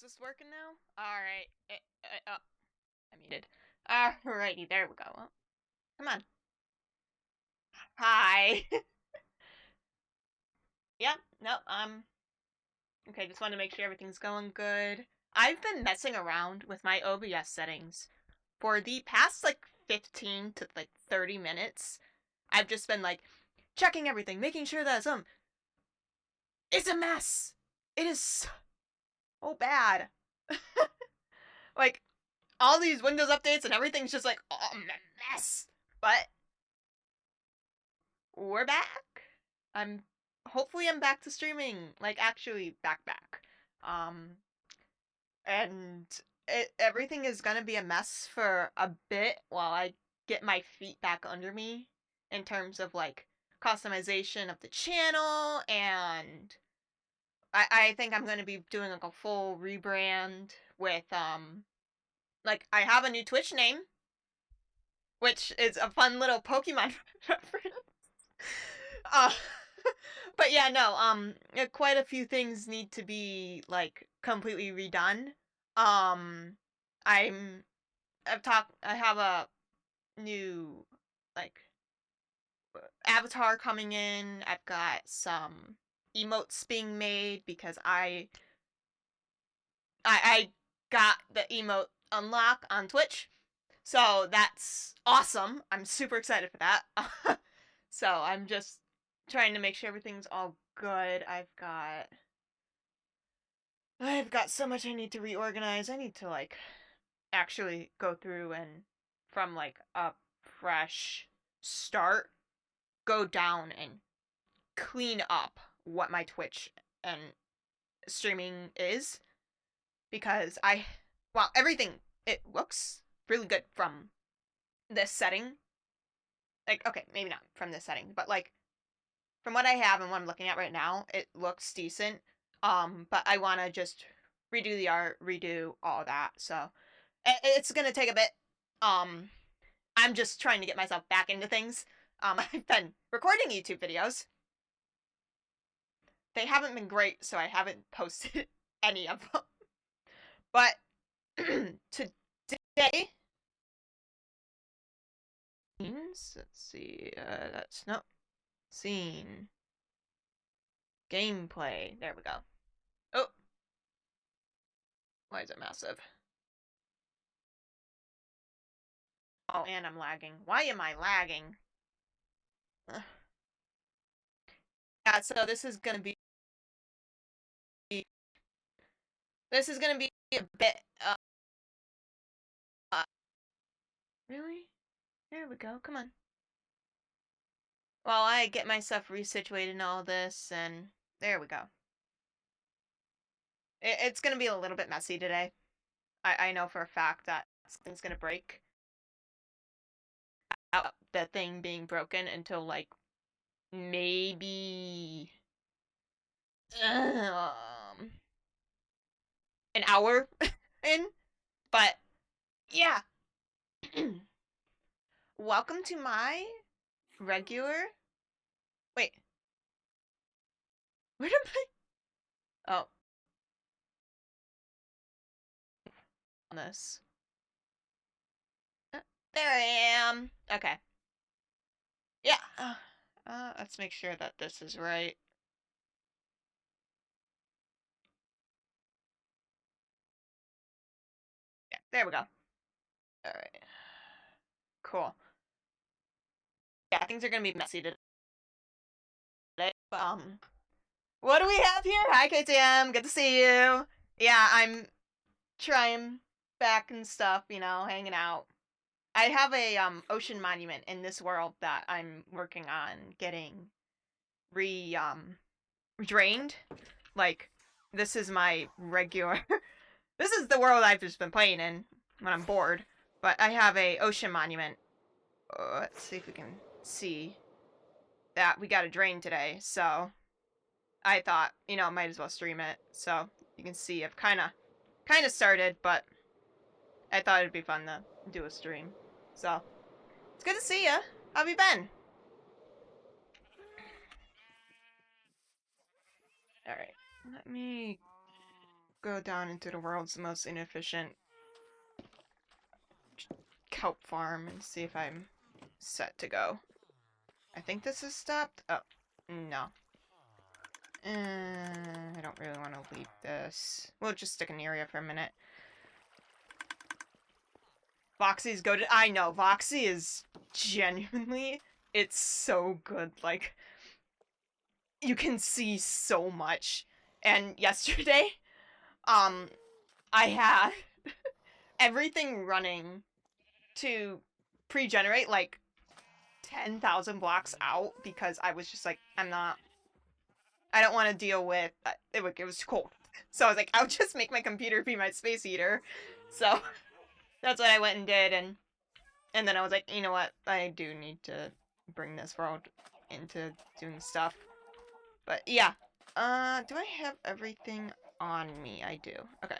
this working now? Alright. Oh, I muted. Alrighty, there we go. Well, come on. Hi. Yep, nope, okay, just wanted to make sure everything's going good. I've been messing around with my OBS settings for the past, 15 to, 30 minutes. I've just been, checking everything, making sure that it's a mess! It is so bad. Like, all these Windows updates and everything's just a mess. But we're back. Hopefully I'm back to streaming, actually back. Um, and everything is gonna be a mess for a bit while I get my feet back under me in terms of customization of the channel, and I think I'm gonna be doing a full rebrand with I have a new Twitch name, which is a fun little Pokemon reference. Uh, but yeah, no, quite a few things need to be, completely redone. Um, I have a new, like, avatar coming in. I've got some emotes being made because I got the emote unlock on Twitch. So that's awesome. I'm super excited for that. So I'm just trying to make sure everything's all good. I've got so much I need to reorganize. I need to actually go through and from a fresh start go down and clean up what my Twitch and streaming is, because everything, it looks really good from this setting. Okay, maybe not from this setting, but from what I have and what I'm looking at right now, it looks decent. But I want to just redo the art, redo all that. So it's gonna take a bit. I'm just trying to get myself back into things. I've been recording YouTube videos. They haven't been great, so I haven't posted any of them. But today, let's see. That's no scene. Gameplay. There we go. Oh, why is it massive? Oh, and I'm lagging. Why am I lagging? Yeah, so this is gonna be a bit. Really? There we go. Come on. While I get myself resituated in all this, and there we go. It's gonna be a little bit messy today. I know for a fact that something's gonna break. Out the thing being broken until maybe an hour in. But yeah. Welcome to my regular. Wait. Where am I? Oh, on this. There I am. Okay. Yeah. Let's make sure that this is right. Yeah, there we go. All right. Cool. Yeah, things are gonna be messy today. What do we have here? Hi, KTM. Good to see you. Yeah, I'm trying back and stuff, hanging out. I have a ocean monument in this world that I'm working on getting drained. Like, this is my regular this is the world I've just been playing in when I'm bored. But I have a ocean monument. Let's see if we can see that we got a drain today. So I thought, might as well stream it. So you can see I've kind of started, but I thought it'd be fun to do a stream. So it's good to see ya. How have you been? All right. Let me go down into the world's most inefficient kelp farm and see if I'm set to go. I think this is stopped. Oh, no. I don't really want to leave this. We'll just stick in the area for a minute. Voxie's goated. I know, Voxie is genuinely, it's so good. Like, you can see so much. And yesterday, I had everything running to pre-generate like 10,000 blocks out because I was just like, I don't want to deal with, it was too cold. So I was like, I'll just make my computer be my space heater. So that's what I went and did, and then I was like, you know what, I do need to bring this world into doing stuff. But yeah, do I have everything on me? I do. Okay.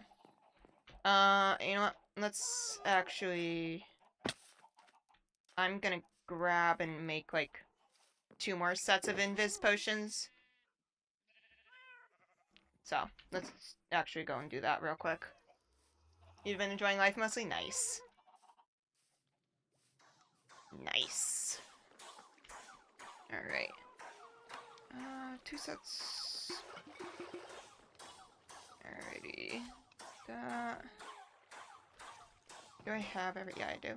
You know what, let's actually, I'm gonna grab and make like 2 more sets of invis potions. So, let's actually go and do that real quick. You've been enjoying life mostly? Nice. Nice. Alright. 2 sets. Alrighty. That. Do I have every? Yeah, I do.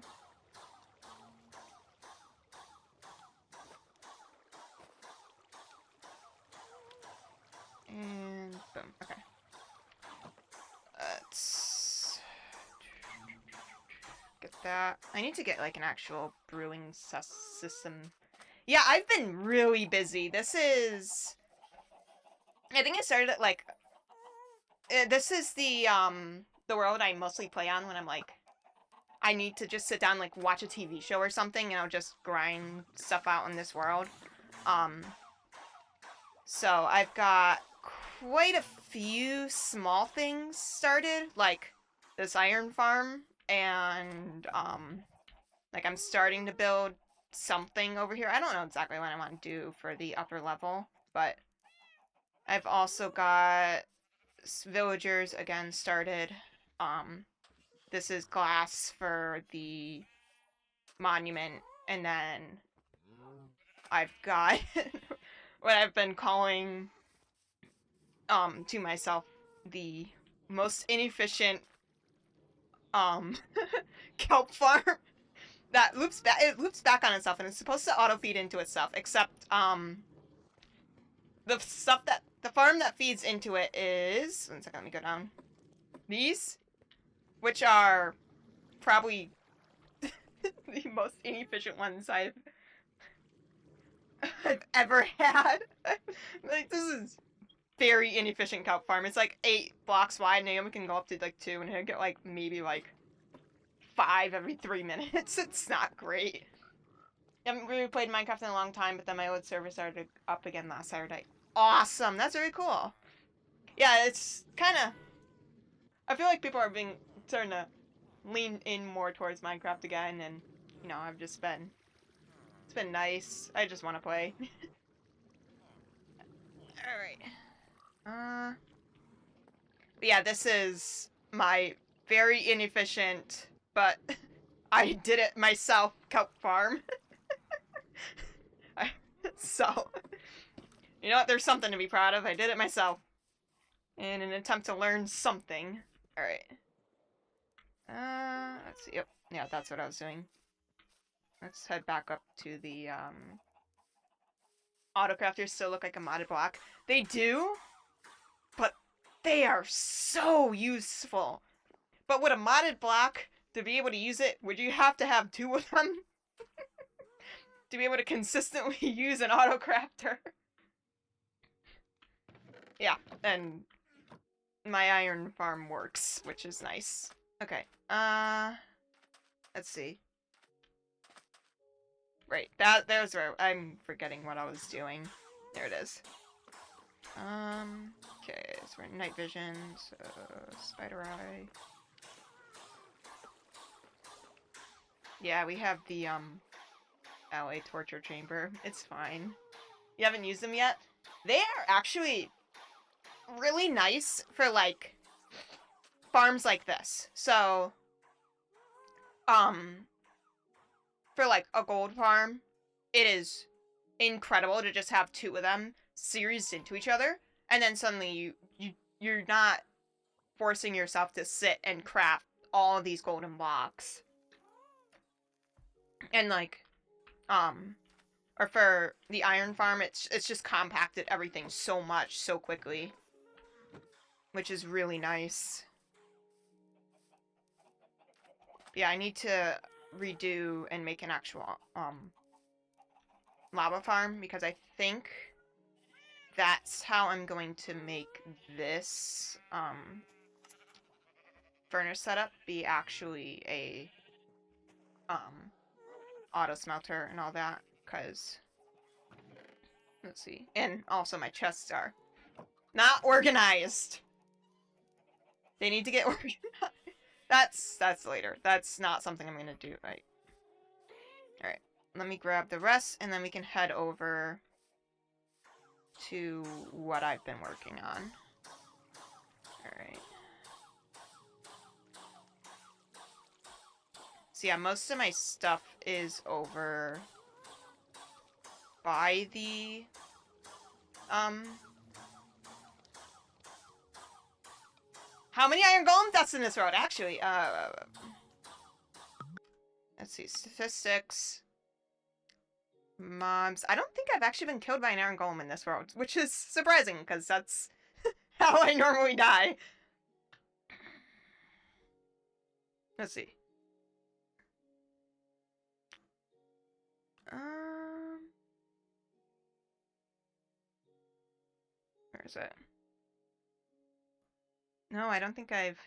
And boom. Okay. Let's get that. I need to get like an actual brewing system. Yeah, I've been really busy. This is, I think I started at like, this is the world I mostly play on when I'm like, I need to just sit down, like, watch a TV show or something, and I'll just grind stuff out in this world. So I've got quite a few small things started, like this iron farm, and, like, I'm starting to build something over here. I don't know exactly what I want to do for the upper level, but I've also got villagers, again, started. This is glass for the monument, and then I've got what I've been calling to myself the most inefficient kelp farm that loops back. It loops back on itself, and it's supposed to auto feed into itself, except the farm that feeds into it is, one second, let me go down, these, which are probably the most inefficient ones I've ever had. Like, this is very inefficient kelp farm. It's like 8 blocks wide. Naomi can go up to like 2, and he'll get like maybe like 5 every 3 minutes. It's not great. I haven't really played Minecraft in a long time, but then my old server started up again last Saturday. Awesome! That's very cool. Yeah, it's kind of, I feel like people are starting to lean in more towards Minecraft again, and you know, it's been nice. I just want to play. Alright. But yeah, this is my very inefficient, but I did it myself, kelp farm. So, you know what? There's something to be proud of. I did it myself. In an attempt to learn something. Alright. Let's see. Yep. Yeah, that's what I was doing. Let's head back up to the, autocrafters still look like a modded block. They do, but they are so useful. But with a modded block, to be able to use it, would you have to have 2 of them? To be able to consistently use an autocrafter. Yeah, and my iron farm works, which is nice. Okay, let's see. Right, there's where I'm forgetting what I was doing. There it is. Okay, so we're in night vision, so spider eye. Yeah, we have the, LA torture chamber. It's fine. You haven't used them yet? They are actually really nice for, like, farms like this. So, for like a gold farm, it is incredible to just have two of them series into each other, and then suddenly you're not forcing yourself to sit and craft all of these golden blocks. And like, or for the iron farm, it's just compacted everything so much so quickly, which is really nice. Yeah, I need to redo and make an actual lava farm, because I think that's how I'm going to make this furnace setup be actually a auto smelter and all that, because let's see, and also my chests are not organized. They need to get organized. That's later. That's not something I'm gonna do. Right. Alright. Let me grab the rest, and then we can head over to what I've been working on. Alright. So yeah, most of my stuff is over by the how many iron golem deaths in this road? Actually, let's see, statistics, mobs. I don't think I've actually been killed by an iron golem in this world, which is surprising, because that's how I normally die. Let's see. Where is it? No, I don't think I've...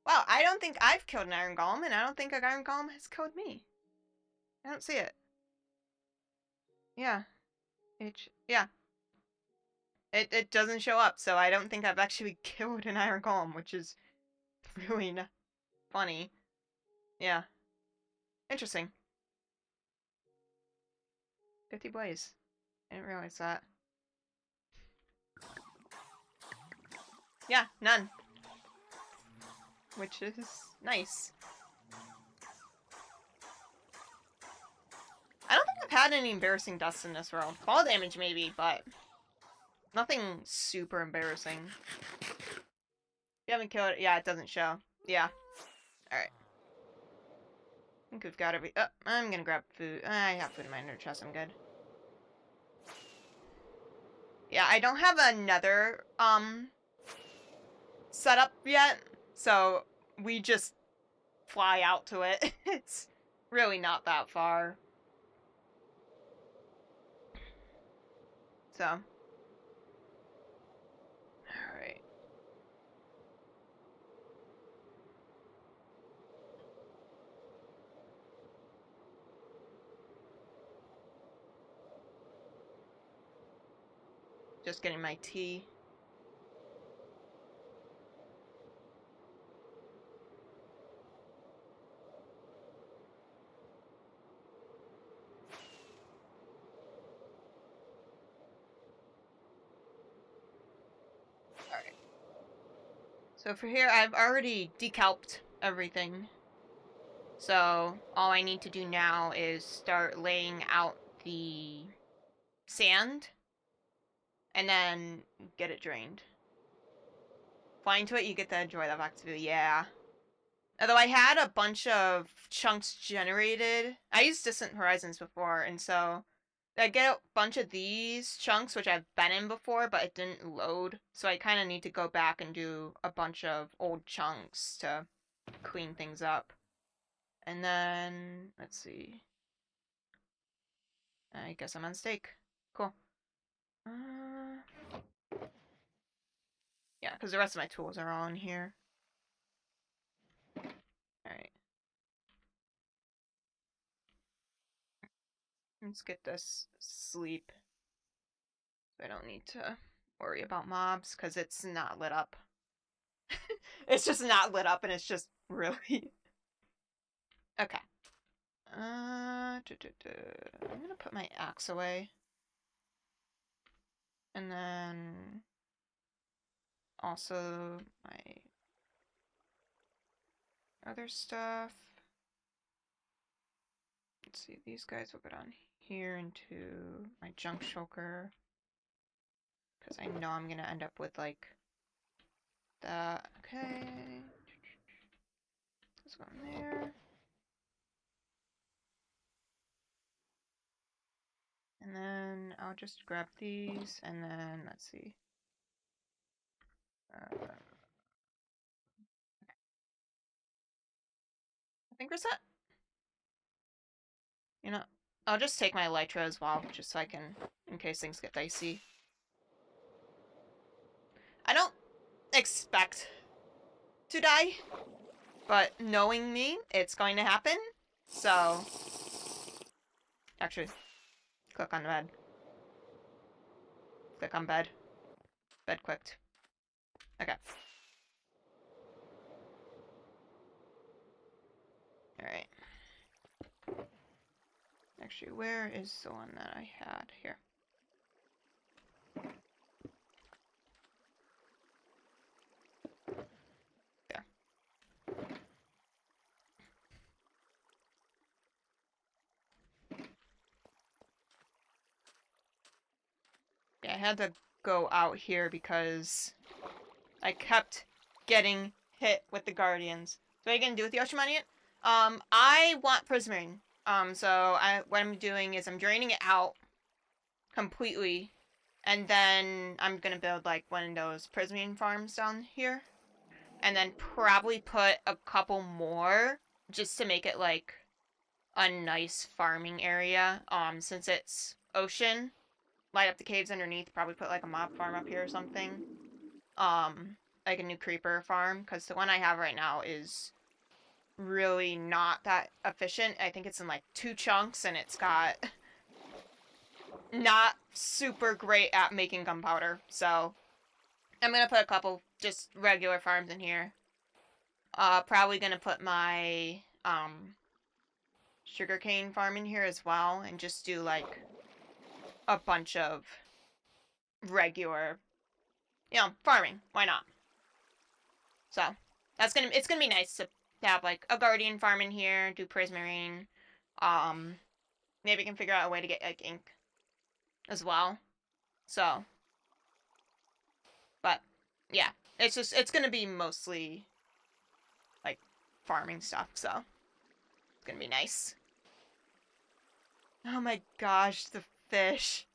Wow, I don't think I've killed an iron golem, and I don't think an iron golem has killed me. I don't see it. Yeah. Yeah. It doesn't show up, so I don't think I've actually killed an iron golem, which is really funny. Yeah. Interesting. 50 blaze. I didn't realize that. Yeah, none. Which is nice. I don't think I've had any embarrassing deaths in this world. Fall damage maybe, but nothing super embarrassing. You haven't killed it. Yeah, it doesn't show. Yeah. Alright. I think we've got every... Oh, I'm gonna grab food. I have food in my inner chest. I'm good. Yeah, I don't have another, setup yet, so we just fly out to it. It's really not that far. So. Alright. Just getting my tea. Alright. So for here, I've already decalped everything. So all I need to do now is start laying out the sand and then get it drained. Flying to it, you get the Joy Love activity. Yeah. Although I had a bunch of chunks generated. I used Distant Horizons before, and so I get a bunch of these chunks, which I've been in before, but it didn't load. So I kind of need to go back and do a bunch of old chunks to clean things up. And then, let's see. I guess I'm on stake. Cool. Yeah, because the rest of my tools are all in here. Alright. Let's get this sleep. So I don't need to worry about mobs, because it's not lit up. It's just not lit up, and it's just really... Okay. I'm gonna put my axe away. And then... also my other stuff. Let's see, these guys will go down here into my junk shulker. Because I know I'm gonna end up with like that. Okay. Let's go in there. And then I'll just grab these and then let's see. I think we're set. You know, I'll just take my elytra as well, just so I can, in case things get dicey. I don't expect to die, but knowing me, it's going to happen. So, actually, click on bed. Click on bed. Bed clicked. Okay. Alright. Actually, where is the one that I had? Here. There. Yeah, I had to go out here because I kept getting hit with the Guardians. So what are you gonna do with the Ocean Monument? I want Prismarine. So what I'm doing is I'm draining it out completely, and then I'm gonna build like one of those Prismarine farms down here, and then probably put a couple more just to make it like a nice farming area. Since it's ocean, light up the caves underneath. Probably put like a mob farm up here or something. Like a new creeper farm, because the one I have right now is really not that efficient. I think it's in like 2 chunks, and it's got not super great at making gunpowder. So I'm gonna put a couple just regular farms in here. Probably gonna put my sugarcane farm in here as well, and just do like a bunch of regular, farming. Why not? So it's gonna be nice to have like a guardian farm in here, do prismarine. Maybe we can figure out a way to get like ink as well. So, but yeah, it's gonna be mostly like farming stuff. So it's gonna be nice. Oh my gosh, the fish.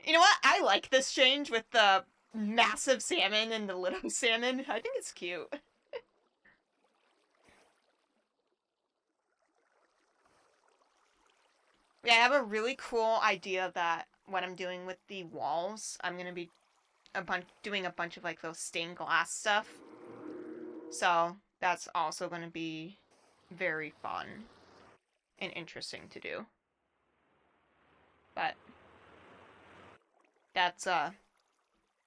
You know what? I like this change with the massive salmon and the little salmon. I think it's cute. Yeah, I have a really cool idea that what I'm doing with the walls, I'm gonna be doing a bunch of like those stained glass stuff. So that's also gonna be very fun and interesting to do. But that's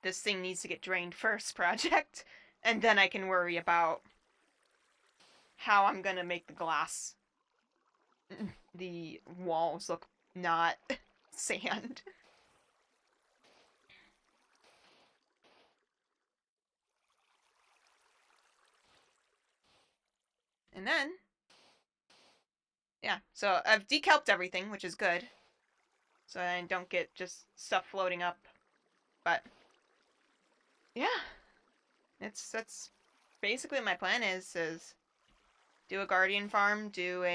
this thing needs to get drained first project, and then I can worry about how I'm gonna make the glass, the walls look not sand. And then, yeah, so I've decalced everything, which is good. So I don't get just stuff floating up. But, yeah, that's basically my plan is do a guardian farm, do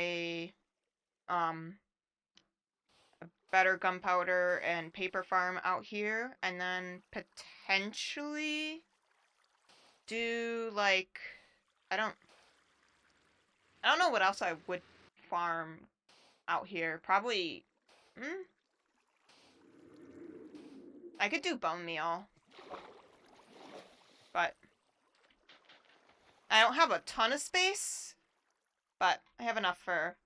um a better gunpowder and paper farm out here, and then potentially do like I don't I don't know what else I would farm out here. Probably I could do bone meal, but I don't have a ton of space, but I have enough for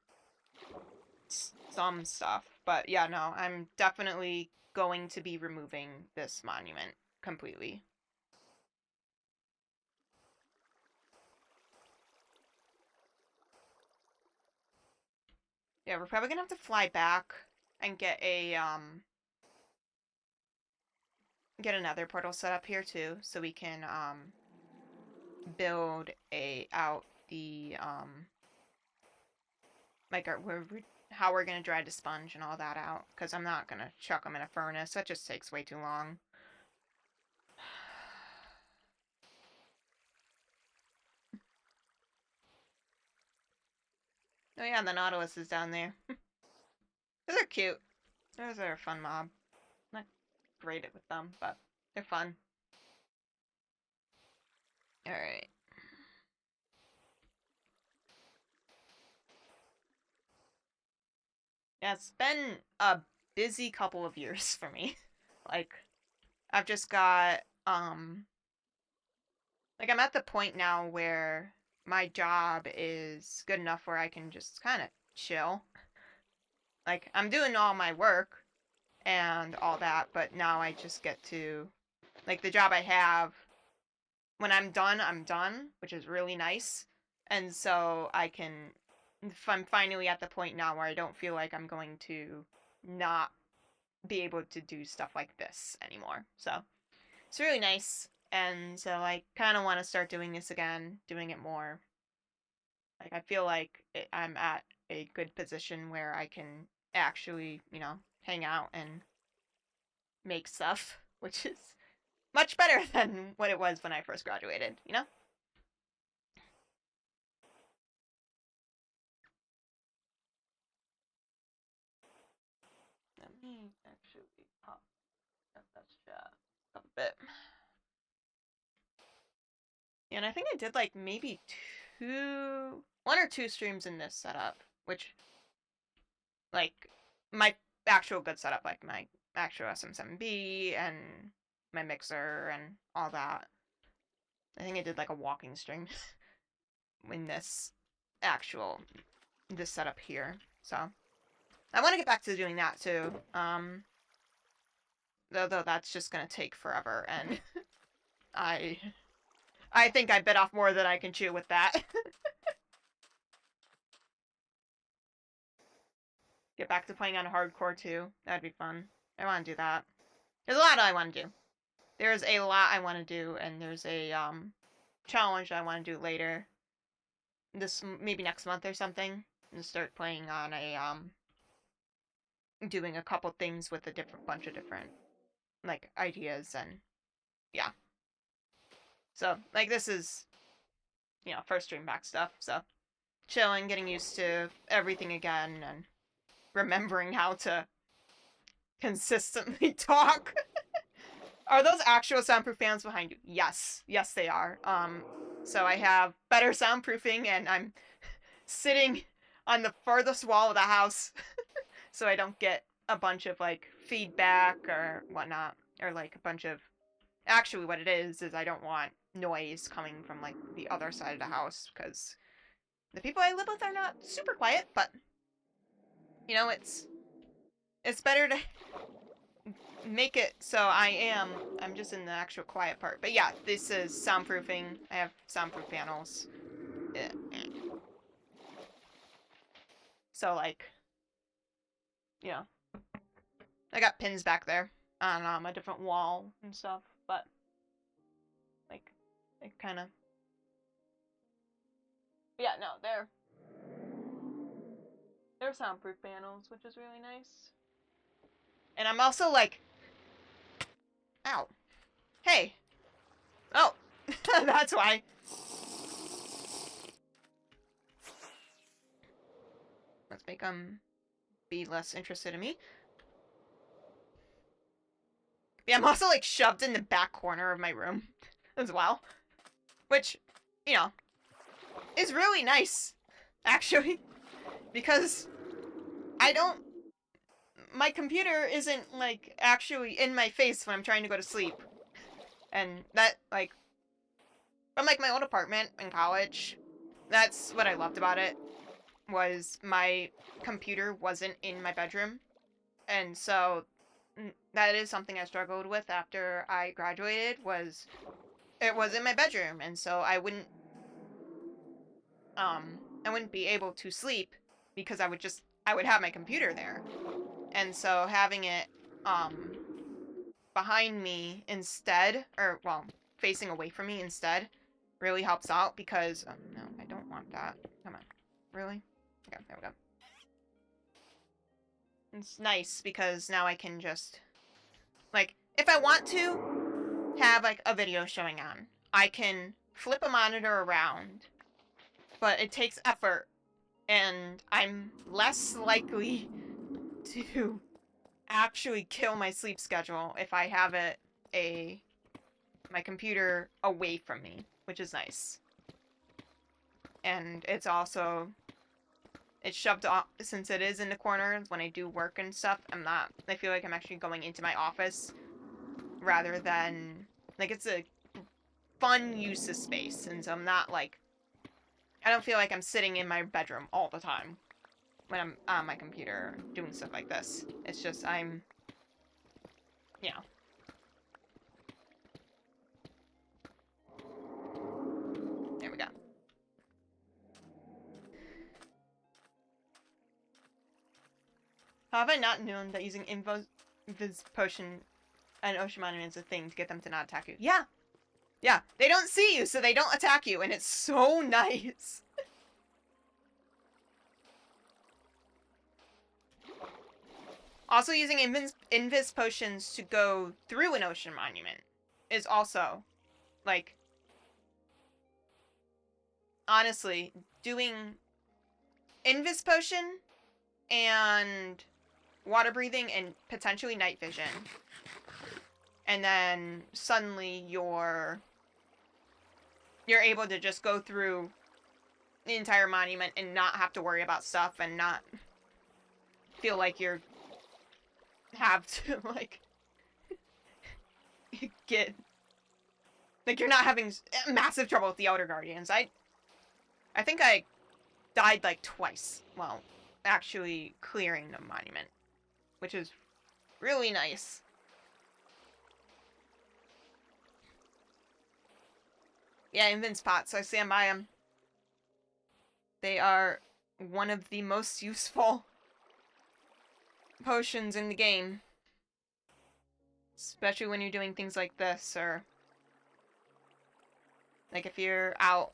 some stuff. But yeah, no, I'm definitely going to be removing this monument completely. Yeah, we're probably gonna have to fly back and get a get another portal set up here too, so we can build out the like how we're gonna dry the sponge and all that out, because I'm not gonna chuck them in a furnace. That just takes way too long. Oh yeah, the Nautilus is down there. Those are cute. Those are a fun mob. Not great with them, but they're fun. Alright. Yeah, it's been a busy couple of years for me. Like, I've just got, like, I'm at the point now where my job is good enough where I can just kind of chill. Like, I'm doing all my work and all that, but now I just get to, like, the job I have, when I'm done, which is really nice. And so I can, I'm finally at the point now where I don't feel like I'm going to not be able to do stuff like this anymore. So it's really nice. And so I kind of want to start doing this again, doing it more. Like, I feel like I'm at a good position where I can actually, you know, hang out and make stuff, which is much better than what it was when I first graduated, you know? Let me actually pop up that chat a bit. Yeah, and I think I did like maybe one or two streams in this setup, which, like, my actual good setup, like my actual SM7B and my mixer and all that. I think I did like a walking stream in this setup here. So I want to get back to doing that too. Though that's just gonna take forever, and I think I bit off more than I can chew with that. Get back to playing on hardcore too. That'd be fun. I want to do that. There's a lot I want to do. There's a lot I want to do, and there's a challenge I want to do later. This maybe next month or something, and start playing on a doing a couple things with a bunch of different like ideas, and yeah. So like this is, you know, first stream back stuff. So chilling, getting used to everything again, and remembering how to consistently talk. Are those actual soundproof fans behind you? Yes. Yes, they are. So I have better soundproofing, and I'm sitting on the furthest wall of the house so I don't get a bunch of, like, feedback or whatnot. Or, like, a bunch of... Actually, what it is I don't want noise coming from, like, the other side of the house, because the people I live with are not super quiet, but, you know, it's better to make it so I'm just in the actual quiet part. But yeah, this is soundproofing. I have soundproof panels. So, like, you know, I got pins back there on a different wall and stuff, but, like, it kind of... Yeah, no, they're soundproof panels, which is really nice. And I'm also, like... Ow. Hey. Oh. That's why. Let's make them be less interested in me. Yeah, I'm also, like, shoved in the back corner of my room as well. Which, you know, is really nice, actually. Because I don't... My computer isn't, like, actually in my face when I'm trying to go to sleep. And that, like... From, like, my old apartment in college, that's what I loved about it. Was my computer wasn't in my bedroom. And so that is something I struggled with after I graduated, was it was in my bedroom, and so I wouldn't be able to sleep because I would have my computer there. And so having it behind me instead, or, well, facing away from me instead, really helps out because, oh, no, I don't want that. Come on. Really? Okay, there we go. It's nice because now I can just, like, if I want to have, like, a video showing on, I can flip a monitor around, but it takes effort, and I'm less likely to actually kill my sleep schedule if I have my computer away from me, which is nice. And it's shoved off, since it is in the corner when I do work and stuff. I feel like I'm actually going into my office rather than, like, it's a fun use of space, and so I'm not, like, I don't feel like I'm sitting in my bedroom all the time when I'm on my computer doing stuff like this. It's just, you know. There we go. How have I not known that using Invis Potion and Ocean Monument is a thing to get them to not attack you? Yeah! Yeah, they don't see you, so they don't attack you, and it's so nice. Also, using Invis Potions to go through an Ocean Monument is also, like, honestly, doing Invis Potion and water breathing and potentially night vision, and then suddenly you're able to just go through the entire monument and not have to worry about stuff and not feel like have to, like, get, like, you're not having massive trouble with the Outer Guardians. I think I died, like, twice while actually clearing the monument, which is really nice. Yeah, Invis Pots, I stand by them. They are one of the most useful potions in the game. Especially when you're doing things like this, or, like, if you're out,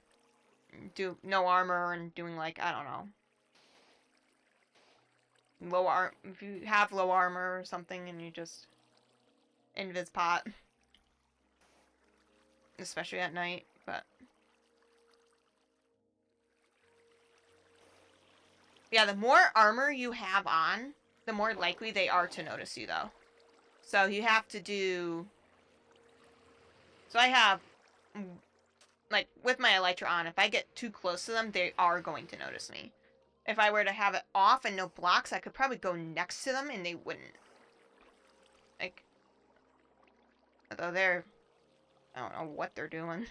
do no armor and doing, like, I don't know, if you have low armor or something and you just Invis Pot. Especially at night, but yeah, the more armor you have on, the more likely they are to notice you, though. So you have to do... So I have, like, with my Elytra on, if I get too close to them, they are going to notice me. If I were to have it off and no blocks, I could probably go next to them and they wouldn't. Like, although I don't know what they're doing.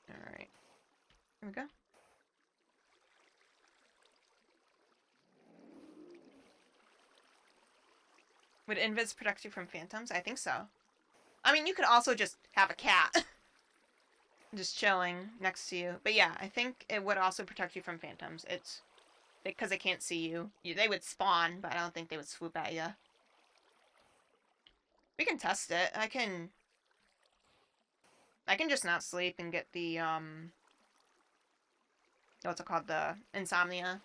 Alright. Here we go. Would Invis protect you from phantoms? I think so. I mean, you could also just have a cat. Just chilling next to you. But yeah, I think it would also protect you from phantoms. It's because they can't see you. They would spawn, but I don't think they would swoop at you. We can test it. I can just not sleep and get the, what's it called? The insomnia.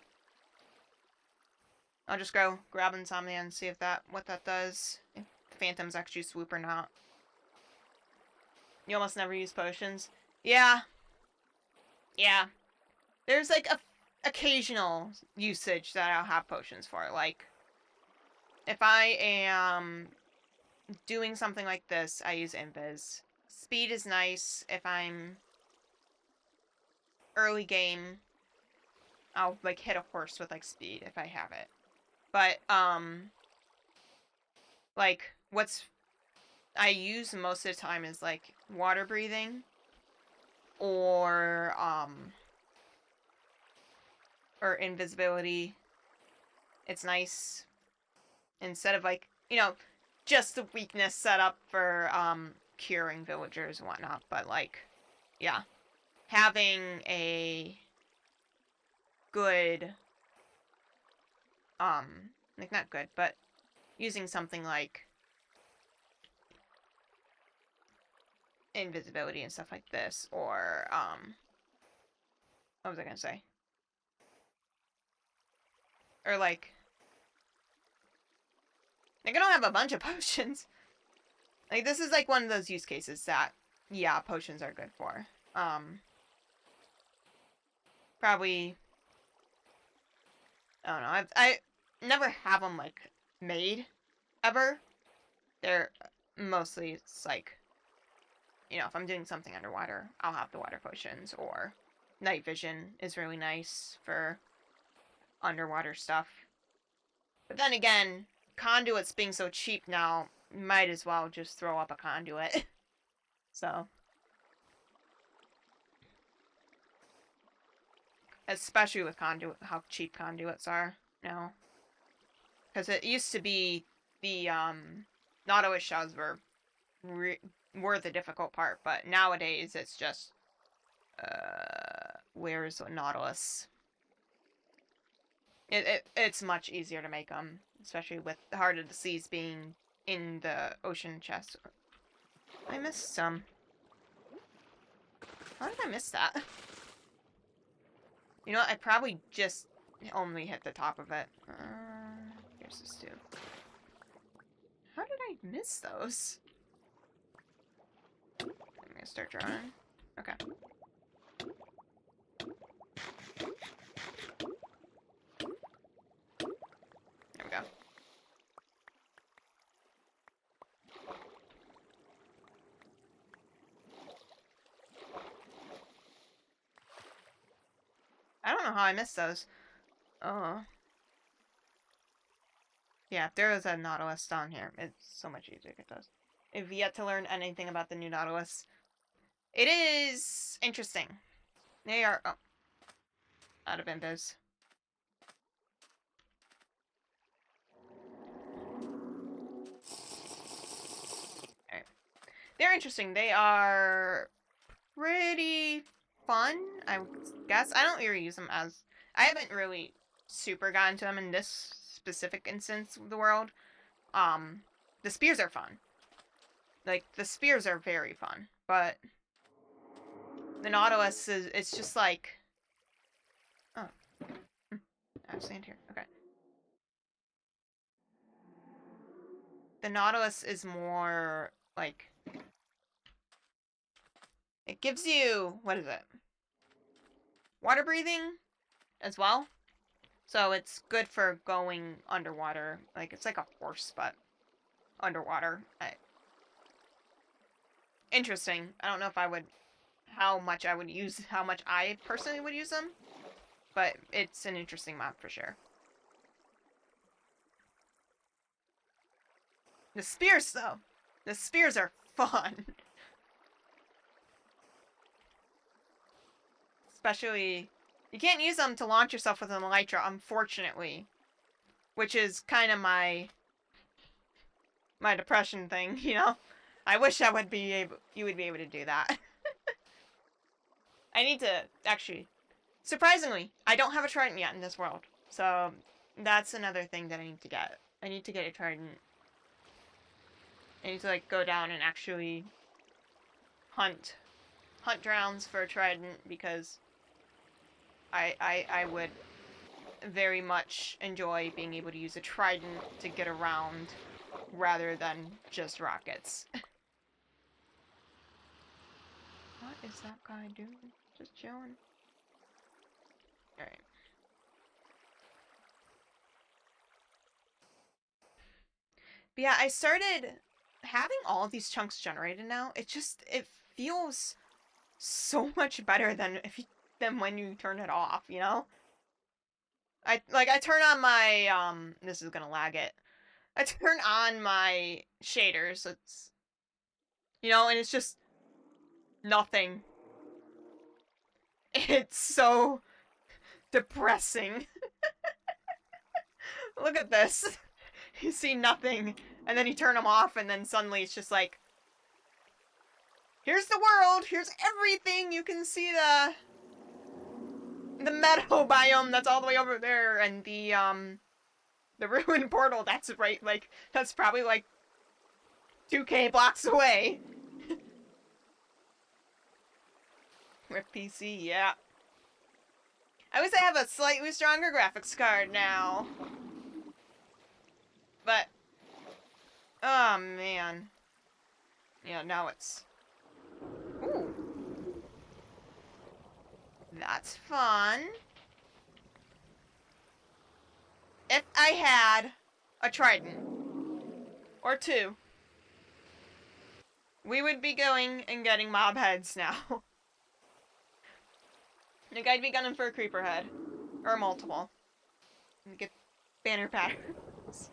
I'll just go grab insomnia and see what that does. If phantoms actually swoop or not. You almost never use potions. Yeah. Yeah. There's, like, occasional usage that I'll have potions for. Like, if I am doing something like this, I use Invis. Speed is nice. If I'm early game, I'll, like, hit a horse with, like, speed if I have it. But, like, what's I use most of the time is, like, water breathing or invisibility. It's nice. Instead of, like, you know, just the weakness set up for curing villagers and whatnot, but, like, yeah. Having a good, like, not good, but using something like invisibility and stuff like this, or, what was I gonna say? Or, like, I don't have a bunch of potions. Like, this is, like, one of those use cases that, yeah, potions are good for. Probably, I don't know, I never have them, like, made, ever. They're mostly, it's like, you know, if I'm doing something underwater, I'll have the water potions, or night vision is really nice for underwater stuff. But then again, conduits being so cheap now, might as well just throw up a conduit. So, especially with conduit, how cheap conduits are now. Because it used to be the, Nautilus shells were the difficult part, but nowadays it's just, where's the Nautilus? It's much easier to make them, especially with the Heart of the Seas being in the ocean chest. I missed some. How did I miss that? You know what? I probably just only hit the top of it. Here's this too. How did I miss those? I'm gonna start drawing. Okay. There we go. I don't know how I missed those. Oh. Yeah, if there was a Nautilus down here, it's so much easier to get those. I've yet to learn anything about the new Nautilus. It is interesting. They are out of invis. Alright. They're interesting. They are pretty fun, I guess. I don't really use them as... I haven't really super gotten to them in this specific instance of the world. The spears are fun. Like, the spears are very fun, but the Nautilus is, it's just like... Oh. I have sand here. Okay. The Nautilus is more, like... It gives you... What is it? Water breathing as well. So it's good for going underwater. Like, it's like a horse, but underwater. Interesting. I don't know if I would... How much I personally would use them. But it's an interesting map for sure. The spears, though. The spears are fun. Especially... You can't use them to launch yourself with an elytra, unfortunately. Which is kind of my depression thing, you know? I wish you would be able to do that. I need to, actually... Surprisingly, I don't have a trident yet in this world. So, that's another thing that I need to get. I need to get a trident. I need to, like, go down and actually hunt drowns for a trident, because I would very much enjoy being able to use a trident to get around rather than just rockets. What is that guy doing? Just chilling. Alright. But yeah, I started having all of these chunks generated now. It feels so much better than than when you turn it off, you know? I turn on my, this is gonna lag it. I turn on my shaders, it's, you know, and it's just nothing. It's so depressing. Look at this. You see nothing, and then you turn them off, and then suddenly it's just like Here's the world. Here's everything. You can see the meadow biome that's all the way over there, and the ruined portal that's right, like, that's probably like 2K blocks away. With PC, yeah. I wish I have a slightly stronger graphics card now. But, oh man. Yeah, now it's... Ooh. That's fun. If I had a trident, or two, we would be going and getting mob heads now. Like, I'd be gunning for a creeper head. Or multiple. And get banner patterns.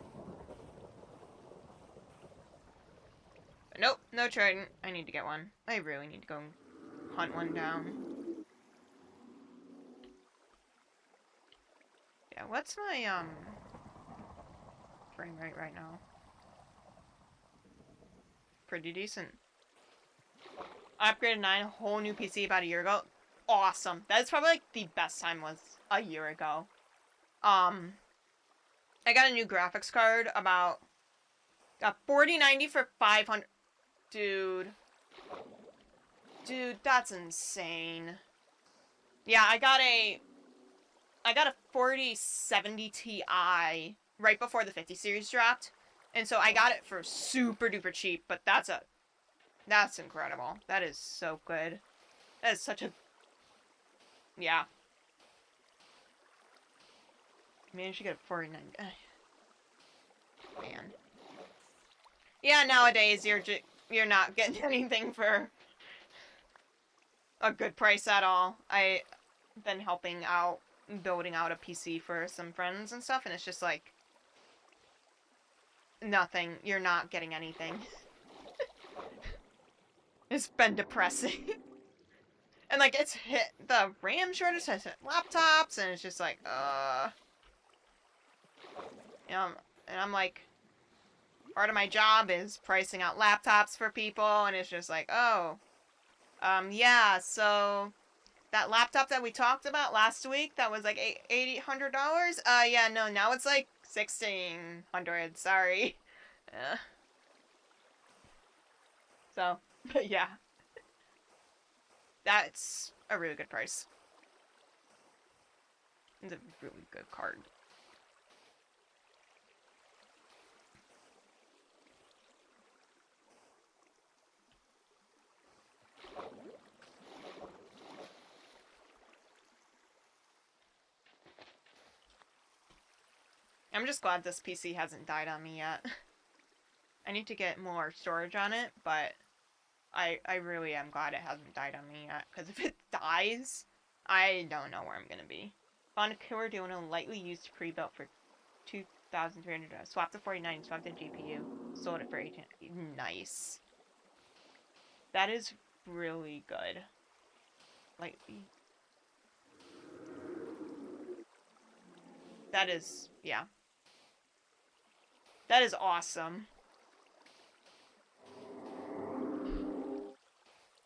But nope, no trident. I need to get one. I really need to go hunt one down. Yeah, what's my, frame rate right now? Pretty decent. I upgraded 9, a whole new PC about a year ago. Awesome. That's probably like the best time was a year ago. I got a new graphics card about... Got 4090 for 500... Dude, that's insane. Yeah, I got a 4070 Ti right before the 50 series dropped. And so I got it for super duper cheap, but that's incredible. That is so good. That is such a... Yeah. Managed to get a 4090. Man. Yeah, nowadays you're not getting anything for a good price at all. I've been helping out, building out a PC for some friends and stuff, and it's just like nothing. You're not getting anything. It's been depressing. And like it's hit the RAM shortage has hit laptops, and it's just like you know, and I'm like, part of my job is pricing out laptops for people, and it's just like, oh, yeah, so that laptop that we talked about last week that was like $800, yeah, no, now it's like $1,600, sorry. So, but yeah. That's a really good price. It's a really good card. I'm just glad this PC hasn't died on me yet. I need to get more storage on it, but I really am glad it hasn't died on me yet. Because if it dies, I don't know where I'm gonna be. Found a killer doing a lightly used pre-built for $2,300. Swapped the 4090, swapped the GPU, sold it for $18. Nice. That is really good. Lightly. That is, yeah. That is awesome.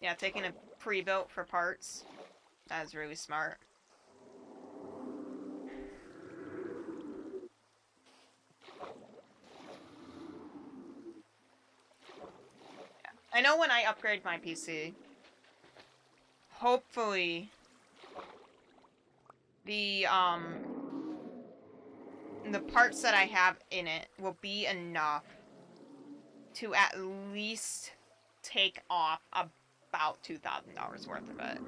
Yeah, taking a pre-built for parts. That is really smart. Yeah. I know when I upgrade my PC, hopefully the parts that I have in it will be enough to at least take off about $2,000 worth of it.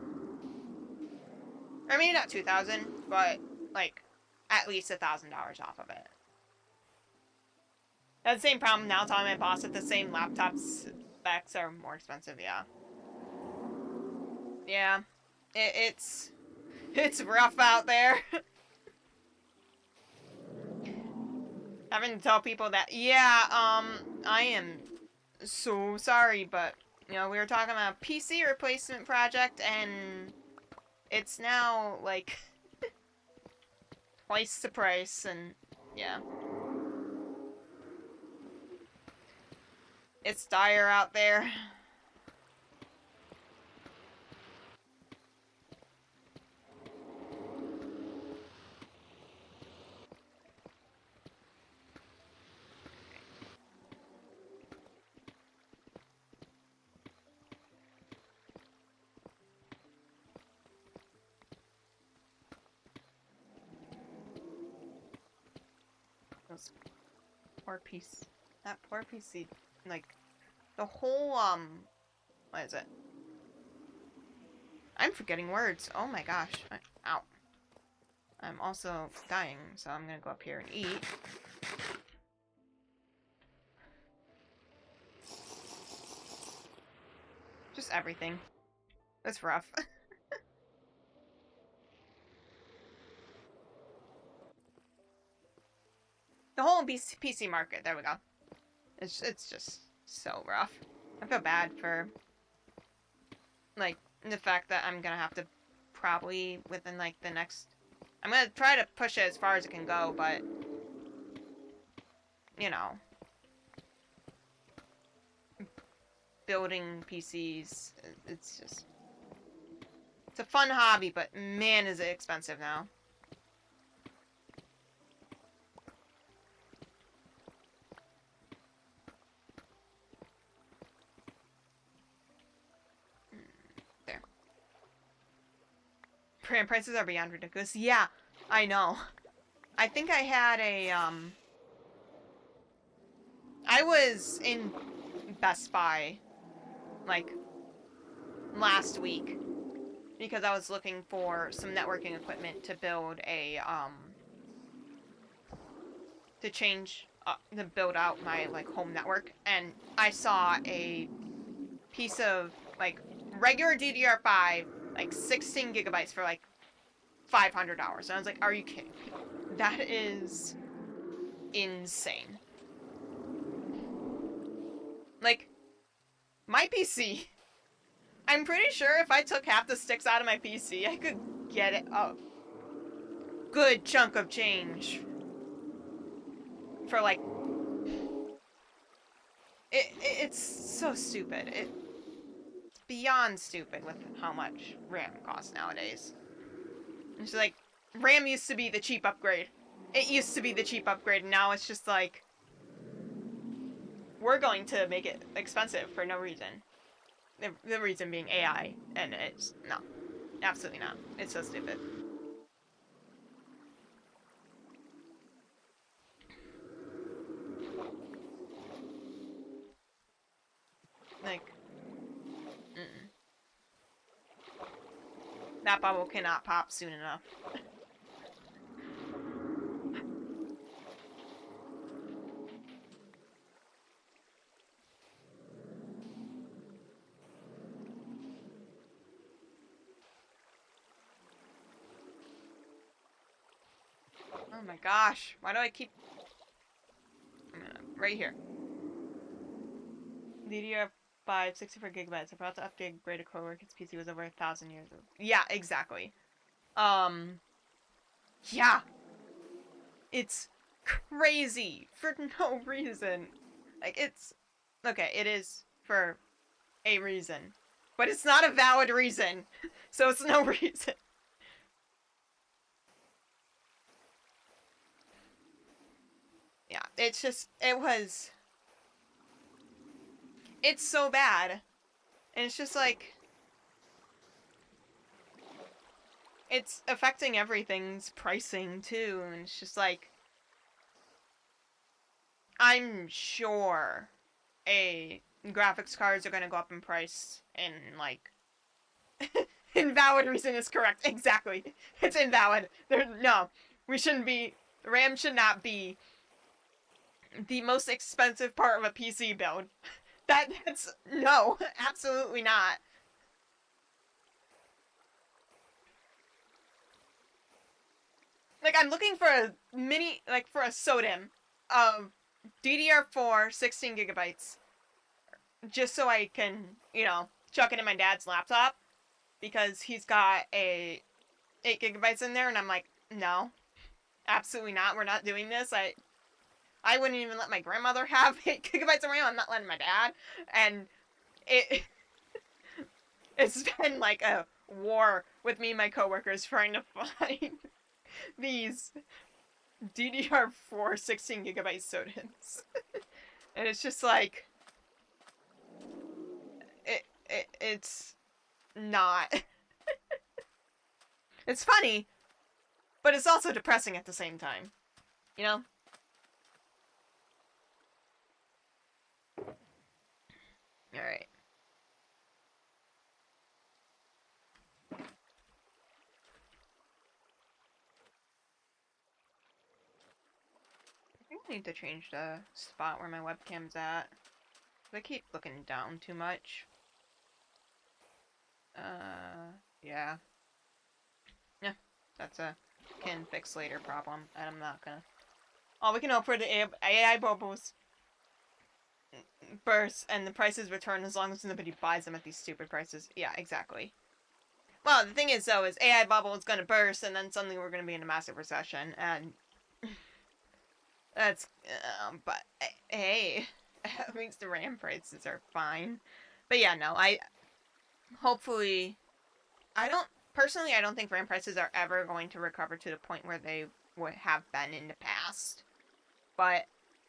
Or maybe not 2,000, but like at least $1,000 off of it. That's the same problem now telling my boss that the same laptop specs are more expensive, yeah. Yeah. It's rough out there. Having to tell people that, yeah, I am so sorry, but, you know, we were talking about a PC replacement project, and it's now, like, twice the price, and, yeah. It's dire out there. Those poor piece. That poor PC. Like, the whole, what is it? I'm forgetting words. Oh my gosh. Ow. I'm also dying, so I'm gonna go up here and eat. Just everything. That's rough. The whole PC market, there we go. It's just so rough. I feel bad for, like, the fact that I'm gonna have to probably within, like, the next... I'm gonna try to push it as far as it can go, but... You know... Building PCs, it's just... It's a fun hobby, but man is it expensive now. There. Brand prices are beyond ridiculous. Yeah, I know. I think I had a, I was in Best Buy, like, last week, because I was looking for some networking equipment to build a, to build out my, like, home network, and I saw a piece of, like, regular DDR5, like, 16 gigabytes for, like, $500. And I was like, are you kidding me? That is insane. Like, my PC, I'm pretty sure if I took half the sticks out of my PC, I could get it a good chunk of change for, like, it's so stupid. It's beyond stupid with how much RAM costs nowadays. It's like, RAM used to be the cheap upgrade. It used to be the cheap upgrade, and now it's just like, we're going to make it expensive for no reason. The reason being AI, and it's, no. Absolutely not. It's so stupid. Like, that bubble cannot pop soon enough. Oh my gosh, why do I keep... right here. DDR5, 64 gigabytes. About to upgrade a co-worker's PC was over 1,000 years old. Yeah, exactly. Yeah. It's crazy for no reason. Like, it's... Okay, it is for a reason. But it's not a valid reason. So it's no reason. Yeah, it's just... It was... It's so bad. And it's just like... It's affecting everything's pricing, too. And it's just like... I'm sure graphics cards are gonna go up in price and, like... Invalid reason is correct. Exactly. It's invalid. No. We shouldn't be... RAM should not be the most expensive part of a PC build. That's... No. Absolutely not. Like, I'm looking for a mini... Like, for a SODIMM of DDR4 16 gigabytes. Just so I can, you know, chuck it in my dad's laptop. Because he's got 8 gigabytes in there, and I'm like, no. Absolutely not. We're not doing this. I wouldn't even let my grandmother have 8 gigabytes of RAM. I'm not letting my dad. And it's been like a war with me and my coworkers trying to find these DDR4 16 gigabyte SODIMMs. And it's just like, it's not. It's funny, but it's also depressing at the same time. You know? I need to change the spot where my webcam's at. I keep looking down too much. Yeah. Yeah, that's a can fix later problem, and I'm not gonna. Oh, we can hope for the AI bubbles burst and the prices return as long as nobody buys them at these stupid prices. Yeah, exactly. Well, the thing is, though, is AI bubble is gonna burst, and then suddenly we're gonna be in a massive recession, and that's. But hey, at least the RAM prices are fine. But yeah, no, I hopefully I don't personally. I don't think RAM prices are ever going to recover to the point where they would have been in the past. But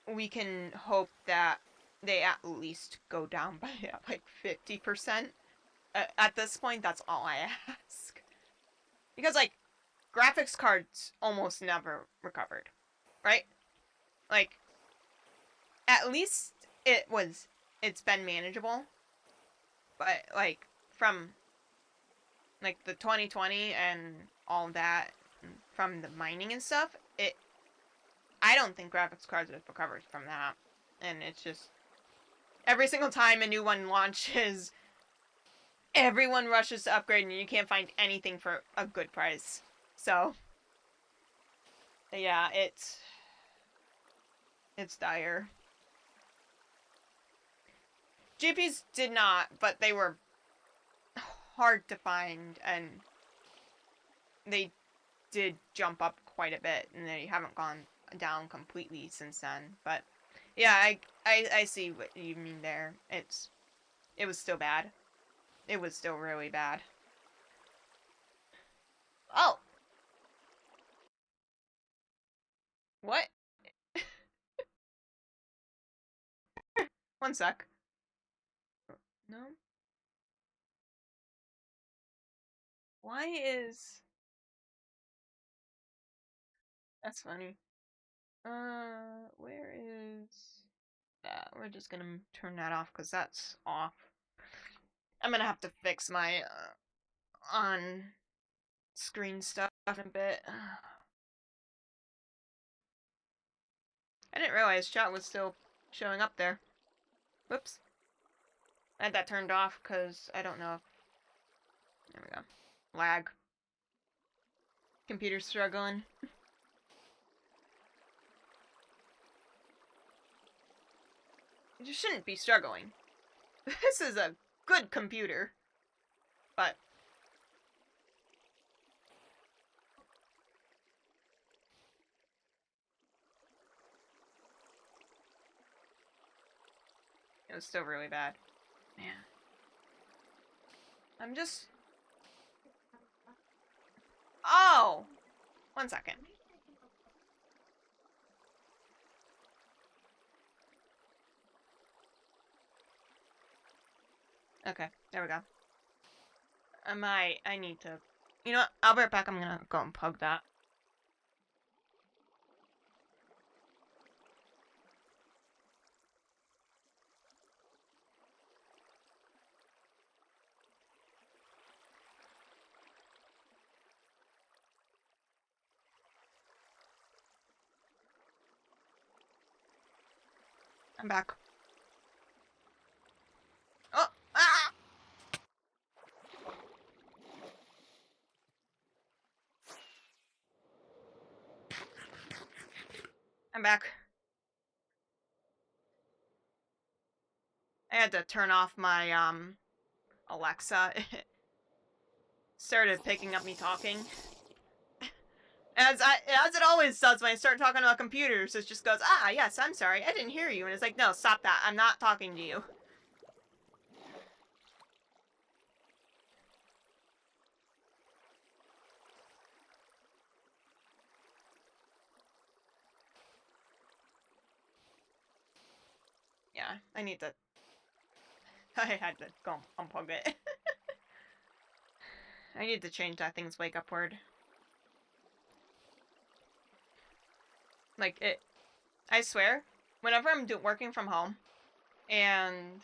we can hope that they at least go down by like 50%. At this point, that's all I ask. Because like graphics cards almost never recovered, right? Like at least it's been manageable. But like from like the 2020 and all that from the mining and stuff, I don't think graphics cards have recovered from that. And it's just every single time a new one launches, everyone rushes to upgrade and you can't find anything for a good price. So yeah, it's dire. GPs did not, but they were hard to find and they did jump up quite a bit and they haven't gone down completely since then. But yeah, I see what you mean there. It was still bad. It was still really bad. Oh, what? One sec. No? Why is... That's funny. Where is... we're just gonna turn that off because that's off. I'm gonna have to fix my on-screen stuff in a bit. I didn't realize chat was still showing up there. Whoops. I had that turned off because I don't know if... There we go. Lag. Computer struggling. You shouldn't be struggling. This is a good computer. But... it was still really bad. Man. I'm just... Oh! 1 second. Okay, there we go. I need to... You know what? I'll be right back. I'm gonna go and plug that. I'm back. Oh! Ah! I'm back. I had to turn off my, Alexa. It started picking up me talking. As it always does when I start talking about computers, it just goes, ah, yes, I'm sorry, I didn't hear you. And it's like, no, stop that. I'm not talking to you. Yeah, I need to... I had to go unplug it. I need to change that thing's wake up word. Like, it... I swear, whenever I'm working from home, and...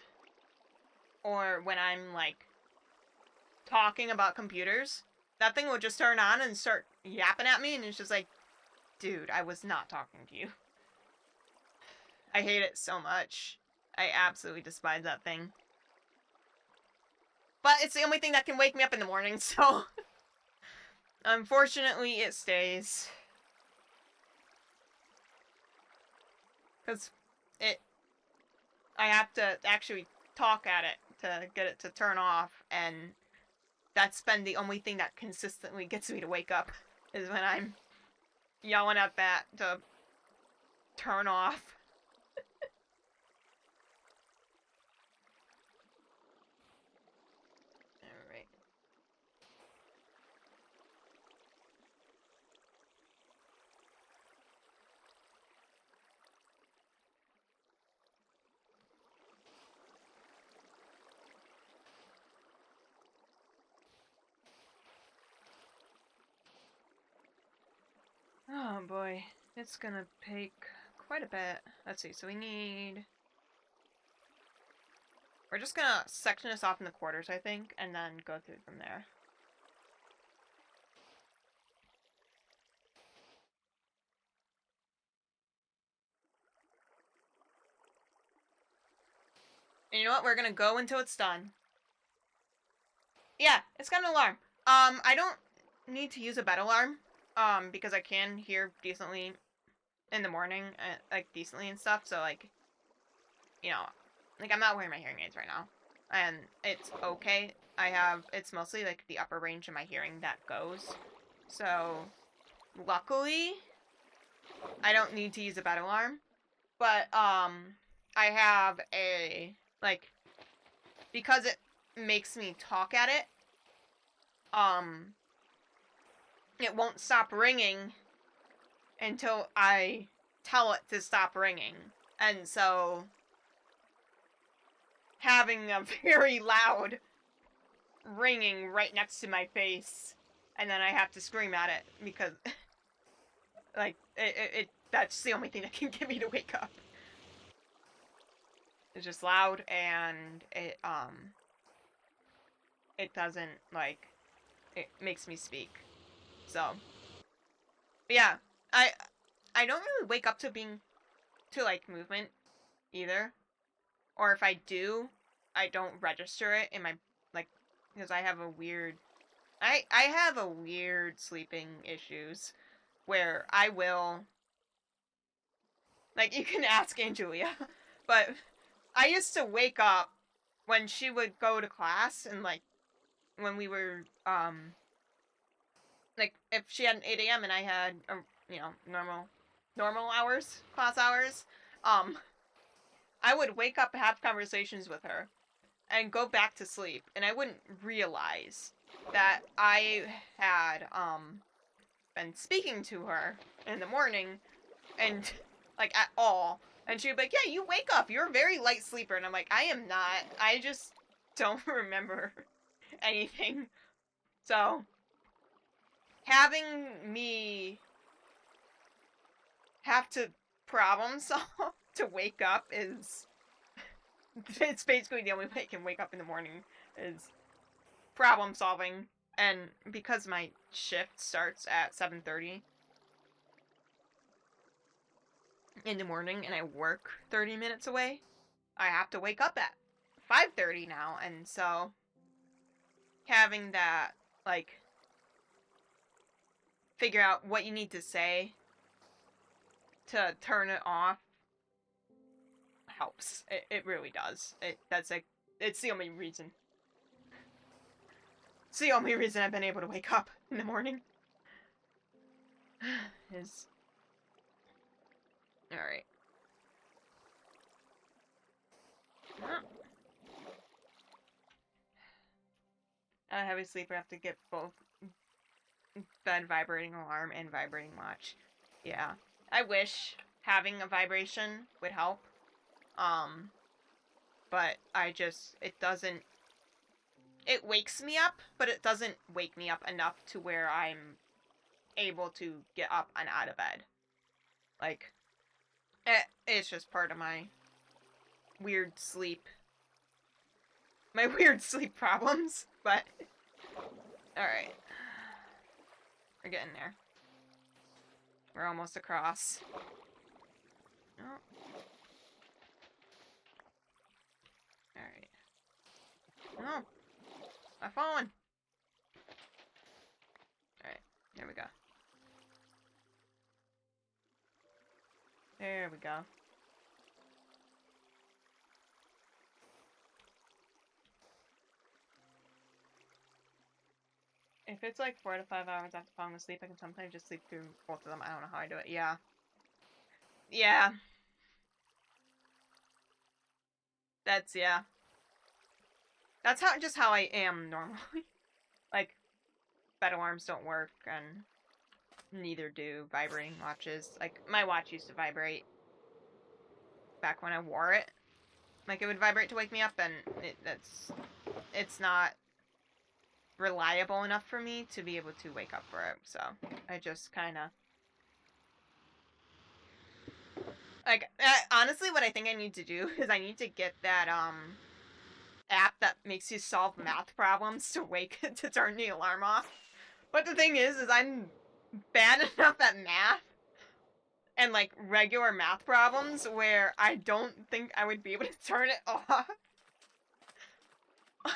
or when I'm, like, talking about computers, that thing will just turn on and start yapping at me, and it's just like, dude, I was not talking to you. I hate it so much. I absolutely despise that thing. But it's the only thing that can wake me up in the morning, so... Unfortunately, it stays. Because I have to actually talk at it to get it to turn off, and that's been the only thing that consistently gets me to wake up, is when I'm yelling at that to turn off. Alright. Oh boy, it's gonna take quite a bit. Let's see, so we need... We're just gonna section this off in the quarters, I think, and then go through from there. And you know what? We're gonna go until it's done. Yeah, it's got an alarm. I don't need to use a bed alarm, because I can hear decently in the morning, like, decently and stuff, so, like, you know, like, I'm not wearing my hearing aids right now, and it's okay. It's mostly, like, the upper range of my hearing that goes, so, luckily, I don't need to use a bed alarm, but, I have a, like, because it makes me talk at it, it won't stop ringing until I tell it to stop ringing. And so, having a very loud ringing right next to my face, and then I have to scream at it because, like, that's the only thing that can get me to wake up. It's just loud, and it doesn't, like, it makes me speak. So, but yeah, I don't really wake up to, like, movement either. Or if I do, I don't register it in my, like, because I have a weird, I have a weird sleeping issues where I will, like, you can ask Angelia, but I used to wake up when she would go to class, and, like, when we were, like, if she had an 8 a.m. and I had, you know, normal hours, class hours, I would wake up and have conversations with her and go back to sleep, and I wouldn't realize that I had, been speaking to her in the morning, and, like, at all, and she'd be like, yeah, you wake up, you're a very light sleeper, and I'm like, I am not, I just don't remember anything, so, having me have to problem solve to wake up is, it's basically the only way I can wake up in the morning, is problem solving. And because my shift starts at 7:30 in the morning and I work 30 minutes away, I have to wake up at 5:30 now, and so having that, like, figure out what you need to say to turn it off helps. It really does. That's, like, it's the only reason. It's the only reason I've been able to wake up in the morning. Is... Alright. A heavy sleeper, have to get both bed vibrating alarm and vibrating watch. Yeah. I wish having a vibration would help. But it doesn't, it wakes me up, but it doesn't wake me up enough to where I'm able to get up and out of bed. Like, it's just part of my weird sleep. My weird sleep problems, but... Alright. We're getting there. We're almost across. Oh. not falling. Alright, there we go. There we go. If it's like 4 to 5 hours after falling asleep, I can sometimes just sleep through both of them. I don't know how I do it. Yeah. Yeah. That's, yeah. That's how I am normally. Like, bed alarms don't work, and neither do vibrating watches. Like, my watch used to vibrate back when I wore it. Like, it would vibrate to wake me up, and it's not reliable enough for me to be able to wake up for it. So, I just kind of... Like, honestly, what I think I need to do is I need to get that, app that makes you solve math problems to turn the alarm off. But the thing is I'm bad enough at math and like regular math problems where I don't think I would be able to turn it off.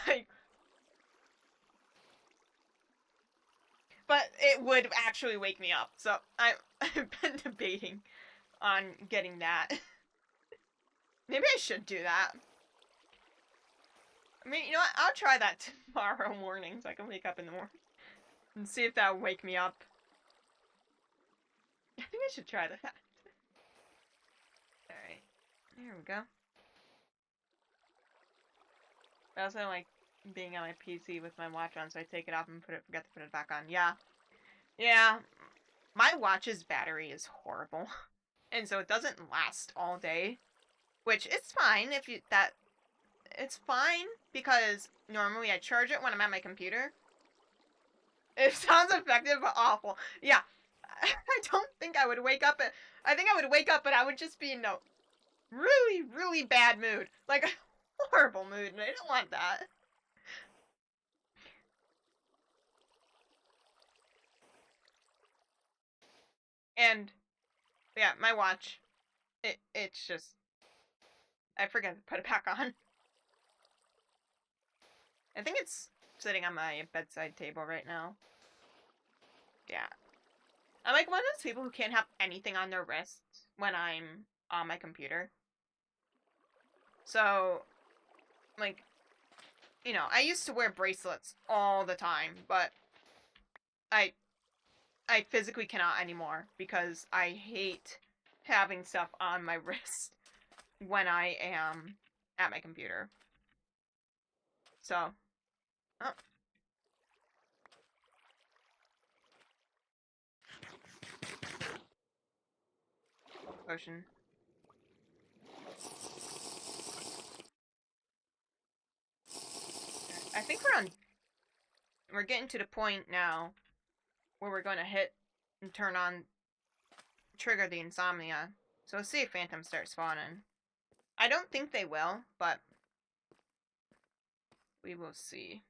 Like, but it would actually wake me up. So I've been debating on getting that. Maybe I should do that. I mean, you know what? I'll try that tomorrow morning so I can wake up in the morning and see if that will wake me up. I think I should try that. Alright. There we go. I also don't like being on my PC with my watch on, so I take it off and forget to put it back on. Yeah. Yeah. My watch's battery is horrible. And so it doesn't last all day. Which, it's fine if you... It's fine, because normally I charge it when I'm at my computer. It sounds effective, but awful. Yeah. I don't think I would wake up... I think I would wake up, but I would just be in a really, really bad mood. Like, a horrible mood, and I don't want that. And, yeah, my watch, it's just... I forget to put it back on. I think it's sitting on my bedside table right now. Yeah. I'm like one of those people who can't have anything on their wrists when I'm on my computer. So, like, you know, I used to wear bracelets all the time, but I physically cannot anymore because I hate having stuff on my wrist when I am at my computer. So, oh. Potion. I think we're getting to the point now where we're going to hit and trigger the insomnia. So let's see if phantoms start spawning. I don't think they will, but we will see.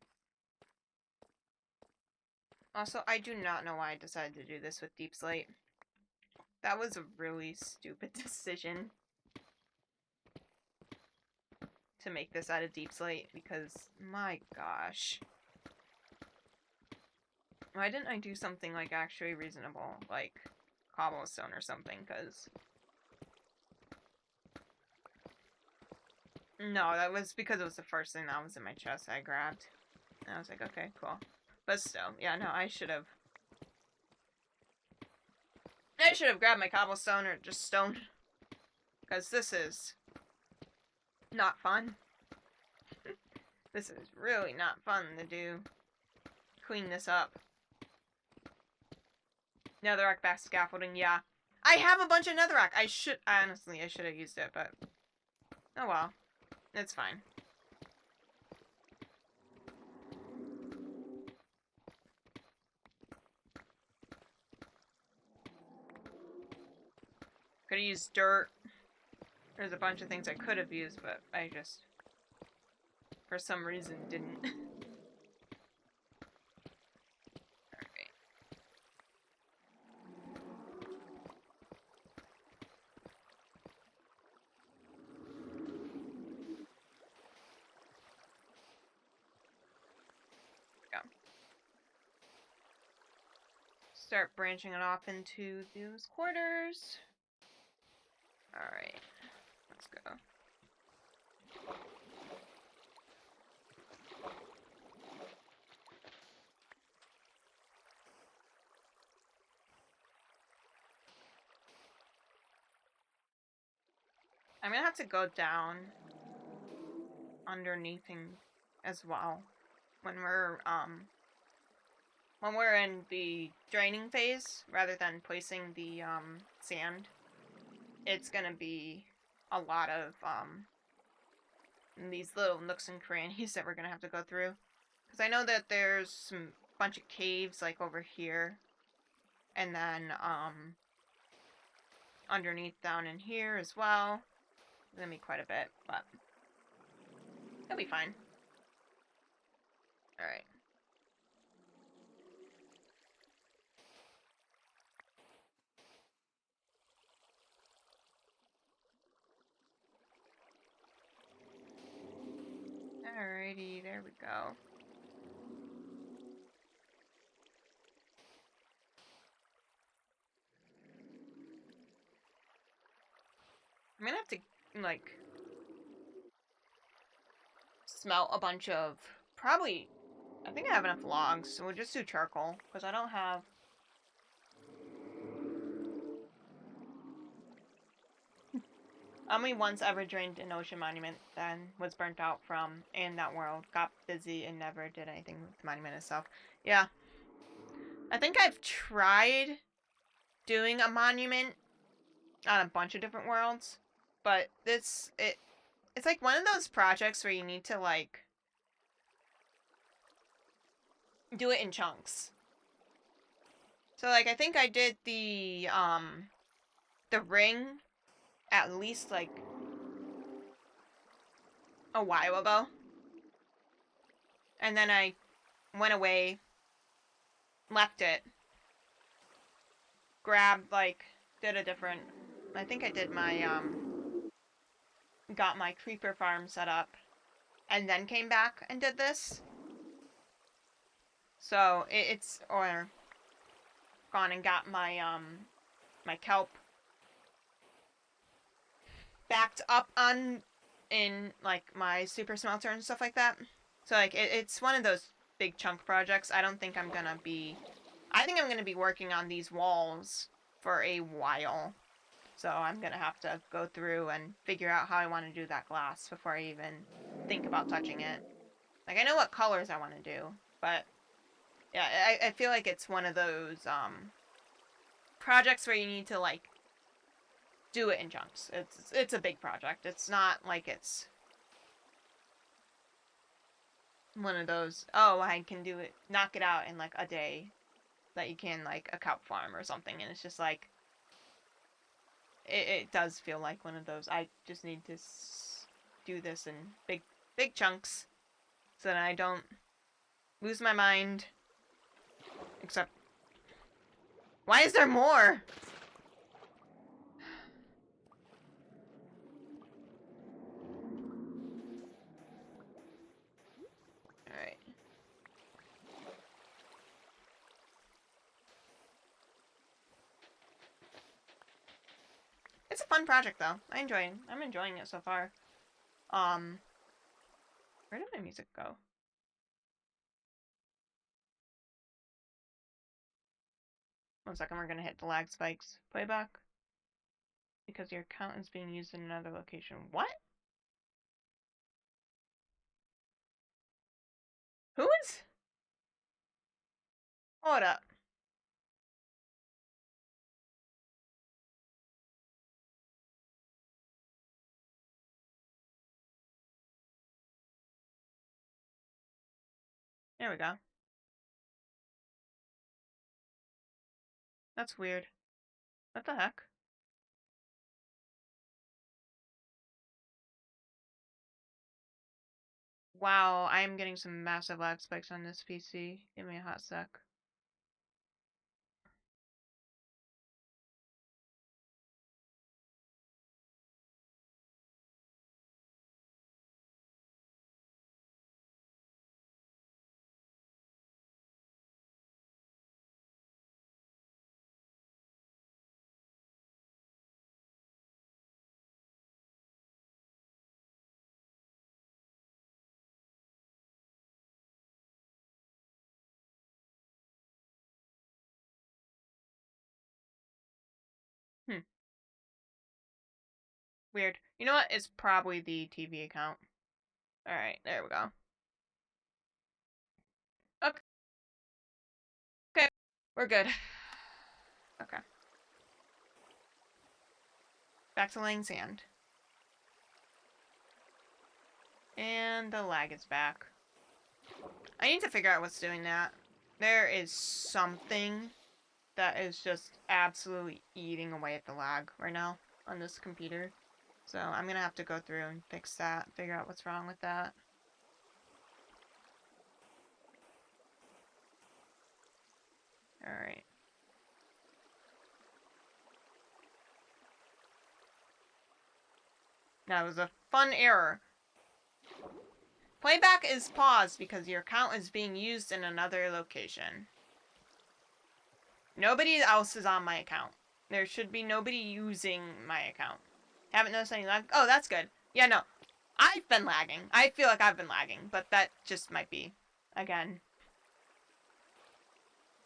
Also, I do not know why I decided to do this with Deep Slate. That was a really stupid decision to make this out of Deep Slate, because, my gosh. Why didn't I do something, like, actually reasonable, like cobblestone or something, because... No, that was because it was the first thing that was in my chest I grabbed. And I was like, okay, cool. But still, yeah, no, I should have grabbed my cobblestone or just stone. Because this is not fun. This is really not fun to do. Clean this up. Netherrack back scaffolding, yeah. I have a bunch of netherrack. Honestly, I should have used it, but... Oh well. It's fine. Could have used dirt. There's a bunch of things I could have used, but I just... for some reason, didn't. Alright. start branching it off into those quarters. Alright, let's go. I'm gonna have to go down underneath as well when we're in the draining phase rather than placing the sand. It's gonna be a lot of these little nooks and crannies that we're gonna have to go through, because I know that there's some bunch of caves like over here, and then underneath down in here as well. It's gonna be quite a bit, but it'll be fine. Alright. Alrighty, there we go. I'm gonna have to, like, smelt a bunch of, probably, I think I have enough logs, so we'll just do charcoal, because I don't have... Only once ever drained an ocean monument, then was burnt out from in that world, got busy, and never did anything with the monument itself. Yeah. I think I've tried doing a monument on a bunch of different worlds, but it's like one of those projects where you need to, like, do it in chunks. So, like, I think I did the ring at least, like, a while ago. And then I went away, left it, grabbed, like, did a different... I think I did my, got my creeper farm set up, and then came back and did this. So, it's... Or gone and got my, my kelp backed up on in, like, my super smelter and stuff like that. So, like, it's one of those big chunk projects. I don't think I'm gonna be... I think I'm gonna be working on these walls for a while. So I'm gonna have to go through and figure out how I want to do that glass before I even think about touching it. Like, I know what colors I want to do, but yeah, I feel like it's one of those projects where you need to, like, do it in chunks. It's a big project. It's not like it's one of those, oh, I can do it, knock it out in, like, a day, that you can, like, a kelp farm or something, and it's just like, it does feel like one of those, I just need to do this in big chunks, so that I don't lose my mind, except, why is there more? Alright. It's a fun project, though. I'm enjoying it so far. Where did my music go? One second, we're gonna hit the lag spikes. Playback. Because your account is being used in another location. What? Who is? Hold up. There we go. That's weird. What the heck? Wow, I am getting some massive lag spikes on this PC. Give me a hot sec. Weird. You know what? It's probably the TV account. Alright, there we go. Okay. Okay, we're good. Okay. Back to laying sand. And the lag is back. I need to figure out what's doing that. There is something that is just absolutely eating away at the lag right now on this computer. So I'm gonna have to go through and fix that, figure out what's wrong with that. Alright. That was a fun error. Playback is paused because your account is being used in another location. Nobody else is on my account. There should be nobody using my account. Haven't noticed any lag? Oh, that's good. Yeah, no. I've been lagging. I feel like I've been lagging, but that just might be, again.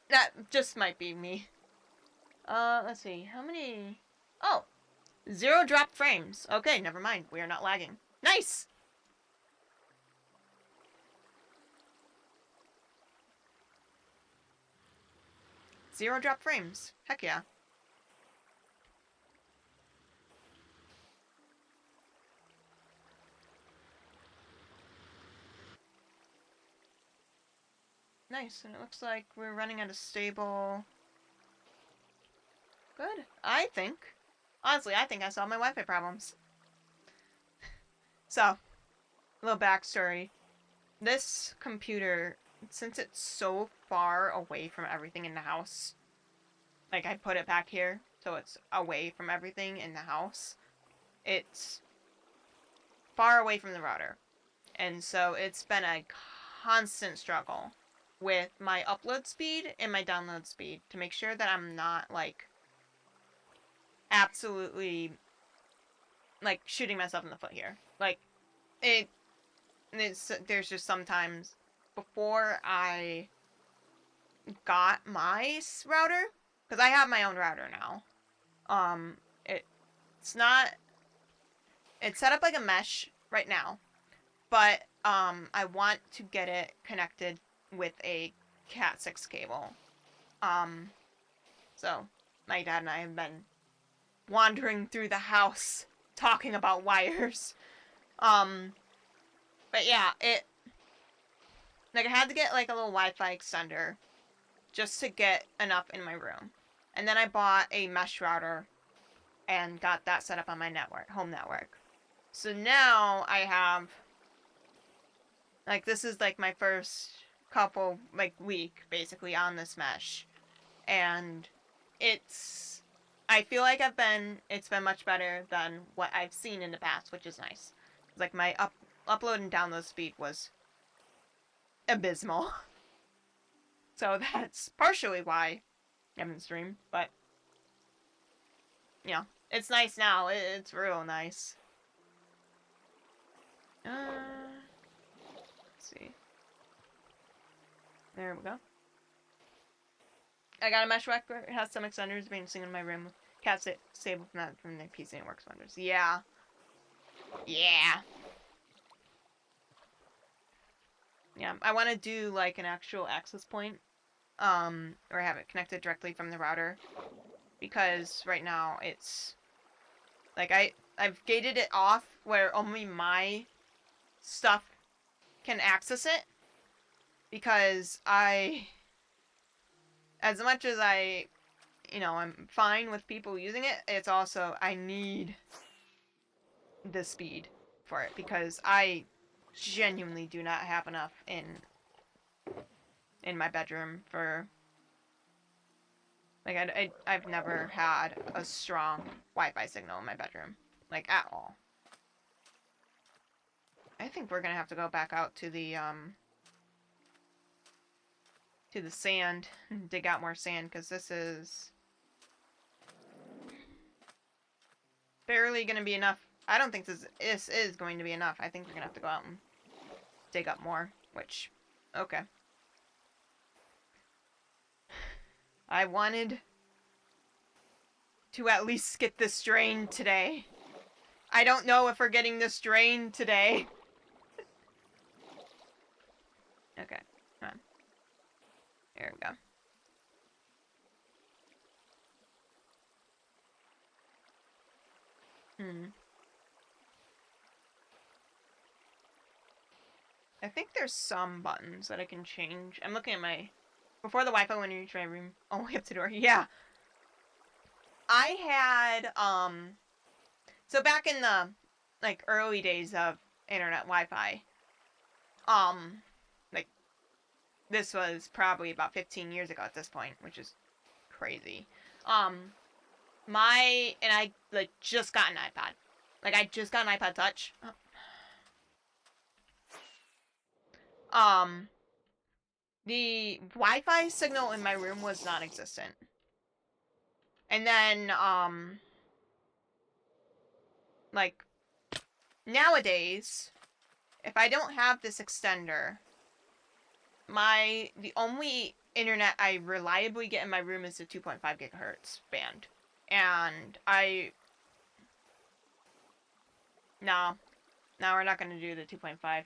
That just might be me. Let's see. How many? Oh, 0 dropped frames. Okay, never mind. We are not lagging. Nice! 0 drop frames. Heck yeah. Nice, and it looks like we're running at a stable... Good. I think. Honestly, I think I solved my Wi-Fi problems. So, a little backstory. This computer, since it's so far away from everything in the house, like I put it back here, so it's away from everything in the house, it's far away from the router. And so it's been a constant struggle with my upload speed and my download speed to make sure that I'm not, like, absolutely, like, shooting myself in the foot here. Like, there's just sometimes before I got my router, because I have my own router now. It's not, it's set up like a mesh right now, but I want to get it connected with a Cat 6 cable. So my dad and I have been wandering through the house talking about wires. But yeah, like I had to get like a little Wi-Fi extender just to get enough in my room. And then I bought a mesh router and got that set up on my network, home network. So now I have, like, this is like my first couple, like, week basically on this mesh. And I feel like it's been much better than what I've seen in the past, which is nice. Like, my upload and download speed was abysmal. So that's partially why I haven't streamed, but, you know, it's nice now. It's real nice. Let's see. There we go. I got a mesh record. It has some extenders being seen in my room. Cat stable from that from their PC and it works wonders. Yeah. Yeah. Yeah. I want to do like an actual access point. Or have it connected directly from the router. Because right now it's like I've gated it off where only my stuff can access it. Because as much as I'm fine with people using it, it's also, I need the speed for it because I genuinely do not have enough in my bedroom for, like, I've never had a strong Wi-Fi signal in my bedroom, like, at all. I think we're gonna have to go back out to the sand, dig out more sand, because this is barely gonna be enough. I don't think this is going to be enough. I think we're gonna have to go out and dig up more, which, okay. I wanted to at least get this drained today. I don't know if we're getting this drained today. Okay, come on. There we go. I think there's some buttons that I can change. I'm looking at my... Before the Wi-Fi when you reach my room. Oh, we have the door. Yeah. I had, So back in the, like, early days of internet Wi-Fi, like, this was probably about 15 years ago at this point, which is crazy. And I, like, just got an iPad. Like, I just got an iPod Touch. The Wi-Fi signal in my room was non-existent. And then, like, nowadays, if I don't have this extender, the only internet I reliably get in my room is the 2.5 gigahertz band. And No, we're not going to do the 2.5.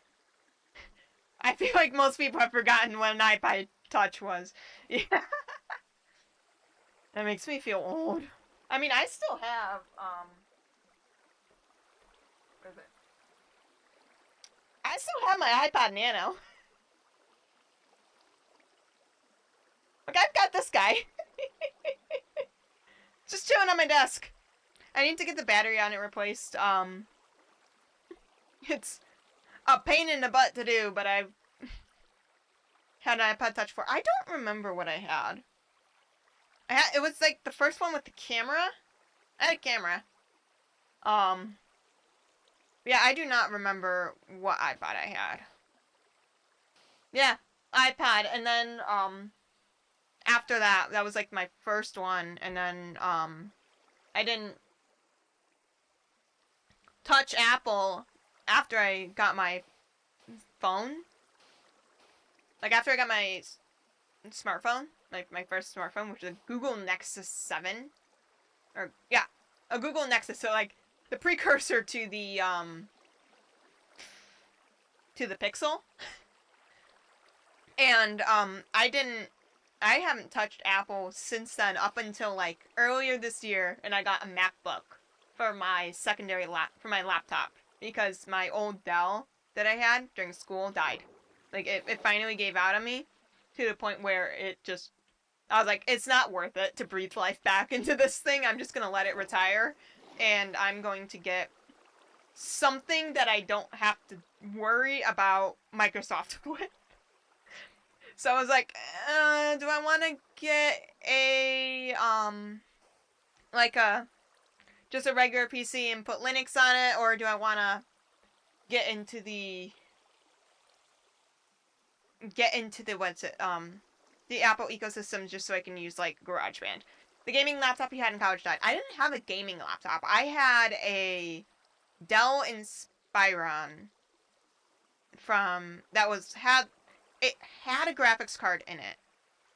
I feel like most people have forgotten what an iPod Touch was. Yeah. That makes me feel old. I mean, I still have, where is it? I still have my iPod Nano. Look, I've got this guy. Just chilling on my desk. I need to get the battery on it replaced. It's a pain in the butt to do, but I've had an iPod Touch for... I don't remember what I had. It was like the first one with the camera. I had a camera. Yeah, I do not remember what iPod I had. Yeah, iPad, and then, after that was like my first one, and then, I didn't touch Apple after I got my phone. Like, after I got my smartphone, like my first smartphone, which was a Google Nexus 7. Or, yeah, a Google Nexus, so like, the precursor to the Pixel. And, I haven't touched Apple since then, up until, like, earlier this year, and I got a MacBook for my for my laptop, because my old Dell that I had during school died. Like, it finally gave out on me, to the point where I was like, it's not worth it to breathe life back into this thing, I'm just gonna let it retire, and I'm going to get something that I don't have to worry about Microsoft with. So I was like, do I want to get just a regular PC and put Linux on it, or do I want to get into the the Apple ecosystem, just so I can use, like, GarageBand. The gaming laptop you had in college died. I didn't have a gaming laptop. I had a Dell Inspiron it had a graphics card in it.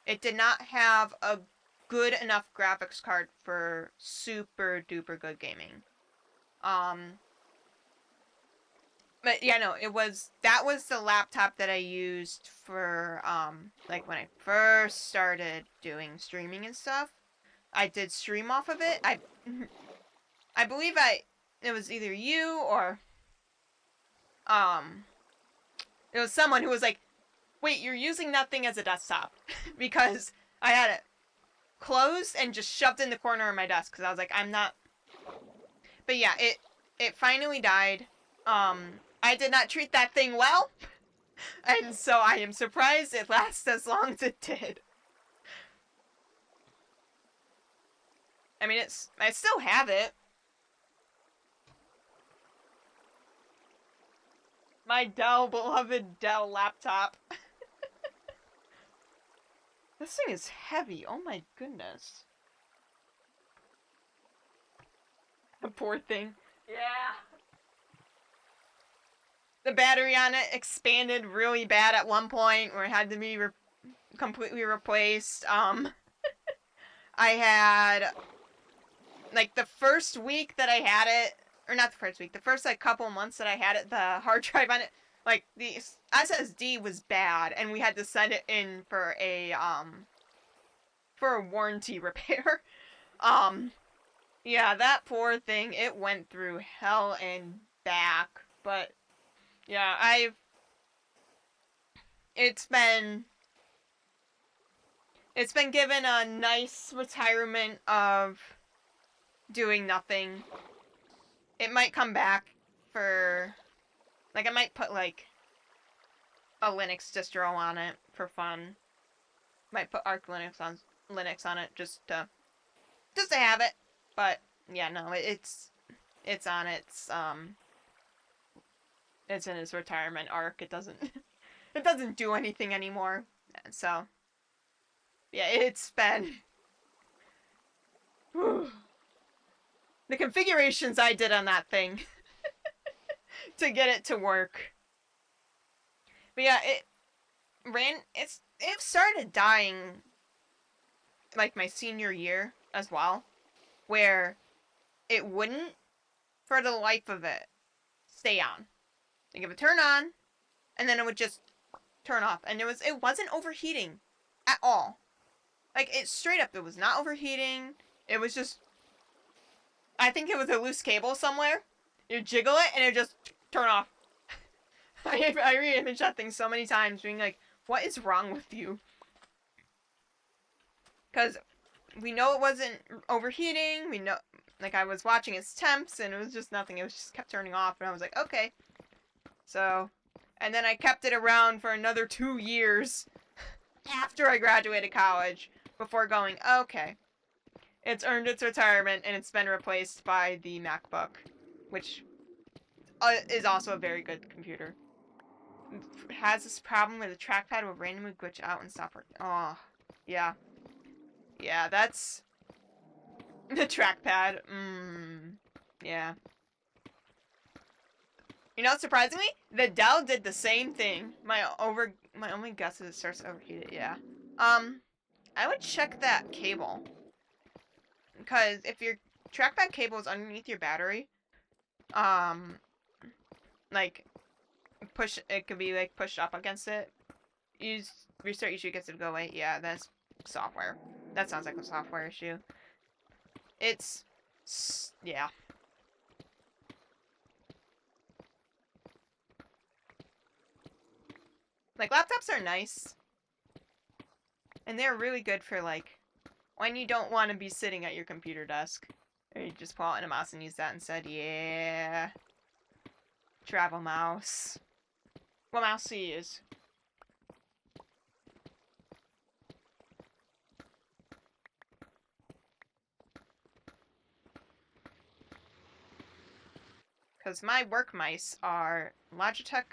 It did not have a good enough graphics card for super duper good gaming. But yeah, no, that was the laptop that I used for, like, when I first started doing streaming and stuff. I did stream off of it. I believe it was either you or, it was someone who was like, wait, you're using that thing as a desktop. Because I had it closed and just shoved in the corner of my desk, because I was like, I'm not... But yeah, it finally died. I did not treat that thing well, and so I am surprised it lasted as long as it did. I mean, I still have it. My beloved Dell laptop. This thing is heavy, oh my goodness. The poor thing. Yeah. The battery on it expanded really bad at one point, where it had to be completely replaced. I had, like, the first week that I had it, or not the first week, the first like couple months that I had it, the hard drive on it, like the SSD was bad, and we had to send it in for a warranty repair. um, yeah, that poor thing, it went through hell and back, but yeah, it's been given a nice retirement of doing nothing. It might come back for, like, I might put, like, a Linux distro on it for fun. Might put Arch Linux on it just to have it. But yeah, no, it's on it's in its retirement arc. It doesn't do anything anymore. So yeah, it's been the configurations I did on that thing to get it to work. But yeah, it started dying like my senior year as well, where it wouldn't, for the life of it, stay on. Like, it would turn on, and then it would just turn off, and it wasn't overheating at all. Like, it straight up, it was not overheating. It was just, I think it was a loose cable somewhere. You jiggle it, and it just turn off. I re-imaged that thing so many times, being like, what is wrong with you? Because we know it wasn't overheating. We know, like, I was watching its temps, and it was just nothing. It was just kept turning off, and I was like, okay. So, and then I kept it around for another 2 years after I graduated college before going, okay, it's earned its retirement, and it's been replaced by the MacBook, which is also a very good computer. It has this problem where the trackpad will randomly glitch out and stop working. Oh, yeah. Yeah, that's the trackpad. Yeah. You know, surprisingly, the Dell did the same thing. My only guess is it starts to overheat it. Yeah. I would check that cable, because if your trackpad cable is underneath your battery, like it could be like pushed up against it. Restart usually gets it to go away. Yeah, that's software. That sounds like a software issue. Yeah. Like, laptops are nice. And they're really good for, like, when you don't want to be sitting at your computer desk. Or you just pull out a mouse and use that instead. Yeah. Travel mouse. What mouse do you use? Because my work mice are Logitech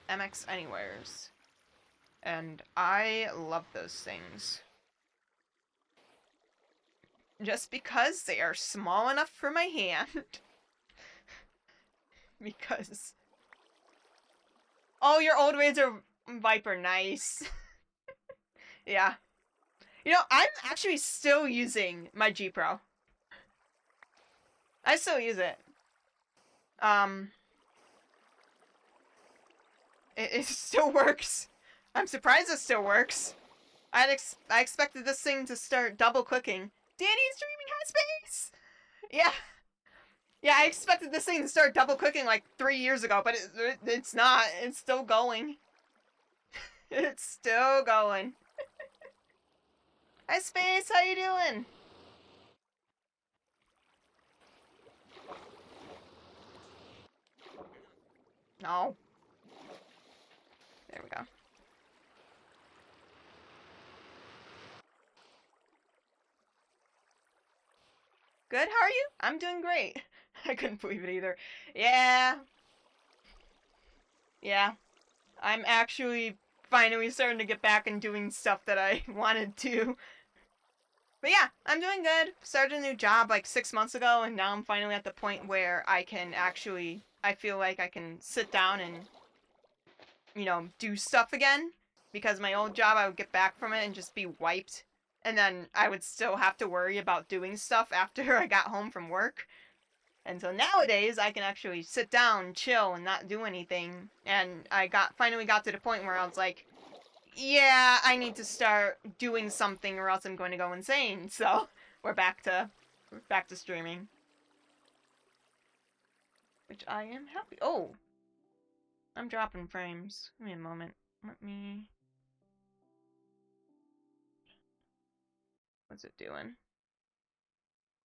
MX Anywheres. And I love those things. Just because they are small enough for my hand. Because... Oh, your old Razer Viper, nice. Yeah. You know, I'm actually still using my G Pro. I still use it. It still works. I'm surprised it still works. I expected this thing to start double clicking. Danny's streaming high space. Yeah. Yeah, I expected this thing to start double clicking like 3 years ago, but it's not. It's still going. It's still going. Hi Space, how you doing? No. There we go. Good, how are you? I'm doing great. I couldn't believe it either. Yeah. Yeah. I'm actually finally starting to get back and doing stuff that I wanted to. But yeah, I'm doing good. Started a new job like 6 months ago, and now I'm finally at the point where I can actually, I feel like I can sit down and, you know, do stuff again. Because my old job, I would get back from it and just be wiped. And then I would still have to worry about doing stuff after I got home from work. And so nowadays I can actually sit down, chill, and not do anything. And I finally got to the point where I was like, yeah, I need to start doing something or else I'm going to go insane. So we're back to streaming, which I am happy. Oh, I'm dropping frames. Give me a moment. Let me. What's it doing?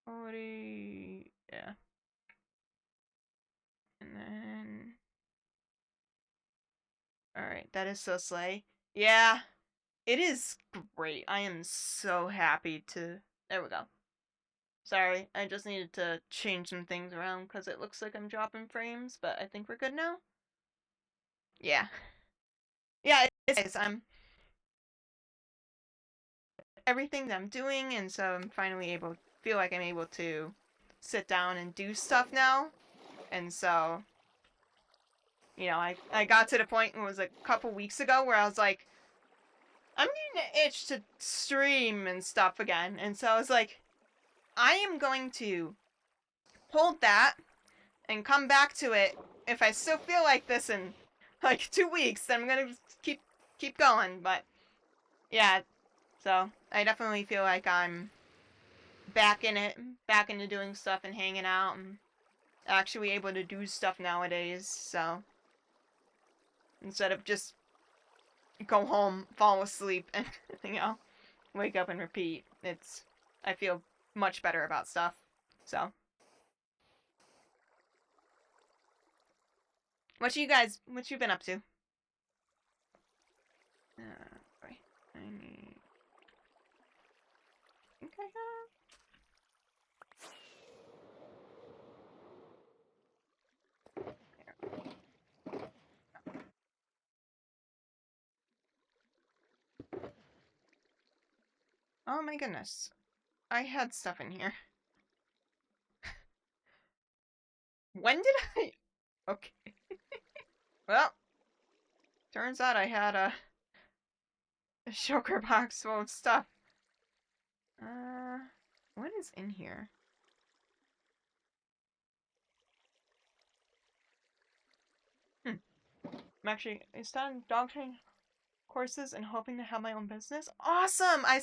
Quality. Yeah. And then. Alright, that is so slay. Yeah, it is great. I am so happy to. There we go. Sorry, I just needed to change some things around because it looks like I'm dropping frames, but I think we're good now. Yeah. Yeah, it is. I'm everything that I'm doing, and so I'm finally feel like I'm able to sit down and do stuff now. And so, I got to the point, it was a couple weeks ago, where I was like, I'm getting an itch to stream and stuff again. And so I was like, I am going to hold that and come back to it if I still feel like this in like 2 weeks. Then I'm gonna keep going. But yeah, so I definitely feel like I'm back in it, back into doing stuff and hanging out and actually able to do stuff nowadays. So instead of just go home, fall asleep, and wake up and repeat, I feel much better about stuff. So. What you been up to? Wait, I need. I think I have. Oh my goodness, I had stuff in here. When did I? Okay. Well, turns out I had a shulker box full of stuff. What is in here? I started dog training courses and hoping to have my own business. Awesome! I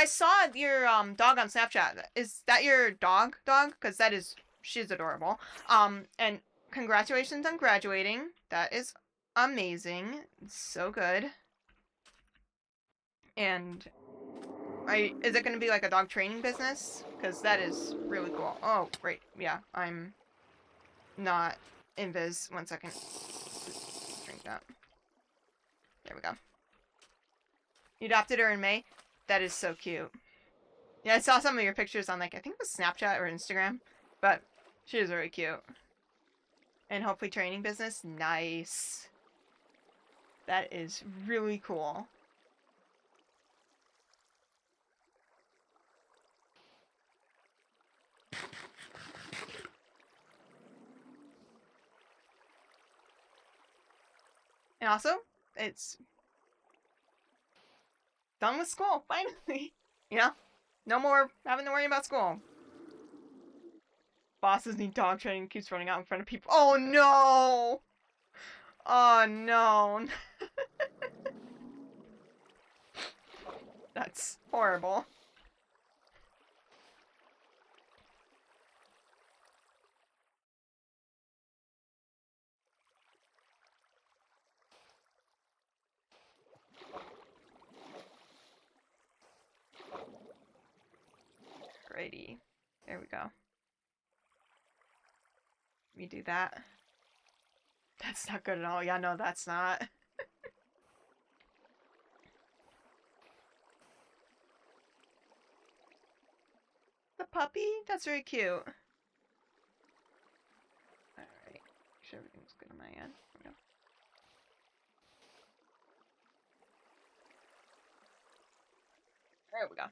saw your dog on Snapchat. Is that your dog? Because she's adorable. And congratulations on graduating. That is amazing. It's so good. And is it going to be like a dog training business? Because that is really cool. Oh, right. Yeah, I'm not invis. 1 second. Drink that. There we go. You adopted her in May? That is so cute. Yeah, I saw some of your pictures on, like, I think it was Snapchat or Instagram. But she is very cute. And hopefully training business? Nice. That is really cool. And also, it's done with school, finally. No more having to worry about school. Bosses need dog training, keeps running out in front of people. Oh no! Oh no. That's horrible. Alrighty. There we go. We do that. That's not good at all. Yeah, no, that's not. The puppy? That's very cute. Alright. Make sure everything's good on my end. There we go.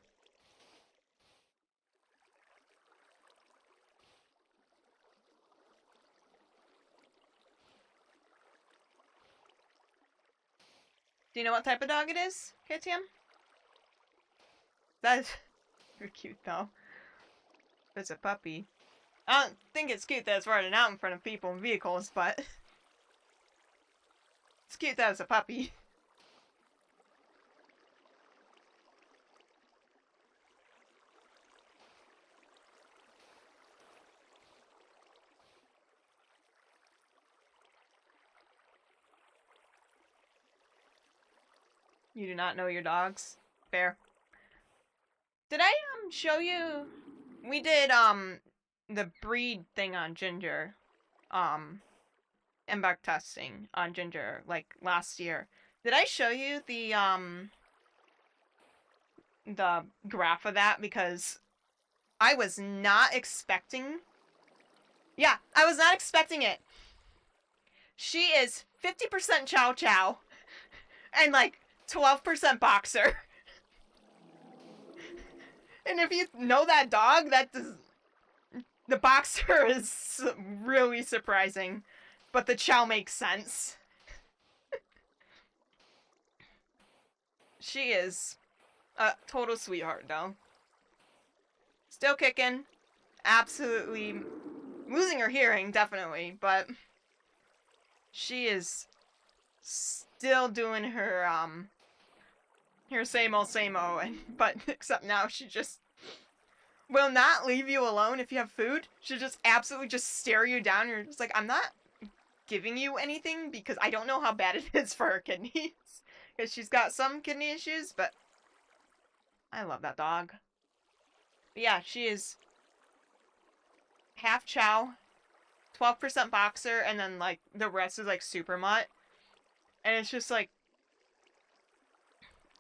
Do you know what type of dog it is, KTM? That's very cute though. It's a puppy. I don't think it's cute that it's running out in front of people and vehicles, but it's cute that it's a puppy. You do not know your dogs? Fair. Did I show you? We did the breed thing on Ginger, MBAC testing on Ginger like last year. Did I show you the graph of that? Because I was not expecting. Yeah, I was not expecting it. She is 50% Chow Chow and like 12% Boxer. And if you know that dog, the Boxer is really surprising, but the Chow makes sense. She is a total sweetheart, though. Still kicking. Absolutely losing her hearing, definitely, but she is still doing her same old, but except now she just will not leave you alone if you have food. She'll just absolutely just stare you down. You're just like, I'm not giving you anything because I don't know how bad it is for her kidneys. Because she's got some kidney issues, but I love that dog. But yeah, she is half Chow, 12% Boxer, and then like the rest is like Super Mutt. And it's just like,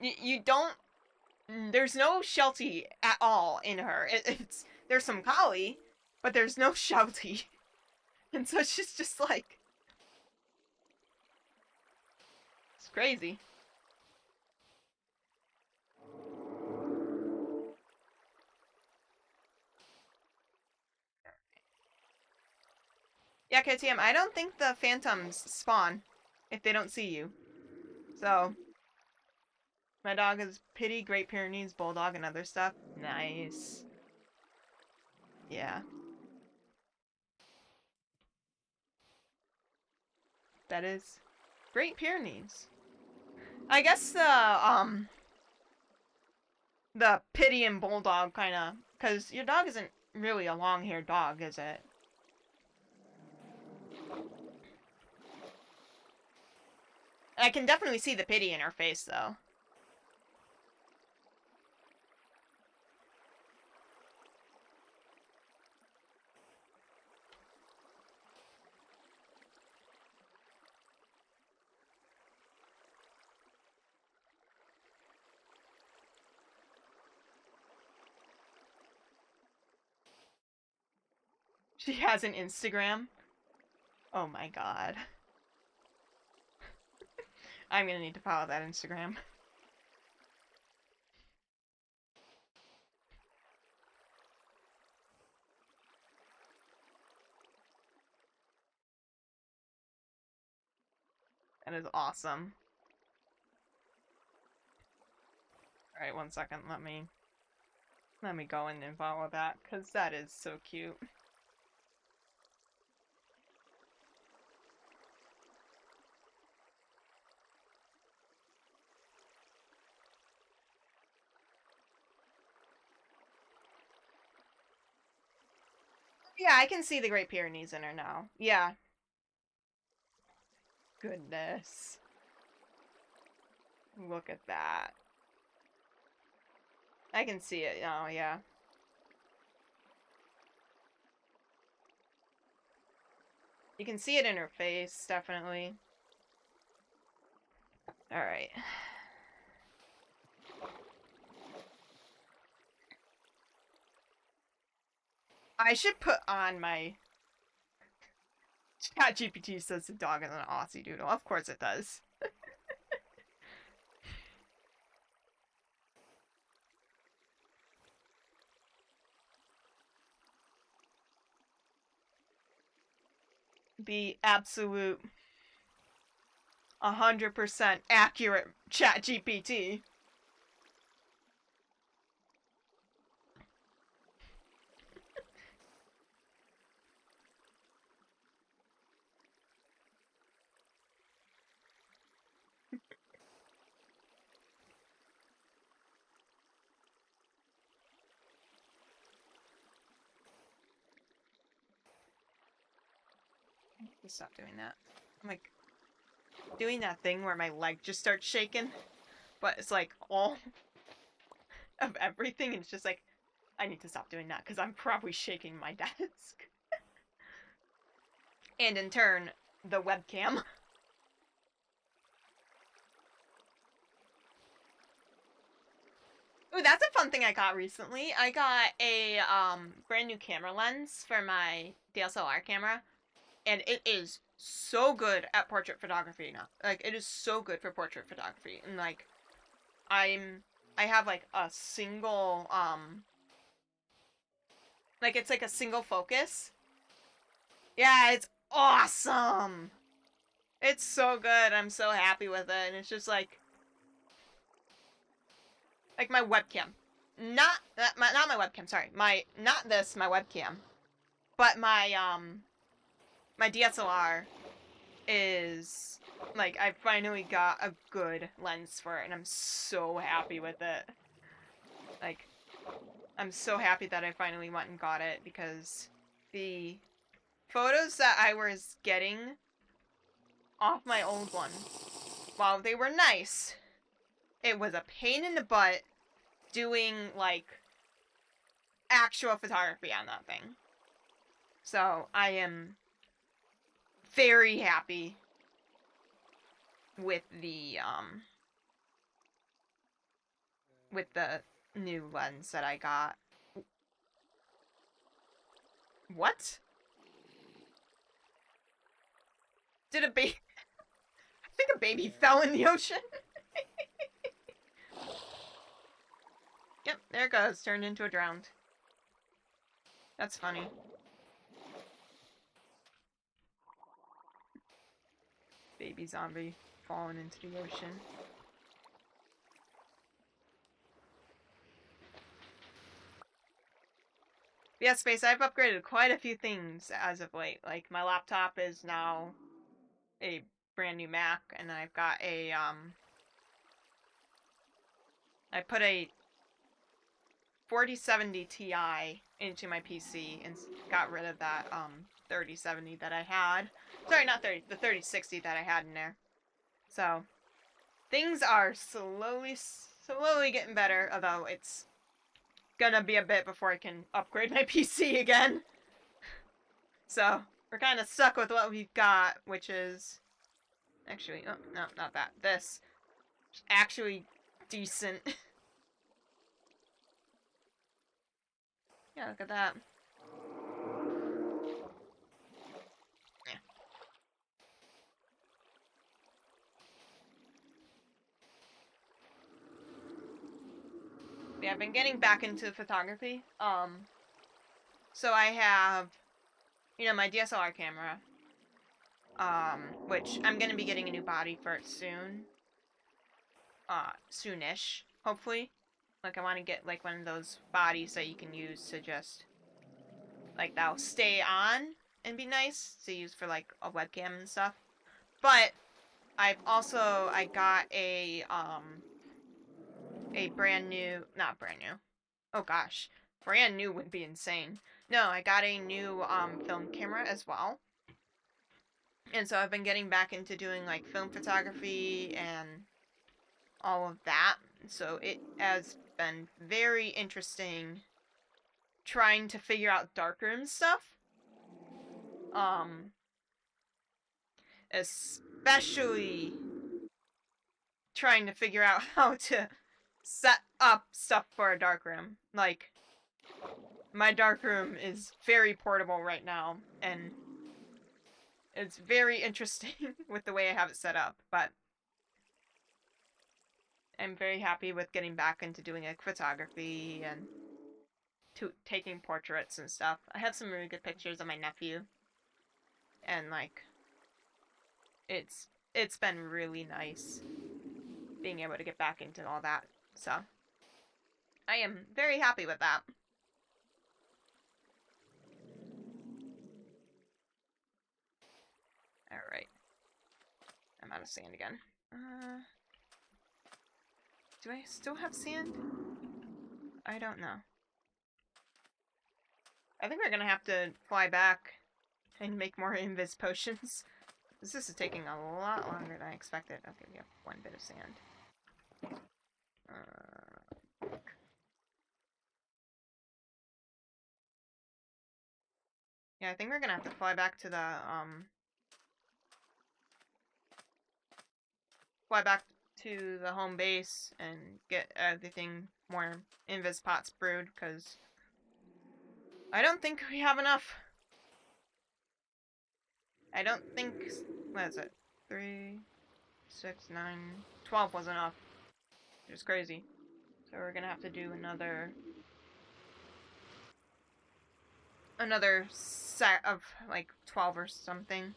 you don't, there's no Sheltie at all in her. There's some Collie, but there's no Sheltie. And so she's just like, it's crazy. Yeah, KTM, I don't think the phantoms spawn if they don't see you. So, my dog is Pity, Great Pyrenees, Bulldog, and other stuff. Nice. Yeah. That is Great Pyrenees. I guess the Pity and Bulldog kinda, cause your dog isn't really a long-haired dog, is it? I can definitely see the pity in her face, though. She has an Instagram. Oh my god. I'm gonna need to follow that Instagram. That is awesome. Alright, 1 second. Let me go in and follow that, because that is so cute. Yeah, I can see the Great Pyrenees in her now. Yeah. Goodness. Look at that. I can see it. Oh, yeah. You can see it in her face, definitely. Alright. I should put on my... ChatGPT says the dog is an Aussie Doodle. Of course it does. The absolute 100% accurate ChatGPT. me stop doing that. I'm like doing that thing where my leg just starts shaking, but it's like all of everything, and it's just like, I need to stop doing that because I'm probably shaking my desk. And in turn, the webcam. Ooh, that's a fun thing I got recently. I got a brand new camera lens for my DSLR camera, and it is so good at portrait photography now. Like, it is so good for portrait photography, and like, I have like a single like it's like a single focus. Yeah, it's awesome. It's so good. I'm so happy with it, and it's just like my webcam. Not my webcam, sorry. Not this, my webcam. But my DSLR is like, I finally got a good lens for it, and I'm so happy with it. Like, I'm so happy that I finally went and got it, because the photos that I was getting off my old one, while they were nice, it was a pain in the butt doing like actual photography on that thing. So I am very happy with the new lens that I got. What? Did a baby? I think a baby fell in the ocean. Yep, there it goes. Turned into a drowned. That's funny. Baby zombie falling into the ocean. Yeah, Space, I've upgraded quite a few things as of late. Like, my laptop is now a brand new Mac, and I've got a, I put a 4070 Ti into my PC and got rid of that, 3070 that I had. Sorry, not 30, the 3060 that I had in there. So, things are slowly getting better, although it's gonna be a bit before I can upgrade my PC again. So, we're kind of stuck with what we've got, which is... Actually, oh, no, not that. This. Actually decent. Yeah, look at that. Yeah. Yeah, I've been getting back into photography. So I have, my DSLR camera. Which I'm gonna be getting a new body for it soon. Soonish, hopefully. Like, I want to get, like, one of those bodies that you can use to just, like, that'll stay on and be nice to use for, like, a webcam and stuff. But I got a brand new, not brand new. Oh gosh. Brand new would be insane. No, I got a new, film camera as well. And so I've been getting back into doing, like, film photography and all of that. So it has been very interesting trying to figure out darkroom stuff. Especially trying to figure out how to set up stuff for a darkroom. Like, my darkroom is very portable right now, and it's very interesting with the way I have it set up, but I'm very happy with getting back into doing, like, photography and taking portraits and stuff. I have some really good pictures of my nephew, and, like, it's been really nice being able to get back into all that. So I am very happy with that. Alright. I'm out of sand again. Do I still have sand? I don't know. I think we're gonna have to fly back and make more invis potions. This is taking a lot longer than I expected. Okay, we have one bit of sand. Yeah, I think we're gonna have to fly back to the, home base and get everything more invis pots brewed, because I don't think we have enough. I don't think, what is it? 3, 6, 9, 12 was enough. Which is crazy. So we're gonna have to do another set of like 12 or something.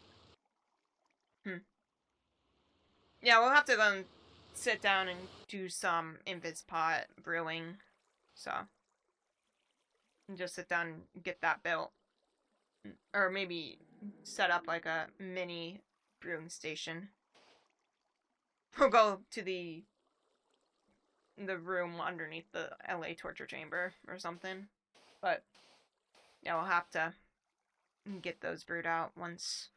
Yeah, we'll have to then sit down and do some invis pot brewing. So, and just sit down and get that built. Or maybe set up like a mini brewing station. We'll go to the room underneath the LA torture chamber or something. But yeah, we'll have to get those brewed out once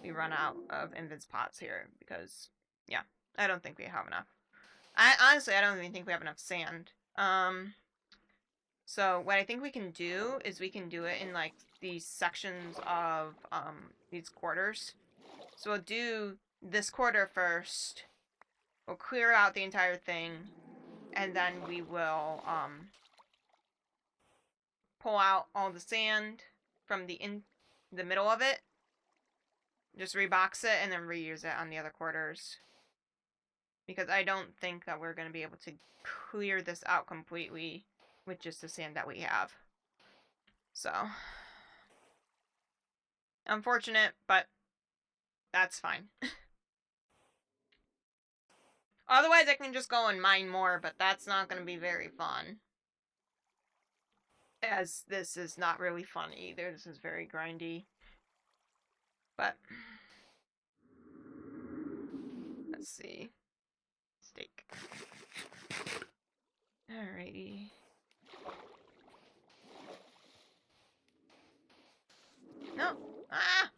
we run out of invis pots here, because yeah, I don't think we have enough. I don't even think we have enough sand. So what I think we can do is we can do it in like these sections of these quarters. So we'll do this quarter first. We'll clear out the entire thing, and then we will pull out all the sand from the middle of it. Just rebox it and then reuse it on the other quarters. Because I don't think that we're going to be able to clear this out completely with just the sand that we have. So, unfortunate, but that's fine. Otherwise, I can just go and mine more, but that's not going to be very fun. As this is not really fun either. This is very grindy. But, let's see. Steak. Alrighty. No! Ah!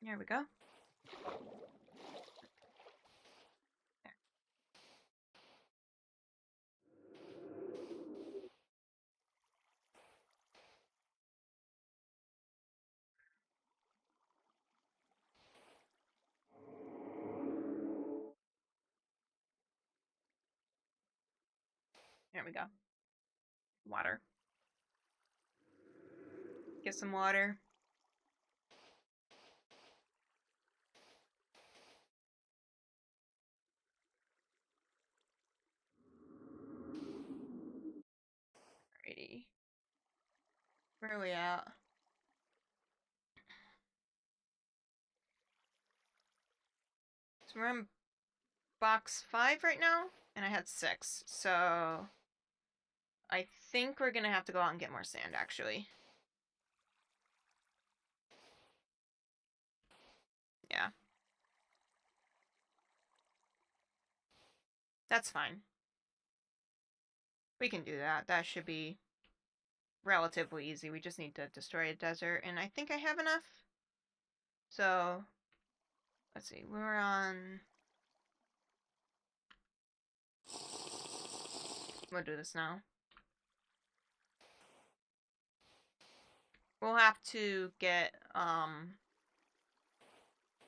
There we go. There. There we go. Water. Get some water. Alrighty. Where are we at? So we're in box 5 right now, and I had 6. So I think we're gonna have to go out and get more sand, actually. Yeah. That's fine. We can do that. That should be relatively easy. We just need to destroy a desert, and I think I have enough. So, let's see. We're on... We'll do this now. We'll have to get,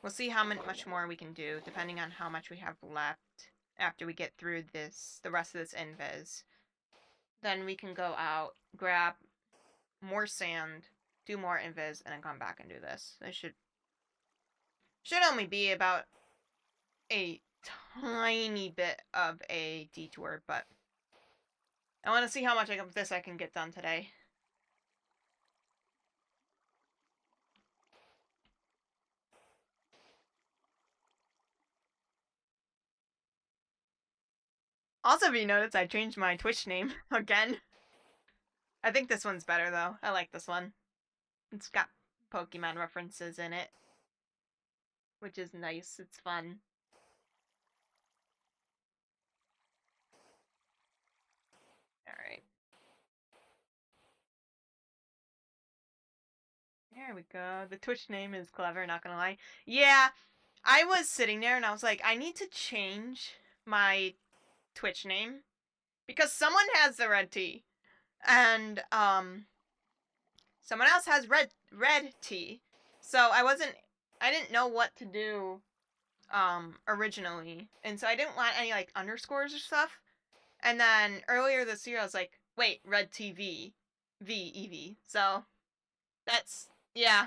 we'll see how much more we can do, depending on how much we have left after we get through the rest of this invis. Then we can go out, grab more sand, do more invis, and then come back and do this. It should only be about a tiny bit of a detour, but I want to see how much of this I can get done today. Also, if you notice, I changed my Twitch name again. I think this one's better, though. I like this one. It's got Pokemon references in it, which is nice. It's fun. There we go. The Twitch name is clever, not gonna lie. Yeah, I was sitting there and I was like, I need to change my Twitch name because someone has the red tea and someone else has red tea. So I didn't know what to do originally. And so I didn't want any like underscores or stuff. And then earlier this year I was like, wait, red TV VEV. So that's yeah.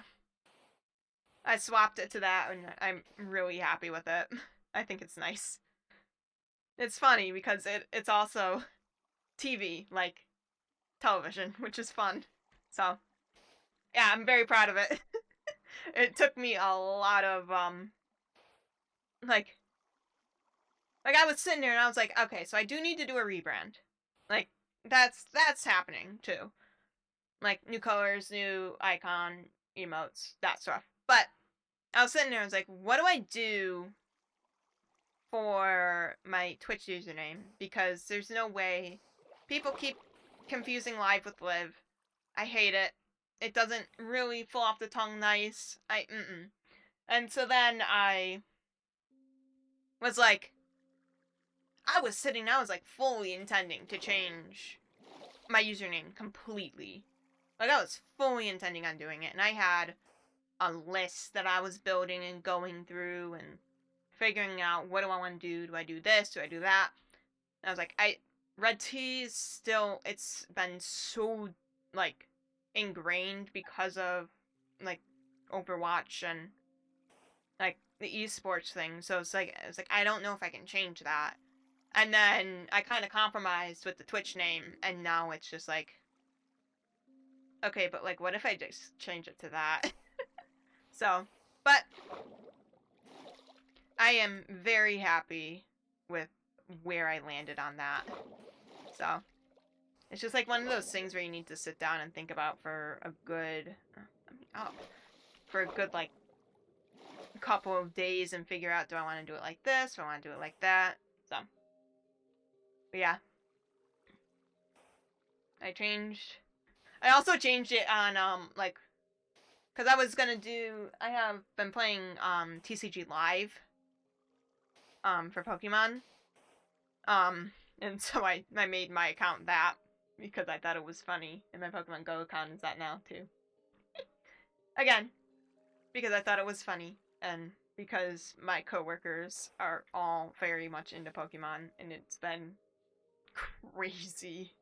I swapped it to that and I'm really happy with it. I think it's nice. It's funny because it's also TV, like television, which is fun. So, yeah, I'm very proud of it. It took me a lot of like I was sitting there and I was like, okay, so I do need to do a rebrand. Like that's happening too. Like new colors, new icon, emotes, that stuff. But I was sitting there and I was like, what do I do for my Twitch username? Because there's no way people keep confusing live with live. I hate it. It doesn't really flow off the tongue nice. And so then I was like, I was sitting there, I was like fully intending to change my username completely. Like I was fully intending on doing it, and I had a list that I was building and going through and figuring out what do I want to do? Do I do this? Do I do that? And I was like, Red Tea is still, it's been so like ingrained because of like Overwatch and like the esports thing. So it's like I don't know if I can change that. And then I kind of compromised with the Twitch name, and now it's just like, okay, but like, what if I just change it to that? So, but I am very happy with where I landed on that. So, it's just like one of those things where you need to sit down and think about for a good, for a good like couple of days and figure out, do I want to do it like this? Do I want to do it like that? So, but yeah. I also changed it on, like, because I have been playing, TCG Live, for Pokemon. And so I made my account that because I thought it was funny, and my Pokemon Go account is that now, too. Again, because I thought it was funny, and because my coworkers are all very much into Pokemon, and it's been crazy.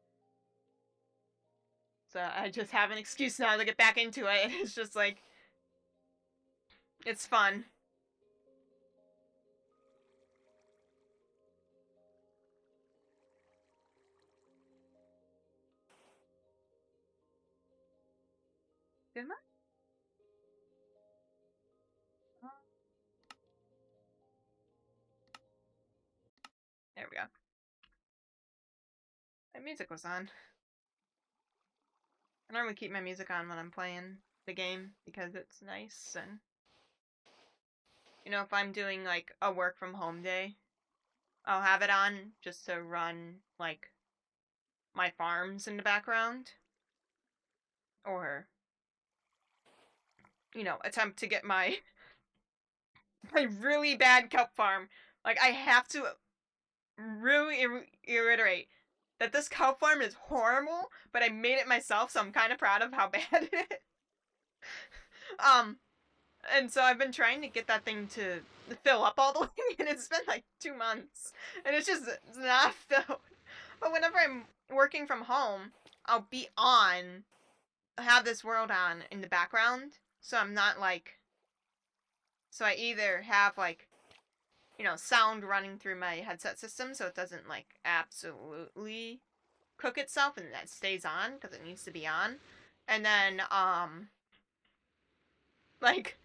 So I just have an excuse now to get back into it. It's just like, it's fun. Am I? There we go. My music was on. I normally keep my music on when I'm playing the game because it's nice, and you know, if I'm doing like a work from home day, I'll have it on just to run like my farms in the background, or you know, attempt to get my my really bad kelp farm. Like I have to really reiterate that this kelp farm is horrible, but I made it myself, so I'm kind of proud of how bad it is. Um, and so I've been trying to get that thing to fill up all the way, and it's been like 2 months, and it's not filled. But whenever I'm working from home, I'll be on, have this world on in the background, so I'm not like, so I either have like, you know, sound running through my headset system, so it doesn't like absolutely cook itself and that stays on because it needs to be on, and then like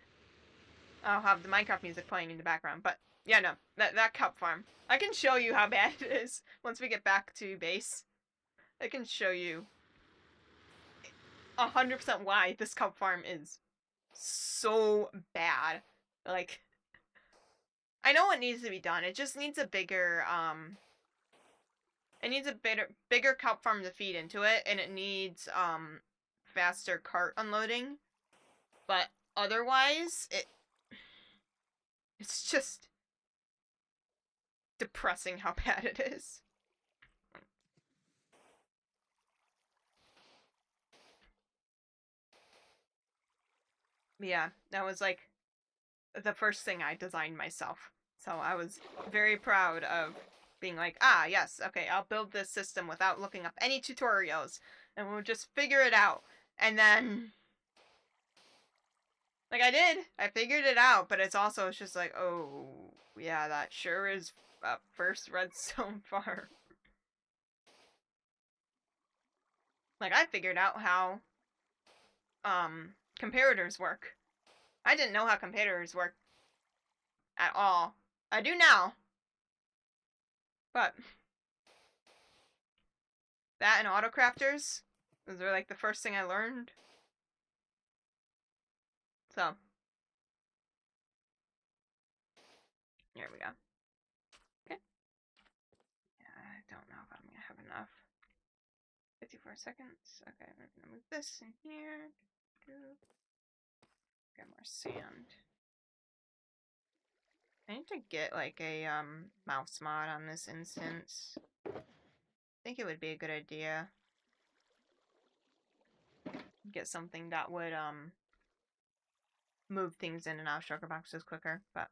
I'll have the Minecraft music playing in the background. But yeah, no, that kelp farm. I can show you how bad it is once we get back to base. I can show you 100% why this kelp farm is so bad. Like, I know what needs to be done. It just needs a bigger it needs a bigger kelp farm to feed into it, and it needs faster cart unloading. But otherwise, it's just depressing how bad it is. Yeah, that was like the first thing I designed myself. So I was very proud of being like, ah, yes, okay, I'll build this system without looking up any tutorials, and we'll just figure it out. And then, like, I figured it out, but it's just like, oh, yeah, that sure is a first redstone farm. Like, I figured out how, comparators work. I didn't know how comparators work at all. I do now, but that and autocrafters, those are like the first thing I learned. So, here we go. Okay. Yeah, I don't know if I'm gonna have enough. 54 seconds. Okay, we're gonna move this in here. Get more sand. I need to get like a mouse mod on this instance. I think it would be a good idea. Get something that would move things in and out of sugar boxes quicker, but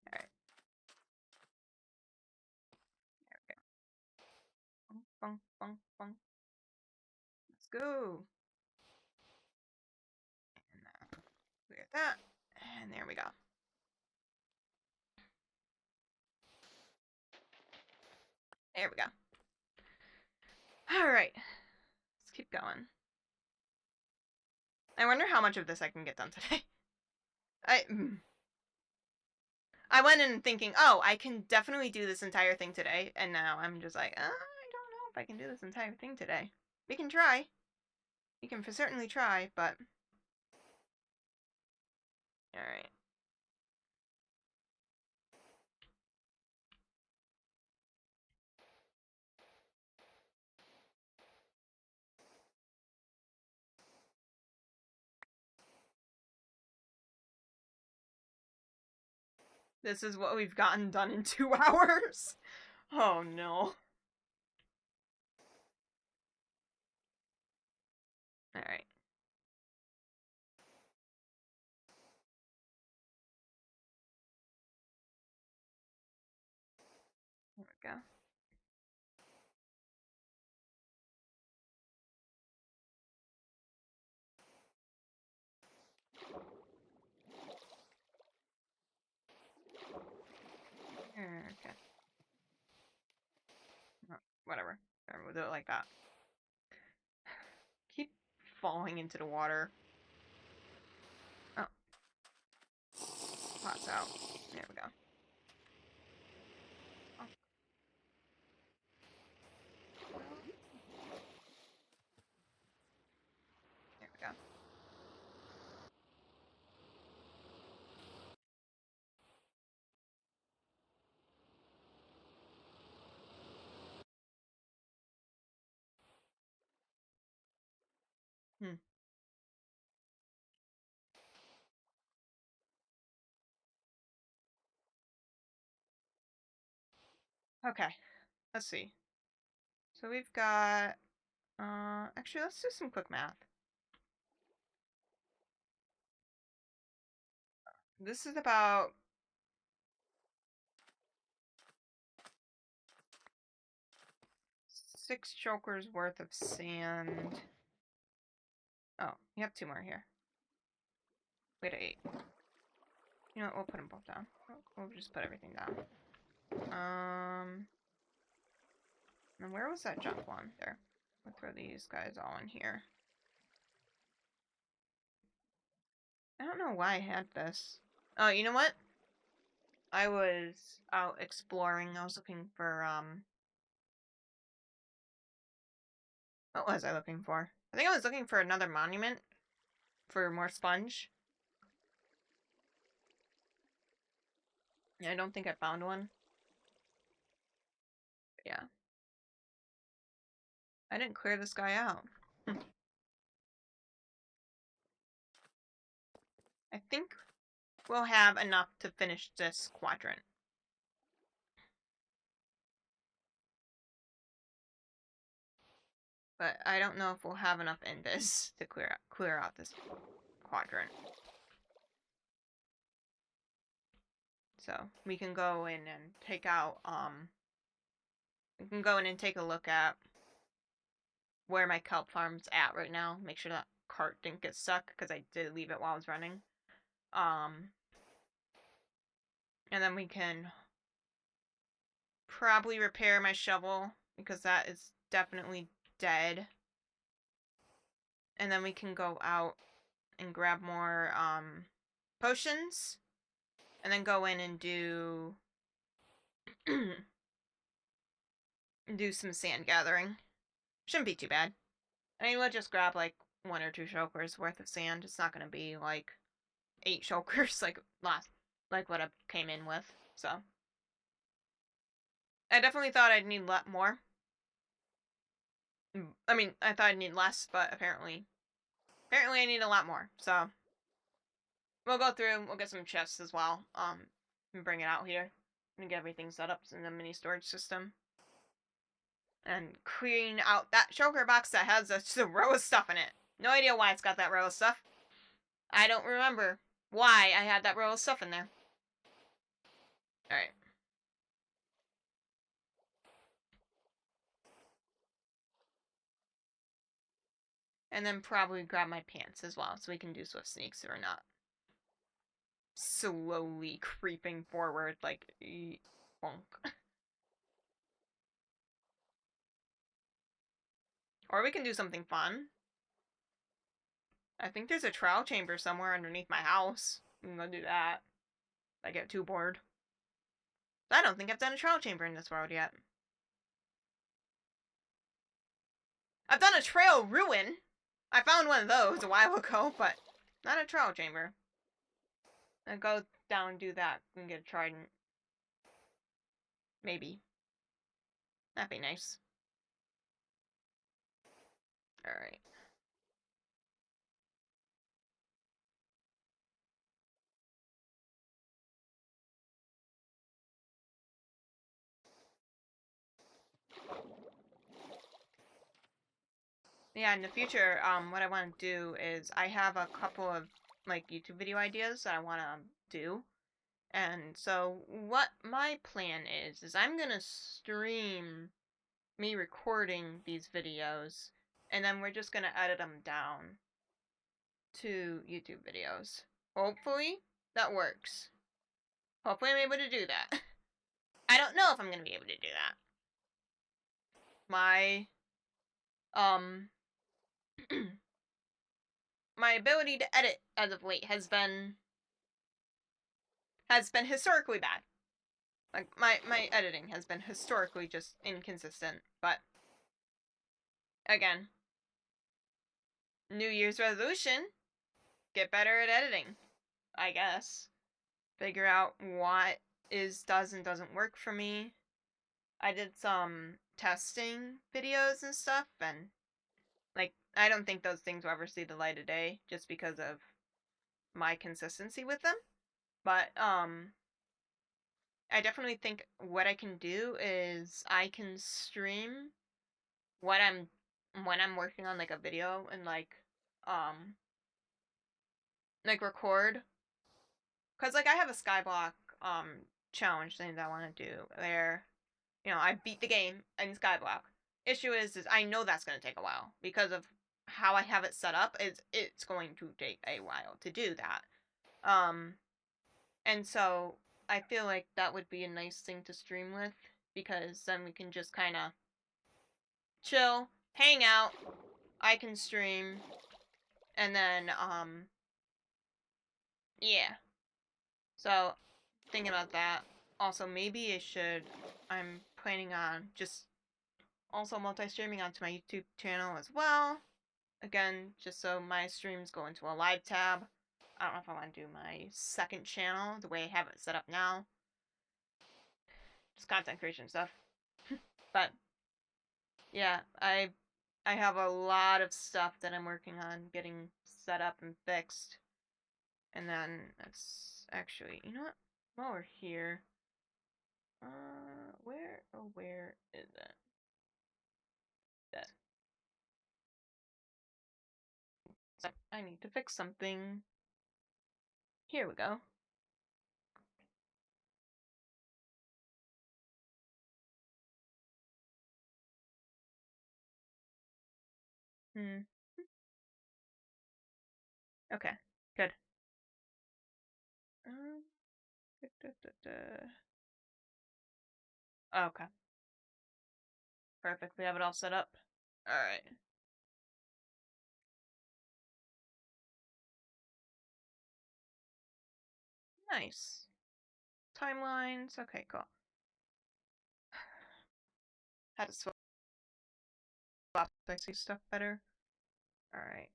alright. There we go. Bunk, bunk, bunk. Let's go. And clear that. And there we go. There we go. Alright. Let's keep going. I wonder how much of this I can get done today. I went in thinking, oh, I can definitely do this entire thing today, and now I'm just like, I don't know if I can do this entire thing today. We can try. We can for certainly try, but... Alright. This is what we've gotten done in 2 hours? Oh no. Alright. There we go. Okay. Whatever. We'll do it like that. Keep falling into the water. Oh. Pots out. There we go. Oh. There we go. Hmm. Okay. Let's see. So we've got... actually, let's do some quick math. This is about 6 chokers worth of sand. Oh, you have 2 more here. Wait, 8. You know what? We'll put them both down. We'll just put everything down. And where was that junk one? There. We'll throw these guys all in here. I don't know why I had this. Oh, you know what? I was out exploring. I was looking for, what was I looking for? I think I was looking for another monument for more sponge. I don't think I found one. But yeah. I didn't clear this guy out. I think we'll have enough to finish this quadrant. But I don't know if we'll have enough in this to clear out this quadrant. So we can go in and take out we can go in and take a look at where my kelp farm's at right now. Make sure that cart didn't get stuck because I did leave it while I was running. And then we can probably repair my shovel because that is definitely dead. And then we can go out and grab more potions. And then go in and do do some sand gathering. Shouldn't be too bad. I mean, we'll just grab like 1 or 2 shulkers worth of sand. It's not gonna be like 8 shulkers like what I came in with. So I definitely thought I'd need more. I mean, I thought I'd need less, but apparently I need a lot more. So we'll go through. We'll get some chests as well. And bring it out here and get everything set up in the mini storage system. And clean out that shulker box that has just a row of stuff in it. No idea why it's got that row of stuff. I don't remember why I had that row of stuff in there. Alright. And then probably grab my pants as well so we can do swift sneaks or not. Slowly creeping forward like bonk. Or we can do something fun. I think there's a trial chamber somewhere underneath my house. I'm gonna do that. If I get too bored. I don't think I've done a trial chamber in this world yet. I've done a trail ruin. I found one of those a while ago, but not a trial chamber. I'll go down and do that and get a trident. Maybe. That'd be nice. Alright. Yeah, in the future, what I want to do is I have a couple of like YouTube video ideas that I want to do. And so what my plan is I'm going to stream me recording these videos and then we're just going to edit them down to YouTube videos. Hopefully that works. Hopefully I'm able to do that. I don't know if I'm going to be able to do that. My my ability to edit as of late has been historically bad. Like my editing has been historically just inconsistent, but again, New Year's resolution, get better at editing, I guess. Figure out what does and doesn't work for me. I did some testing videos and stuff, and like I don't think those things will ever see the light of day just because of my consistency with them. But I definitely think what I can do is I can stream what when I'm working on like a video and like record, cuz like I have a Skyblock challenge thing that I want to do where I beat the game in Skyblock. Issue is I know that's going to take a while because of how I have it set up. It's going to take a while to do that. And so I feel like that would be a nice thing to stream with because then we can just kind of chill, hang out. I can stream, and then yeah. So thinking about that. Also, maybe I'm planning on just also multi-streaming onto my YouTube channel as well. Again, just so my streams go into a live tab. I don't know if I want to do my second channel the way I have it set up now. Just content creation stuff. But yeah, I have a lot of stuff that I'm working on getting set up and fixed. And then let's actually, you know what? While we're here, where is it? That. So I need to fix something. Here we go. Okay, good. Da, da, da, da. Okay, perfect. We have it all set up. All right. Nice. Timelines. Okay, cool. How to swap sexy stuff better. All right.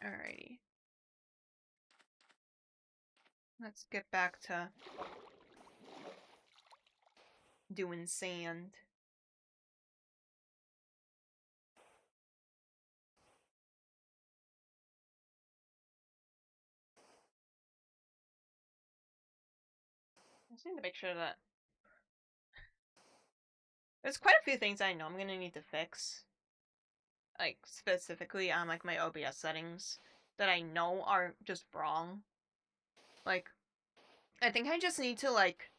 Alrighty. Let's get back to doing sand. I just need to make sure that there's quite a few things I know I'm gonna need to fix. Like specifically on like my OBS settings that I know are just wrong. Like I think I just need to like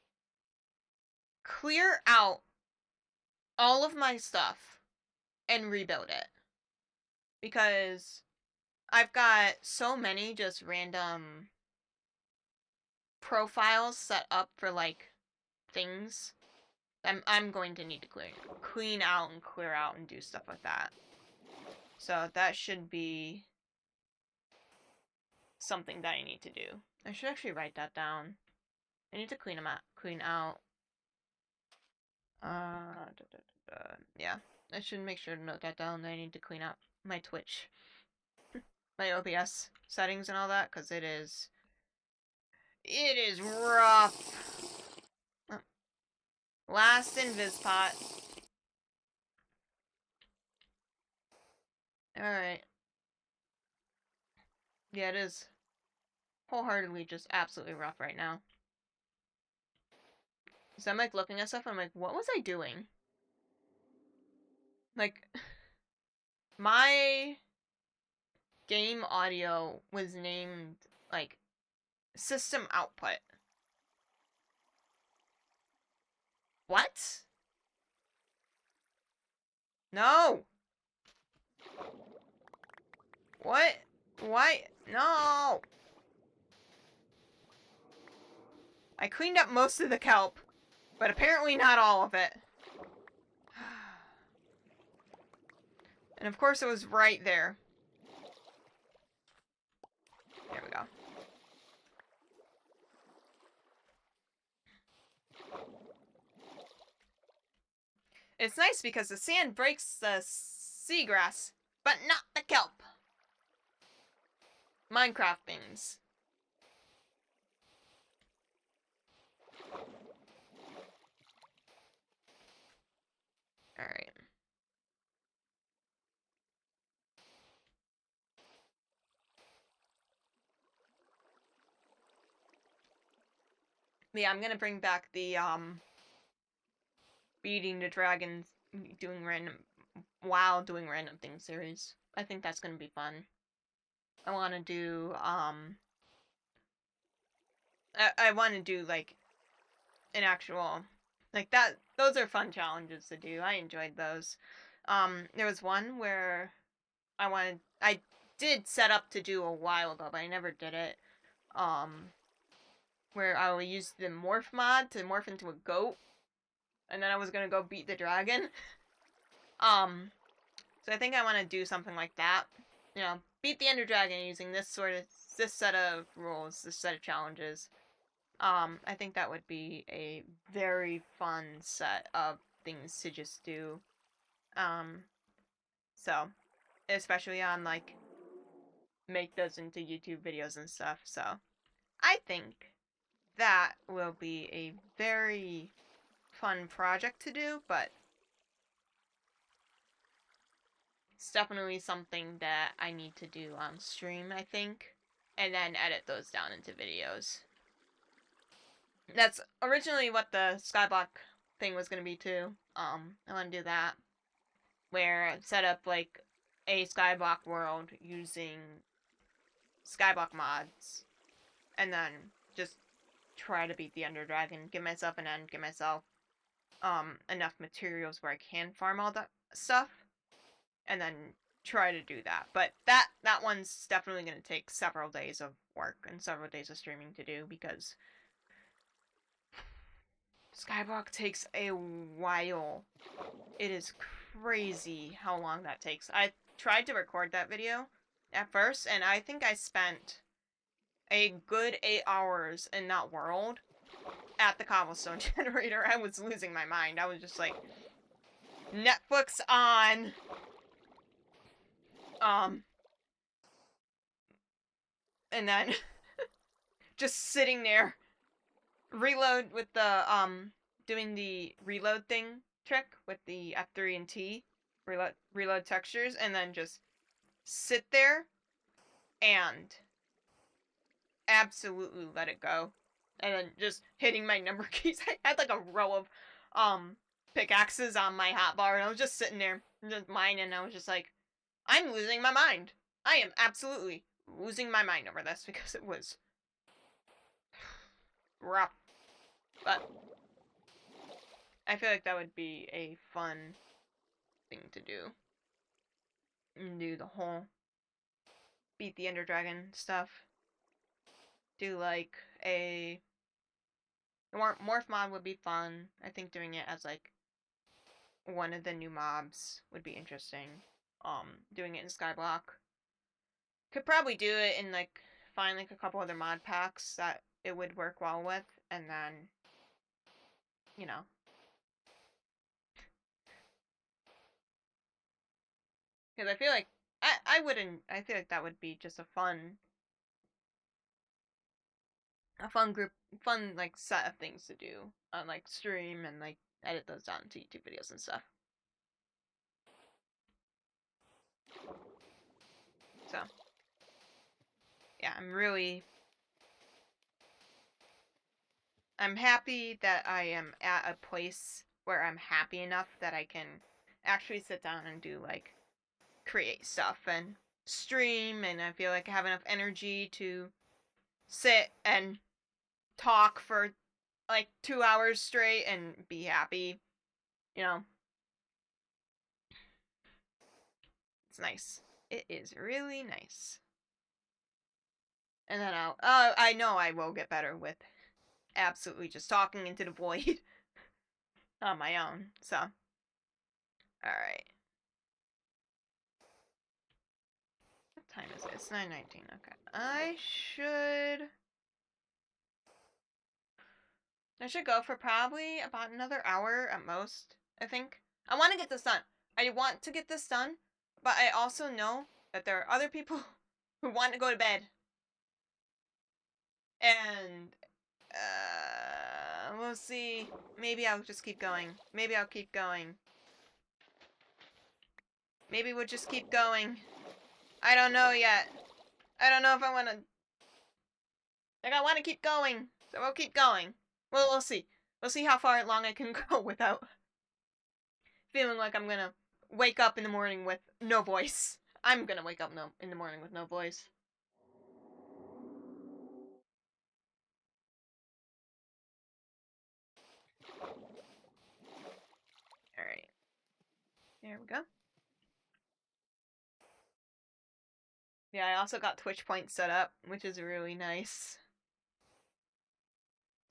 clear out all of my stuff and rebuild it. Because I've got so many just random profiles set up for like things. I'm going to need to clean out and clear out and do stuff like that. So that should be something that I need to do. I should actually write that down. I need to clean them out. Clean out. Yeah. I should make sure to note that down. I need to clean out my Twitch, my OBS settings and all that, because it is rough. Oh. Last Invispot. Alright. Yeah, it is wholeheartedly just absolutely rough right now. So I'm like looking at stuff, I'm like, what was I doing? Like, my game audio was named, like, system output. What? No! What? Why? No! I cleaned up most of the kelp, but apparently not all of it. And of course it was right there. There we go. It's nice because the sand breaks the seagrass, but not the kelp. Minecraft things. Alright. Yeah, I'm gonna bring back the, beating the dragons, doing random things series. I think that's gonna be fun. I wanna do, I wanna do, like, an actual, like, those are fun challenges to do. I enjoyed those. There was one where I did set up to do a while ago, but I never did it. Where I will use the morph mod to morph into a goat, and then I was gonna go beat the dragon. So I think I want to do something like that. You know, beat the Ender Dragon using this set of rules, this set of challenges. I think that would be a very fun set of things to just do. So, especially on like make those into YouTube videos and stuff. So, I think that will be a very fun project to do, but it's definitely something that I need to do on stream, I think, and then edit those down into videos. That's originally what the Skyblock thing was gonna be too. I want to do that, where I set up like a Skyblock world using Skyblock mods, and then just try to beat the Ender Dragon, give myself an end, give myself enough materials where I can farm all that stuff, and then try to do that. But that one's definitely going to take several days of work and several days of streaming to do, because Skyblock takes a while. It is crazy how long that takes. I tried to record that video at first, and I think I spent a good 8 hours in that world at the cobblestone generator. I was losing my mind. I was just like, Netflix on. And then just sitting there, reload with the doing the reload thing trick with the F3 and T, reload textures, and then just sit there and absolutely let it go, and then just hitting my number keys. I had like a row of pickaxes on my hotbar, and I was just sitting there just mining, and I was just like, I'm losing my mind. I am absolutely losing my mind over this, because it was rough. But I feel like that would be a fun thing to do. And do the whole beat the Ender Dragon stuff. Do like a morph mod would be fun. I think doing it as like one of the new mobs would be interesting. Doing it in Skyblock. Could probably do it in like, find like a couple other mod packs that it would work well with, and then, you know. Because I feel like I feel like that would be just a fun like set of things to do on like stream, and like edit those down to YouTube videos and stuff. So yeah, I'm happy that I am at a place where I'm happy enough that I can actually sit down and do like create stuff and stream, and I feel like I have enough energy to sit and talk for like 2 hours straight and be happy, you know. It's nice. It is really nice. And then I know I will get better with absolutely just talking into the void on my own. So, alright. What time is it? It's 9:19. Okay. I should go for probably about another hour at most, I think. I want to get this done. I want to get this done, but I also know that there are other people who want to go to bed. And we'll see. Maybe I'll just keep going. Maybe I'll keep going. Maybe we'll just keep going. I don't know yet. I don't know if I want to. Like, I want to keep going, so we'll keep going. Well, we'll see. We'll see how far long I can go without feeling like I'm gonna wake up in the morning with no voice. I'm gonna wake up in the morning with no voice. Alright. There we go. Yeah, I also got Twitch points set up, which is really nice.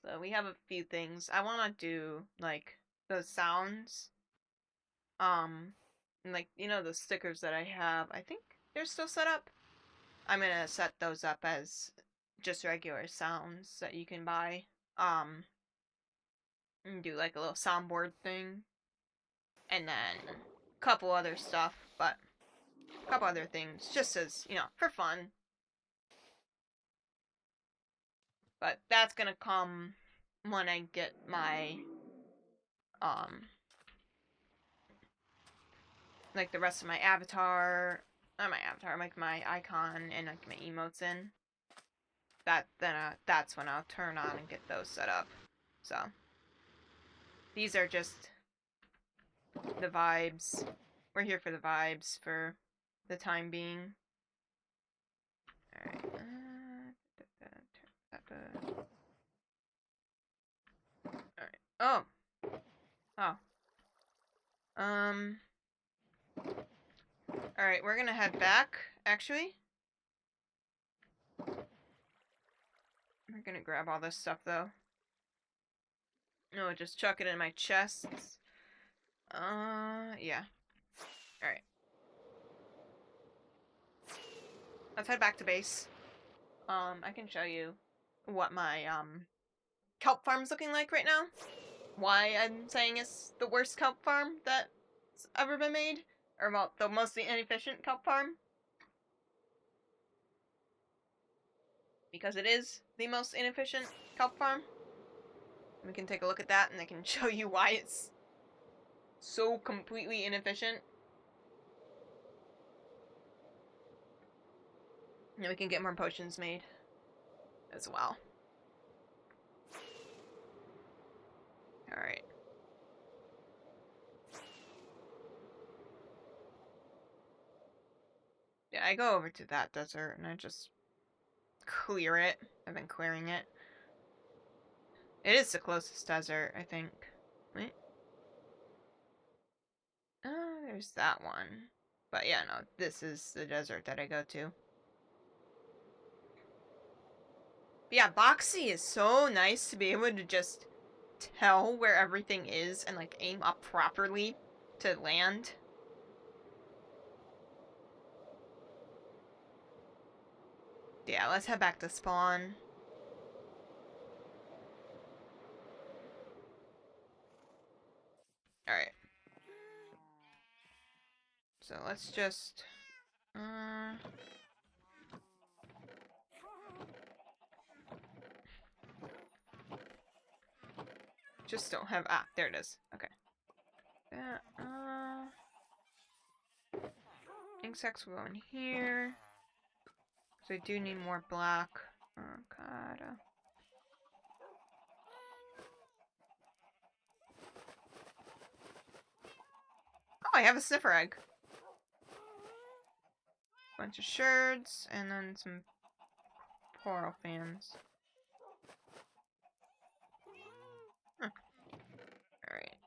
So we have a few things. I want to do, like, those sounds. And like, you know, the stickers that I have, I think they're still set up. I'm gonna set those up as just regular sounds that you can buy. And do like a little soundboard thing. And then a couple other stuff, but a couple other things, just as, you know, for fun. But that's gonna come when I get my like the rest of my avatar, not my avatar, like my icon and like my emotes in. That's when I'll turn on and get those set up. So these are just the vibes. We're here for the vibes for the time being. Alright. Alright. Oh! Oh. Alright, we're gonna head back, actually. We're gonna grab all this stuff, though. No, just chuck it in my chests. Yeah. Alright. Let's head back to base. I can show you what my, kelp farm's looking like right now. Why I'm saying it's the worst kelp farm that's ever been made. Or, well, the mostly inefficient kelp farm. Because it is the most inefficient kelp farm. We can take a look at that and I can show you why it's so completely inefficient. And we can get more potions made as well. Alright. Yeah, I go over to that desert and I just clear it. I've been clearing it. It is the closest desert, I think. Wait. There's that one. But yeah, no, this is the desert that I go to. But yeah, Boxy is so nice to be able to just tell where everything is and like aim up properly to land. Yeah, let's head back to spawn. Alright. So let's just... just don't have... Ah, there it is. Okay. Insects will go in here. So I do need more black. God. Oh, I have a sniffer egg. Bunch of sherds, and then some coral fans. Huh. Alright.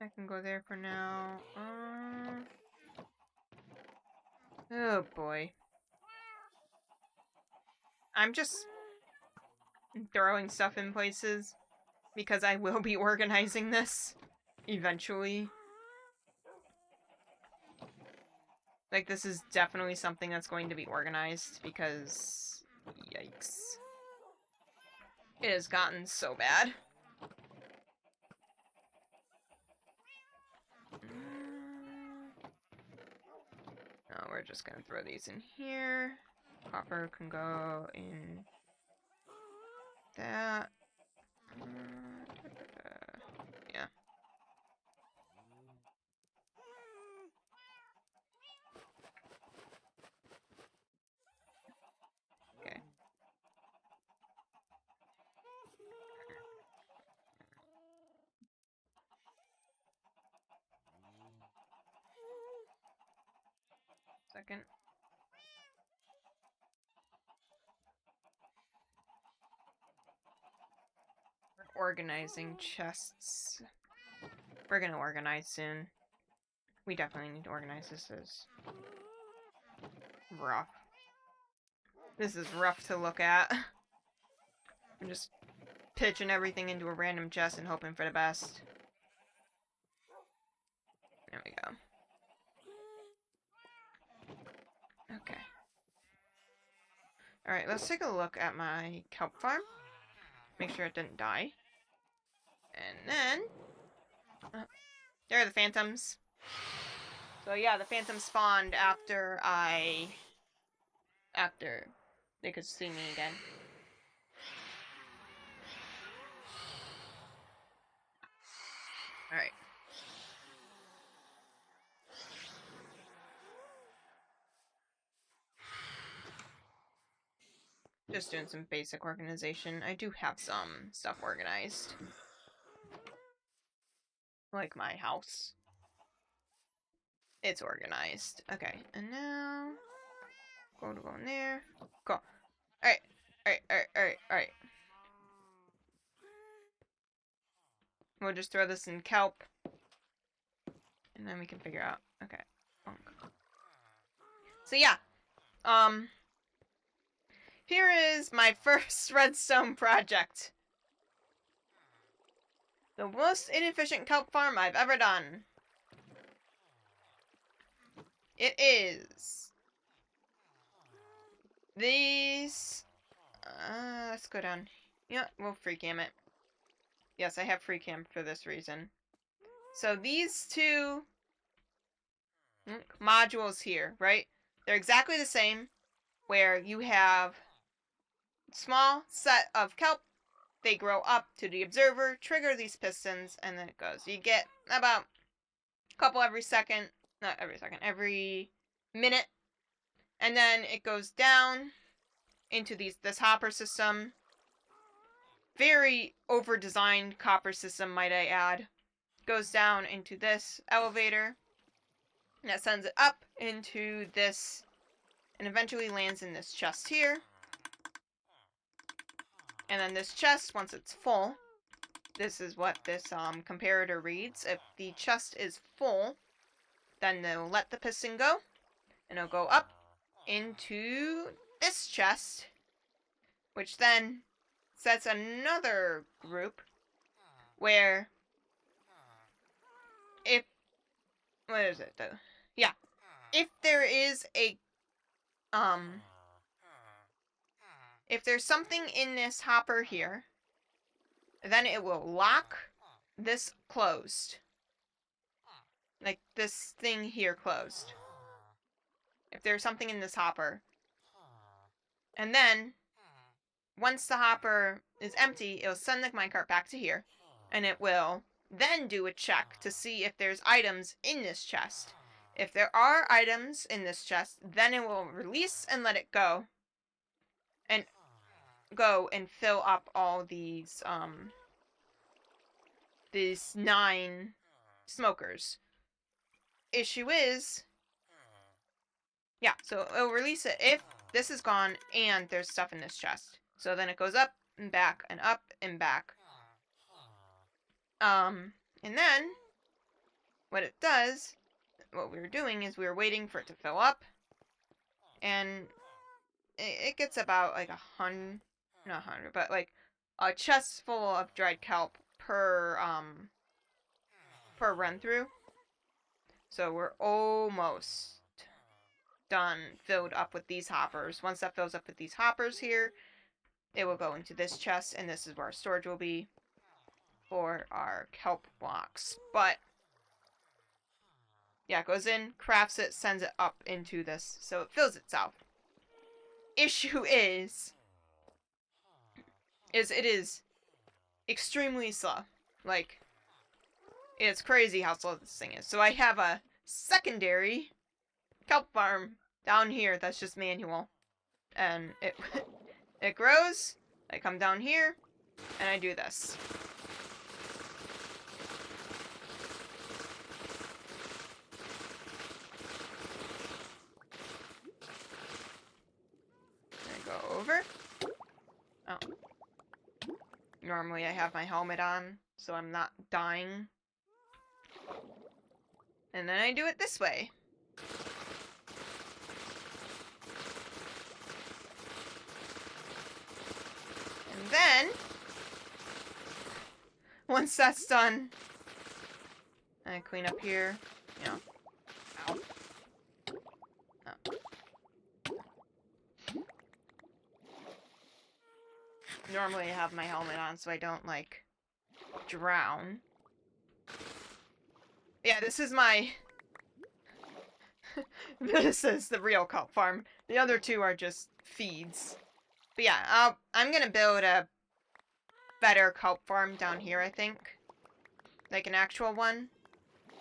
I can go there for now. Oh boy. I'm just throwing stuff in places because I will be organizing this eventually. Like, this is definitely something that's going to be organized because... Yikes. It has gotten so bad. No, we're just gonna throw these in here. Copper can go in that. Yeah. Okay. Second. We're organizing chests. We're gonna organize soon. We definitely need to organize. This is rough. This is rough to look at. I'm just pitching everything into a random chest and hoping for the best. There we go. Okay. Alright, let's take a look at my kelp farm. Make sure it didn't die. And then... there are the phantoms. So yeah, the phantoms spawned after they could see me again. Alright. Just doing some basic organization. I do have some stuff organized. Like my house. It's organized. Okay, and now... Go in there. Go. Alright. Alright. We'll just throw this in kelp. And then we can figure out. Okay. So yeah. Here is my first redstone project. The most inefficient kelp farm I've ever done. It is these. Let's go down. Yeah, we'll free cam it. Yes, I have free cam for this reason. So these two modules here, right? They're exactly the same, where you have small set of kelp. They grow up to the observer, trigger these pistons, and then it goes. You get about a couple every second. Not every second, every minute. And then it goes down into this hopper system. Very over-designed copper system, might I add. Goes down into this elevator. And that sends it up into this. And eventually lands in this chest here. And then this chest, once it's full, this is what this comparator reads. If the chest is full, then they'll let the piston go. And it'll go up into this chest. Which then sets another group where if... What is it though? Yeah. If there is a... If there's something in this hopper here, then it will lock this closed. Like this thing here closed. If there's something in this hopper. And then, once the hopper is empty, it'll send the minecart back to here. And it will then do a check to see if there's items in this chest. If there are items in this chest, then it will release and let it go. And go and fill up all these 9 smokers. Issue is, yeah, so it'll release it if this is gone and there's stuff in this chest. So then it goes up and back and up and back. And then what it does, what we were doing is we were waiting for it to fill up, and it gets about like 100, not 100, but like a chest full of dried kelp per run through. So we're almost done, filled up with these hoppers. Once that fills up with these hoppers here, it will go into this chest, and this is where our storage will be for our kelp blocks. But yeah, it goes in, crafts it, sends it up into this, so it fills itself. Issue is it is extremely slow. Like, it's crazy how slow this thing is. So I have a secondary kelp farm down here that's just manual. And it grows. I come down here, and I do this. I go over. Oh. Normally I have my helmet on, so I'm not dying. And then I do it this way. And then, once that's done, I clean up here, you know. Ow. Oh. Normally I have my helmet on so I don't, like, drown. Yeah, this is my... This is the real kelp farm. The other two are just feeds. But yeah, I'm gonna build a better kelp farm down here, I think. like an actual one,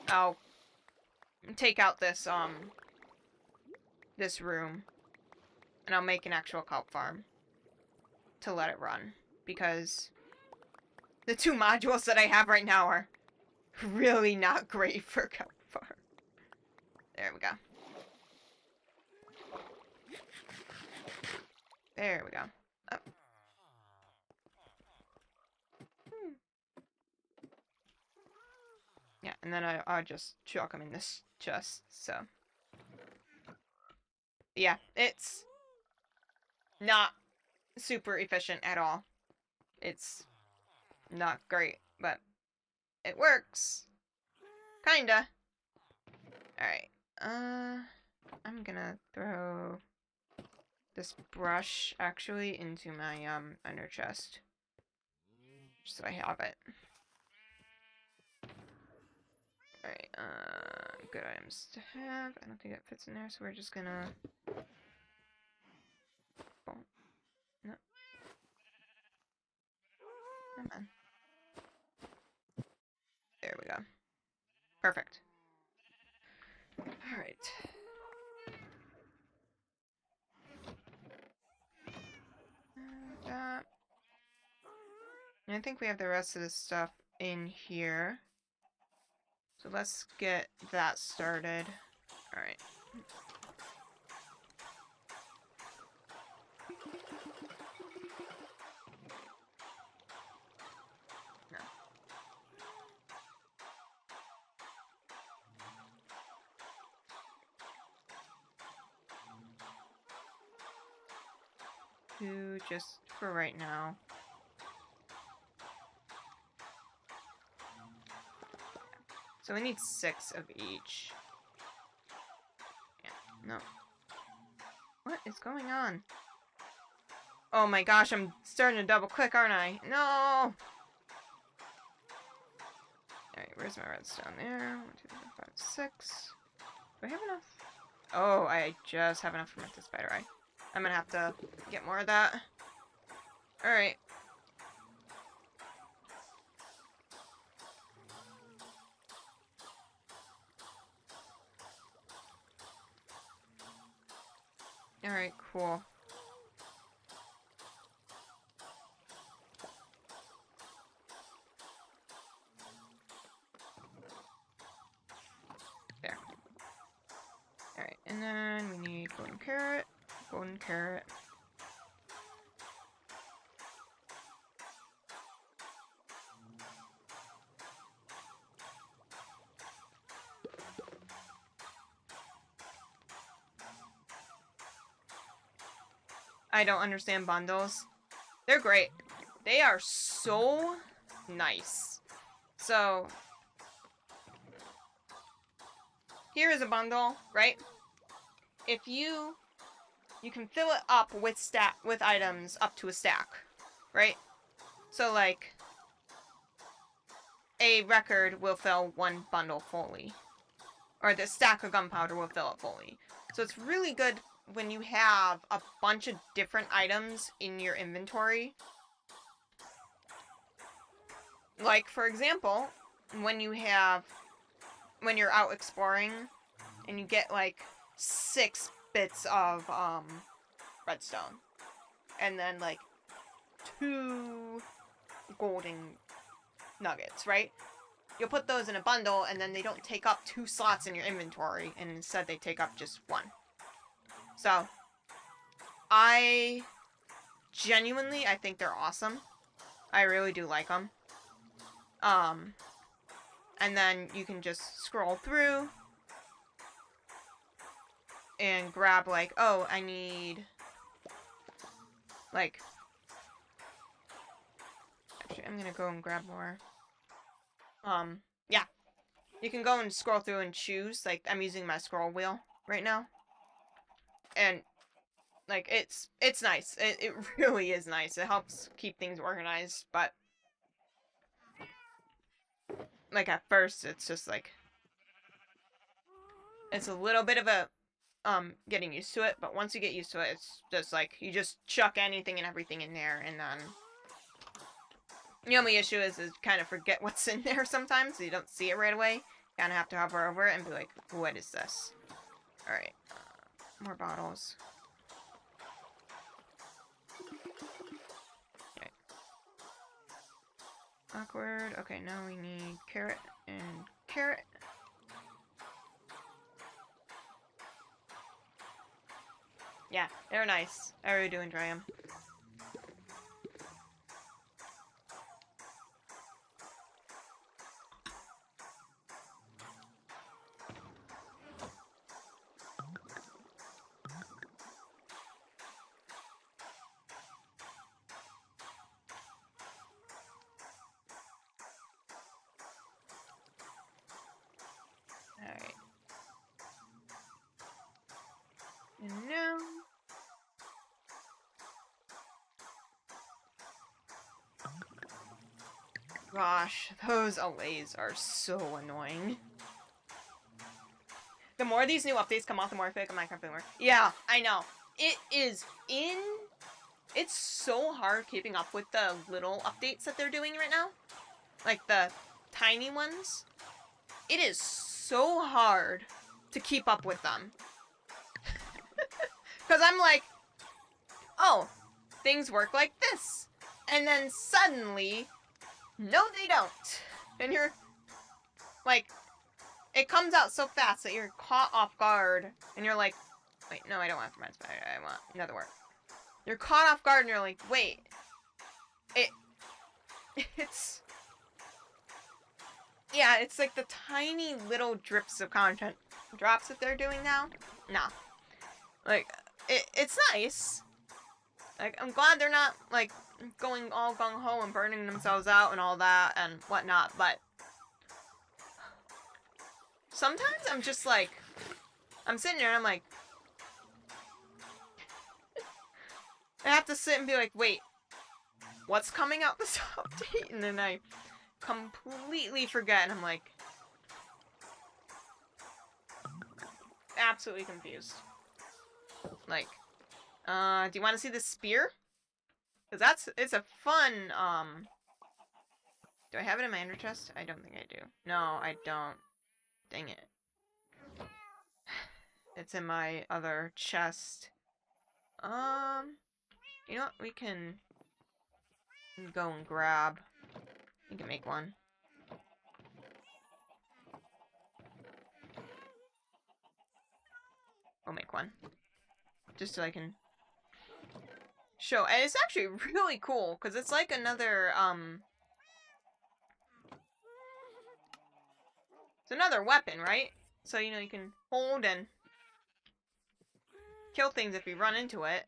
I'll take out this this room, and I'll make an actual kelp farm to let it run, because the 2 modules that I have right now are really not great for kelp farm. There we go. There we go. Oh. Yeah, and then I'll just chuck them in this chest, so. Yeah, it's not super efficient at all. It's not great, but it works. Kinda. Alright. I'm gonna throw this brush actually into my under chest. Just so I have it. Alright, good items to have. I don't think that fits in there, so we're just gonna... Oh. No. Come on. There we go. Perfect. Alright. That. And I think we have the rest of this stuff in here. So let's get that started. Alright. No. Two just for right now. So we need 6 of each. Yeah, no. What is going on? Oh my gosh, I'm starting to double click, aren't I? No! Alright, where's my redstone? There. 1, 2, 3, 4, 5, 6. Do I have enough? Oh, I just have enough for my spider eye. I'm gonna have to get more of that. Alright. Alright, cool. There. Alright, and then we need golden carrot. Golden carrot. I don't understand bundles. They're great. They are so nice. So, here is a bundle, right? If you can fill it up with items up to a stack, right? So like a record will fill 1 bundle fully, or the stack of gunpowder will fill it fully. So it's really good when you have a bunch of different items in your inventory. Like, for example, when you're out exploring and you get like 6 bits of redstone and then like 2 golden nuggets, right? You'll put those in a bundle and then they don't take up 2 slots in your inventory, and instead they take up just 1. So, I think they're awesome. I really do like them. And then you can just scroll through and grab like, oh, I need like, actually, I'm gonna go and grab more. Yeah. You can go and scroll through and choose. Like, I'm using my scroll wheel right now. And, like, it's nice. It really is nice. It helps keep things organized, but like, at first, it's just, like, it's a little bit of a, getting used to it, but once you get used to it, it's just, like, you just chuck anything and everything in there, and then The only issue is kind of forget what's in there sometimes, so you don't see it right away. Kind of have to hover over it and be like, what is this? Alright. More bottles. Okay. Awkward. Okay, now we need carrot and carrot. Yeah, they're nice. I really do enjoy them. Alright. And now... Gosh, those allays are so annoying. The more these new updates come out, the more I feel like Minecraft more. Yeah, I know. It's so hard keeping up with the little updates that they're doing right now. Like the tiny ones. It is so hard to keep up with them. Because I'm like, oh, things work like this. And then suddenly, no they don't. And you're like, it comes out so fast that you're caught off guard. And you're like, wait, no, I don't want ferment spider. I want another word. You're caught off guard and you're like, wait. It's... Yeah, it's like the tiny little drips of content drops that they're doing now. Nah. Like, it's nice. Like, I'm glad they're not, like, going all gung-ho and burning themselves out and all that and whatnot, but... Sometimes I'm just like... I'm sitting there and I'm like... I have to sit and be like, wait, what's coming out this update? And then I completely forget and I'm like... Absolutely confused. Like, do you want to see the spear? Because it's a fun, do I have it in my ender chest? I don't think I do. No, I don't. Dang it. It's in my other chest. You know what? We can go and grab. You can make one. We'll make one. Just so I can show. And it's actually really cool, because it's like another, it's another weapon, right? So, you know, you can hold and kill things if you run into it.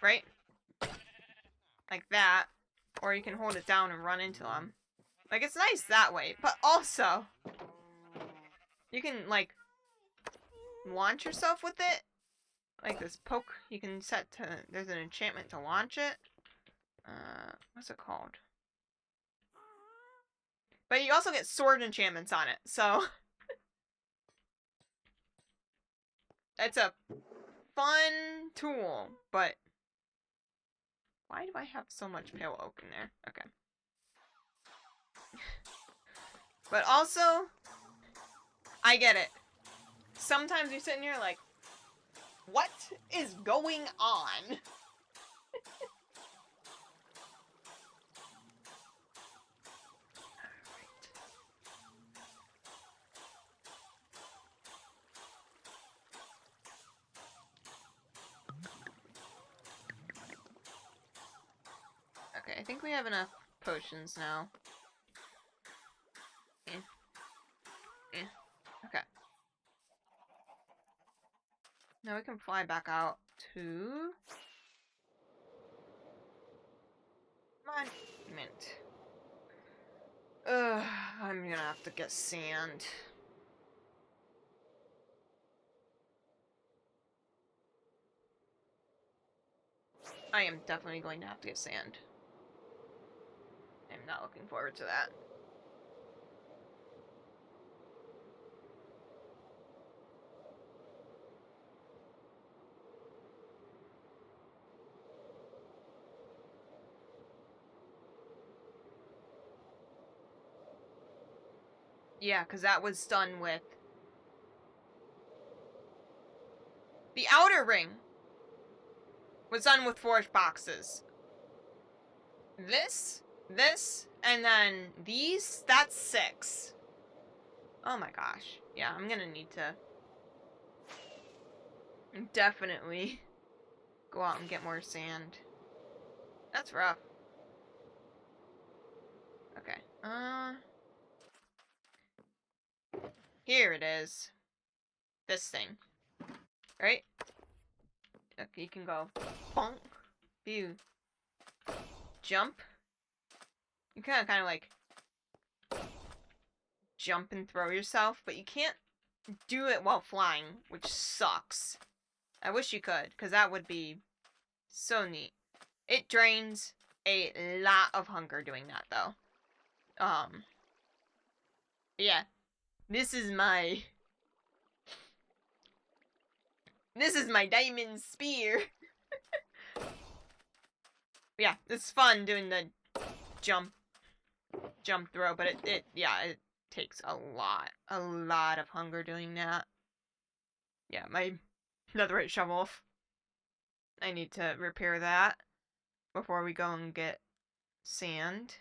Right? Like that. Or you can hold it down and run into them. Like, it's nice that way. But also, you can, like, launch yourself with it. Like this poke, you can set to, there's an enchantment to launch it. What's it called? But you also get sword enchantments on it, so... It's a fun tool, but... Why do I have so much pale oak in there? Okay. But also, I get it. Sometimes you're sitting here like, what is going on? Okay, I think we have enough potions now. Okay. Now we can fly back out to... Monument. Ugh, I'm gonna have to get sand. I am definitely going to have to get sand. I'm not looking forward to that. Yeah, because that was done with the outer ring. Was done with 4 boxes. This, and then these, that's 6. Oh my gosh. Yeah, I'm gonna need to definitely go out and get more sand. That's rough. Okay. Here it is. This thing. Right? Okay, you can go bonk. You jump. You kind of like jump and throw yourself, but you can't do it while flying, which sucks. I wish you could, because that would be so neat. It drains a lot of hunger doing that, though. Yeah. This is my... This is my diamond spear. Yeah, it's fun doing the jump throw, but it takes a lot of hunger doing that. Yeah, my netherite shovel. I need to repair that before we go and get sand.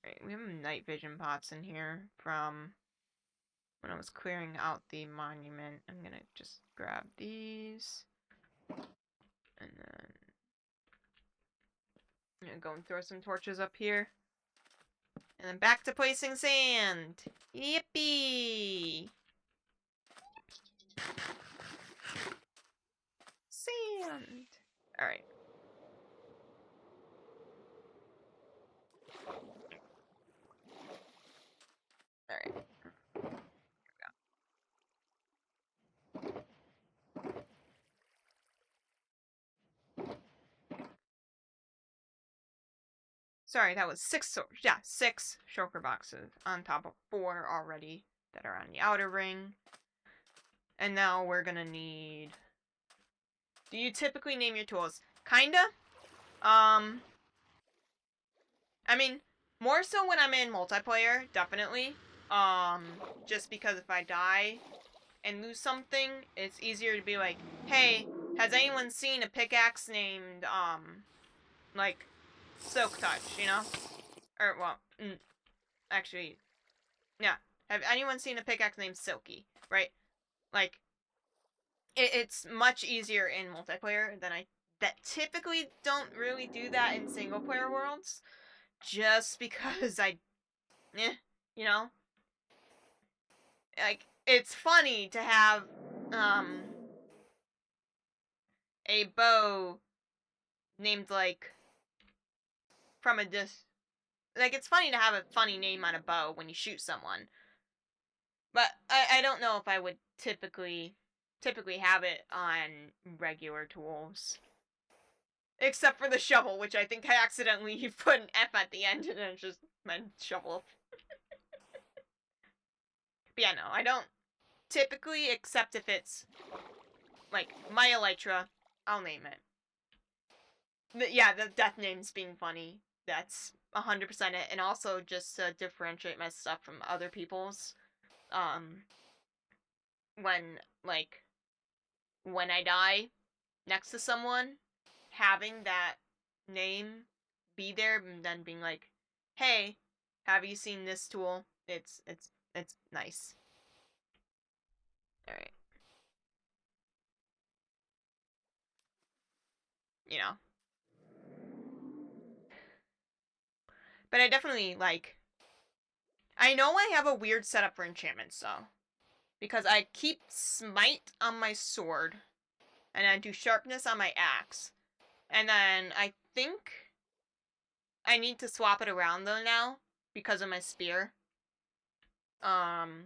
Alright, we have night vision pots in here from when I was clearing out the monument. I'm gonna just grab these. And then I'm gonna go and throw some torches up here. And then back to placing sand. Yippee! Sand! Alright. Alright. Sorry, that was 6 6 shulker boxes on top of 4 already that are on the outer ring. And now we're gonna need... Do you typically name your tools? Kinda. I mean, more so when I'm in multiplayer, definitely. Just because if I die and lose something, it's easier to be like, hey, has anyone seen a pickaxe named, like, Silk Touch, you know? Or, well, actually, yeah. Have anyone seen a pickaxe named Silky, right? Like, it's much easier in multiplayer than that typically don't really do that in single player worlds. Just because you know? Like, it's funny to have, a bow named, like, from a like, it's funny to have a funny name on a bow when you shoot someone. But I don't know if I would typically have it on regular tools. Except for the shovel, which I think I accidentally put an F at the end and it just meant shovel. But yeah, no, I don't typically, except if it's, like, my elytra, I'll name it. Yeah, the death names being funny, that's 100% it, and also just to differentiate my stuff from other people's. When, like, when I die next to someone, having that name be there and then being like, hey, have you seen this tool? It's nice. Alright. You know. But I definitely, like... I know I have a weird setup for enchantments, though. Because I keep smite on my sword. And I do sharpness on my axe. And then I think I need to swap it around, though, now. Because of my spear. Having...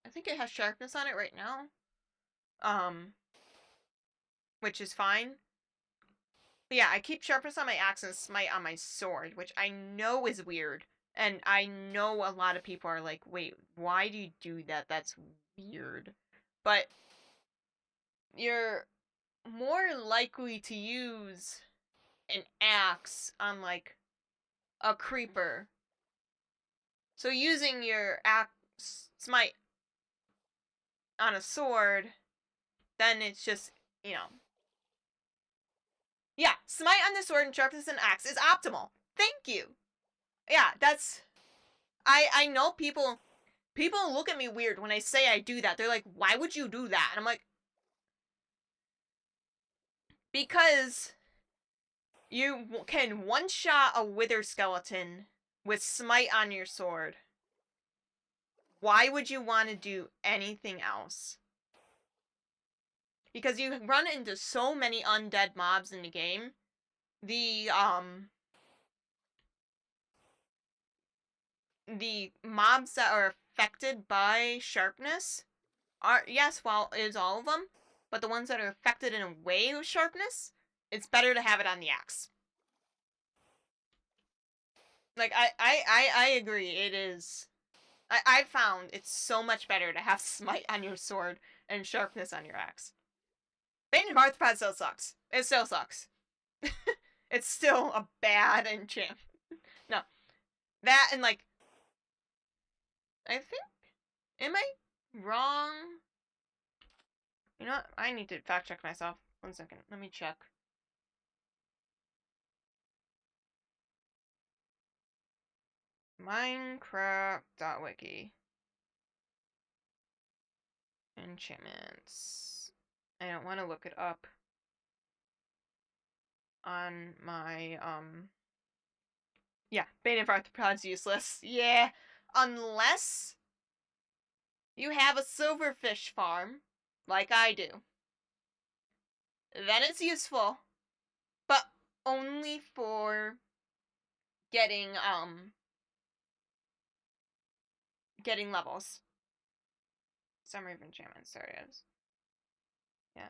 I think it has sharpness on it right now. Which is fine. But yeah, I keep sharpness on my axe and smite on my sword, which I know is weird. And I know a lot of people are like, wait, why do you do that? That's weird. But you're more likely to use an axe on like a creeper. So using your axe smite on a sword, then it's just, you know. Yeah, smite on the sword and sharpness an axe is optimal. Thank you. Yeah, that's I know people look at me weird when I say I do that. They're like, "Why would you do that?" And I'm like, "Because you can one-shot a wither skeleton with smite on your sword. Why would you want to do anything else?" Because you run into so many undead mobs in the game. The mobs that are affected by sharpness are, yes, well, is all of them, but the ones that are affected in a way of sharpness, it's better to have it on the axe. Like I agree. It is. I found it's so much better to have smite on your sword and sharpness on your axe. Bane of Arthropod still sucks. It still sucks. It's still a bad enchant. No, that and like, I think, am I wrong? You know what? I need to fact check myself. 1 second. Let me check. Minecraft.wiki. Enchantments. I don't want to look it up on my, yeah, Bane of Arthropod's useless. Yeah, unless you have a silverfish farm, like I do. Then it's useful, but only for getting, getting levels. Summary of enchantments, there it is. Yeah.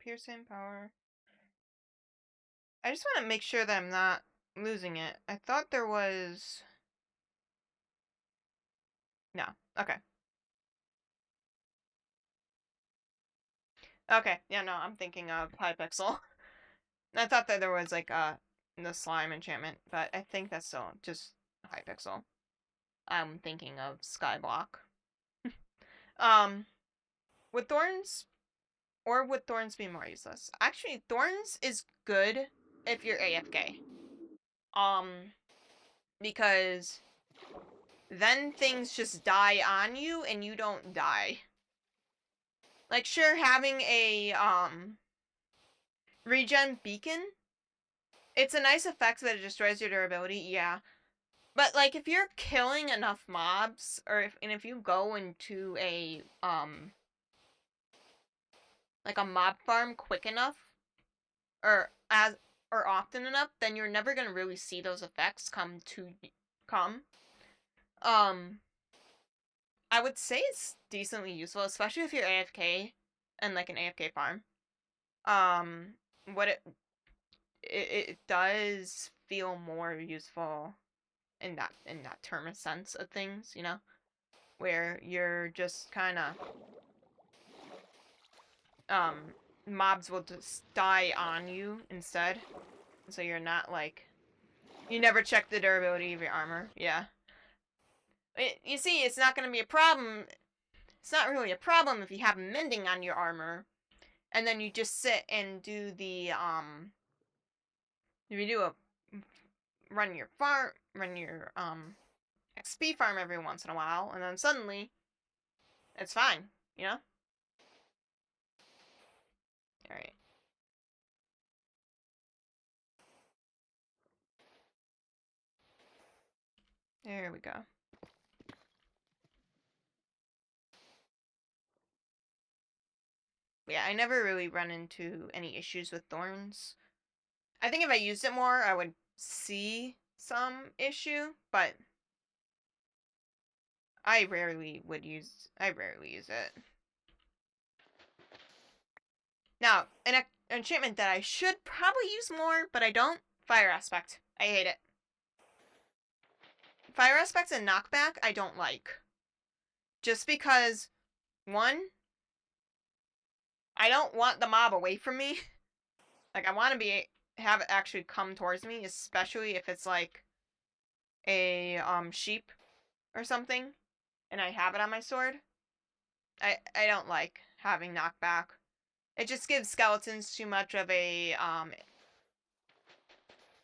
Piercing power. I just want to make sure that I'm not losing it. I thought there was... No. Okay. Okay. Yeah, no, I'm thinking of Hypixel. I thought that there was, like, the slime enchantment, but I think that's still just Hypixel. I'm thinking of Skyblock. Would Thorns... Or would Thorns be more useless? Actually, Thorns is good if you're AFK. Because then things just die on you and you don't die. Like, sure, having a, regen beacon, it's a nice effect that it destroys your durability, yeah. But, like, if you're killing enough mobs, or if you go into a, like a mob farm quick enough, or often enough, then you're never gonna really see those effects come. I would say it's decently useful, especially if you're AFK and like an AFK farm. What it does feel more useful in that term of sense of things, you know, where you're just kind of um mobs will just die on you instead, so you're not like, you never check the durability of your armor. Yeah, you see, it's not going to be a problem. It's not really a problem if you have mending on your armor, and then you just sit and do the if you do a run your XP farm every once in a while, and then suddenly it's fine, you know? Alright. There we go. Yeah, I never really run into any issues with thorns. I think if I used it more, I would see some issue, but I rarely use it. Now, an enchantment that I should probably use more, but I don't, Fire Aspect. I hate it. fire aspects and knockback I don't like. Just because, one, I don't want the mob away from me. Like, I want to have it actually come towards me, especially if it's like a sheep or something, and I have it on my sword. I don't like having knockback. It just gives skeletons too much of an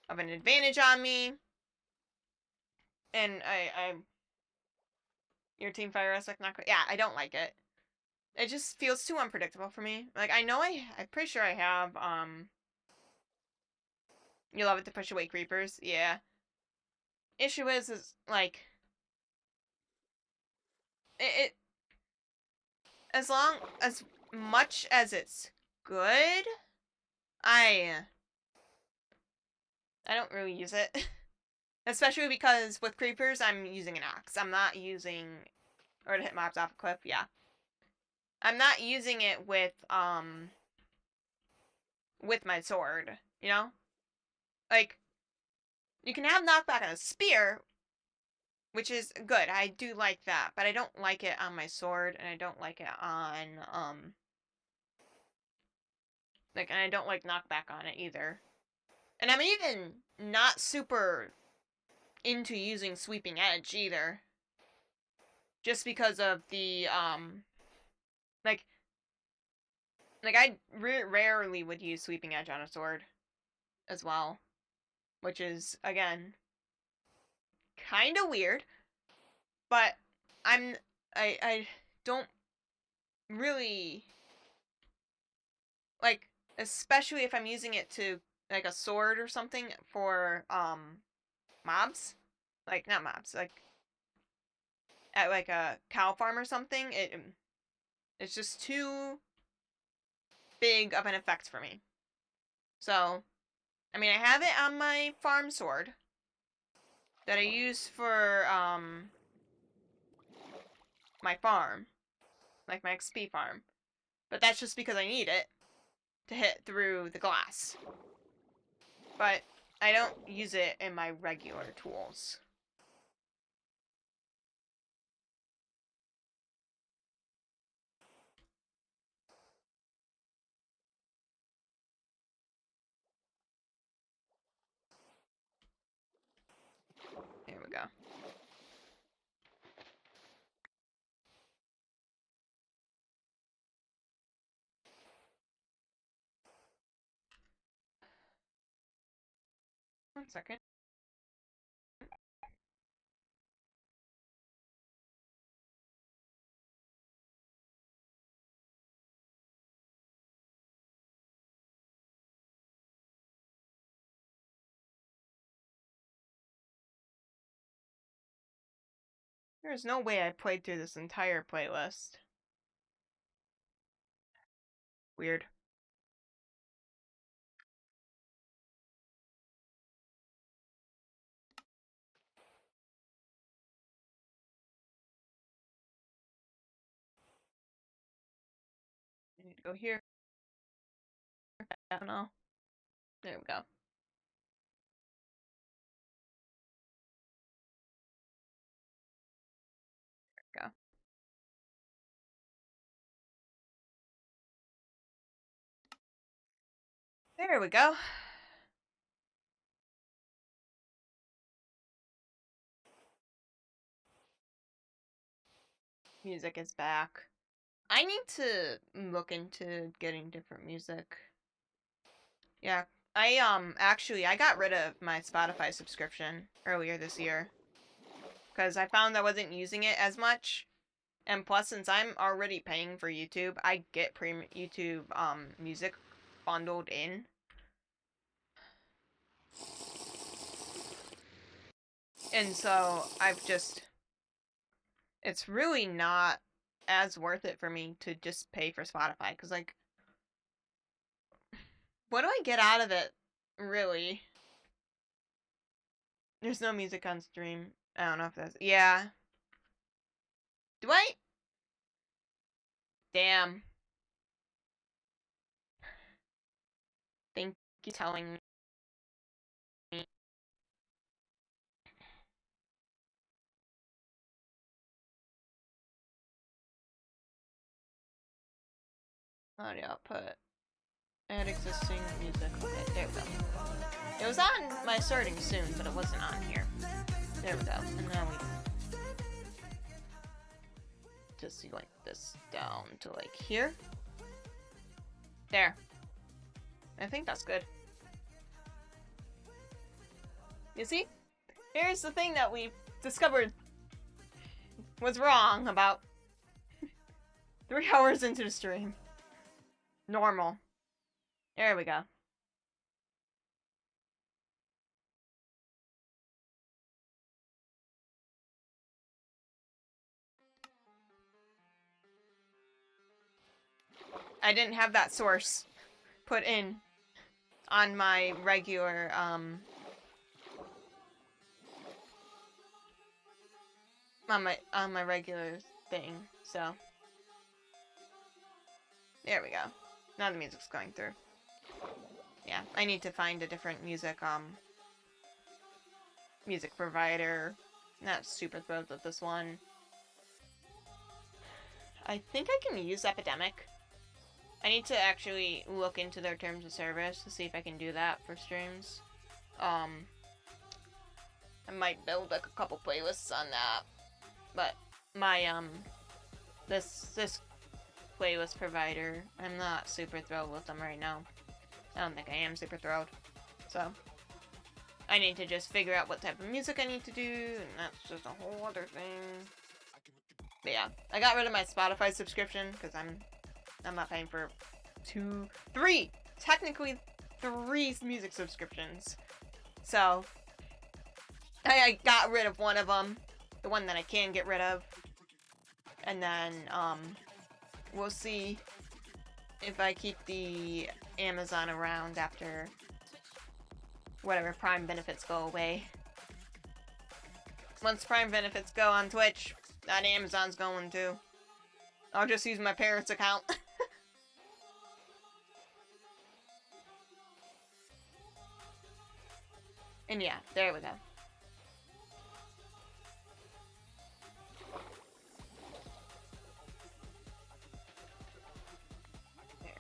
advantage on me. And I your team fire aspect knockback. Yeah, I don't like it. It just feels too unpredictable for me. Like, I know I'm pretty sure I have you love it to push away creepers. Yeah. Issue is like it as long as much as it's good, I I don't really use it. Especially because with creepers, I'm using an axe. I'm not using or to hit mobs off a cliff. Yeah, I'm not using it with my sword. You know, like you can have knockback on a spear, which is good. I do like that, but I don't like it on my sword, and I don't like it on and I don't like knockback on it either. And I'm even not super into using sweeping edge either, just because of the like I rarely would use sweeping edge on a sword as well, which is again kind of weird, but I don't really like, especially if I'm using it to like a sword or something for mobs, like not mobs, like at like a cow farm or something. It's just too big of an effect for me. So, I mean, I have it on my farm sword that I use for my farm, like my XP farm. But that's just because I need it to hit through the glass. But I don't use it in my regular tools. Here we go. 1 second. There's no way I played through this entire playlist. Weird. I need to go here. I don't know. There we go. There we go. There we go. Music is back. I need to look into getting different music. Yeah, actually I got rid of my Spotify subscription earlier this year because I found I wasn't using it as much. And plus, since I'm already paying for YouTube, I get premium YouTube music bundled in. And so it's really not as worth it for me to just pay for Spotify because like what do I get out of it really? There's no music on stream. I don't know if that's yeah. Do I? Damn. Thank you for telling me. Audio output. Add existing music. Okay, there we go. It was on my starting soon, but it wasn't on here. There we go. And now we just like this down to like here. There. I think that's good. You see? Here's the thing that we discovered was wrong about 3 hours into the stream. Normal. There we go. I didn't have that source put in on my regular, on my regular thing, so. There we go. Now the music's going through. Yeah, I need to find a different music provider. Not super thrilled with this one. I think I can use Epidemic. I need to actually look into their terms of service to see if I can do that for streams. I might build like a couple playlists on that. But my this playlist provider, I'm not super thrilled with them right now. I don't think I am super thrilled. So I need to just figure out what type of music I need to do, and that's just a whole other thing. But yeah, I got rid of my Spotify subscription because I'm not paying for technically three music subscriptions. So I got rid of one of them, the one that I can get rid of, and then we'll see if I keep the Amazon around after whatever Prime benefits go away. Once Prime benefits go on Twitch, that Amazon's going too. I'll just use my parents' account. And yeah, there we go. There.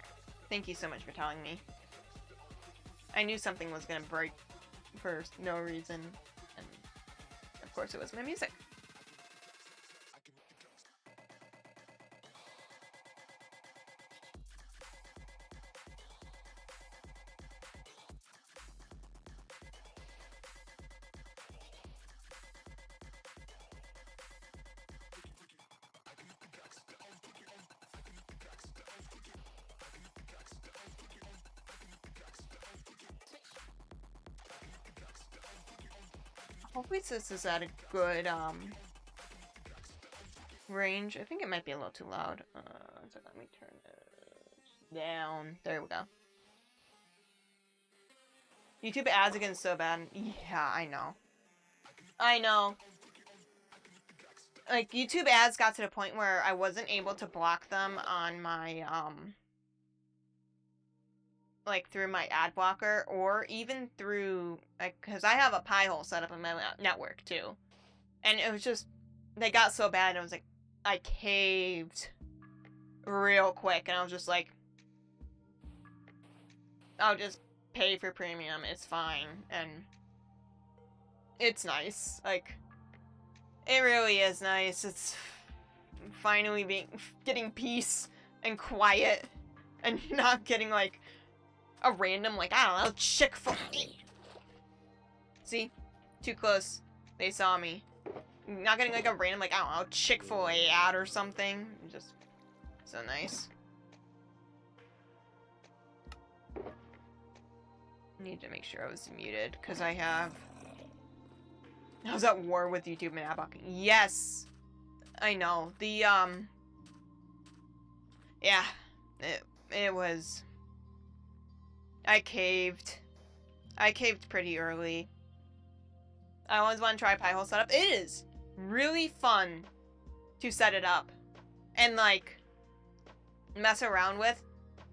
Thank you so much for telling me. I knew something was gonna break for no reason, and of course it was my music. Hopefully this is at a good, range. I think it might be a little too loud. So let me turn it down. There we go. YouTube ads again so bad. Yeah, I know. I know. Like, YouTube ads got to the point where I wasn't able to block them on my, like, through my ad blocker, or even through, like, because I have a Pi-hole set up in my network, too. And it was just, they got so bad, and it was like, I caved real quick, and I was just like, I'll just pay for premium, it's fine, and it's nice. Like, it really is nice. It's finally getting peace and quiet, and not getting, like, a random, like, I don't know, Chick-fil-A. See? Too close. They saw me. Not getting, like, a random, like, I don't know, Chick-fil-A ad or something. Just so nice. Need to make sure I was muted, because I was at war with YouTube and ad blocking. Yes! I know. The, yeah. It was... I caved. I caved pretty early. I always want to try Pi-hole setup. It is really fun to set it up and, like, mess around with.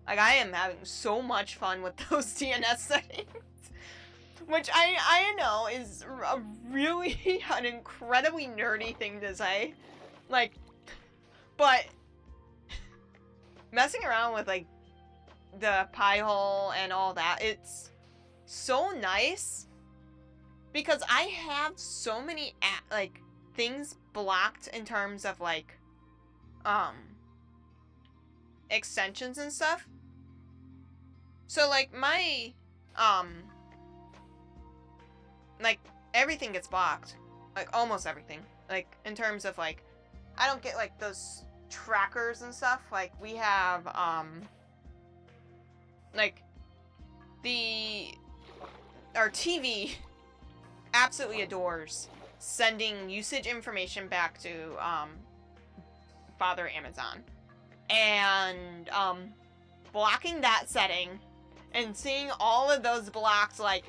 Like, I am having so much fun with those DNS settings. Which I know is a really an incredibly nerdy thing to say. Like, but messing around with, like, the pie hole and all that. It's so nice because I have so many like things blocked in terms of like um extensions and stuff. So like my like everything gets blocked. Like almost everything. Like in terms of like I don't get like those trackers and stuff. Like we have like our TV absolutely adores sending usage information back to Father Amazon. And blocking that setting and seeing all of those blocks like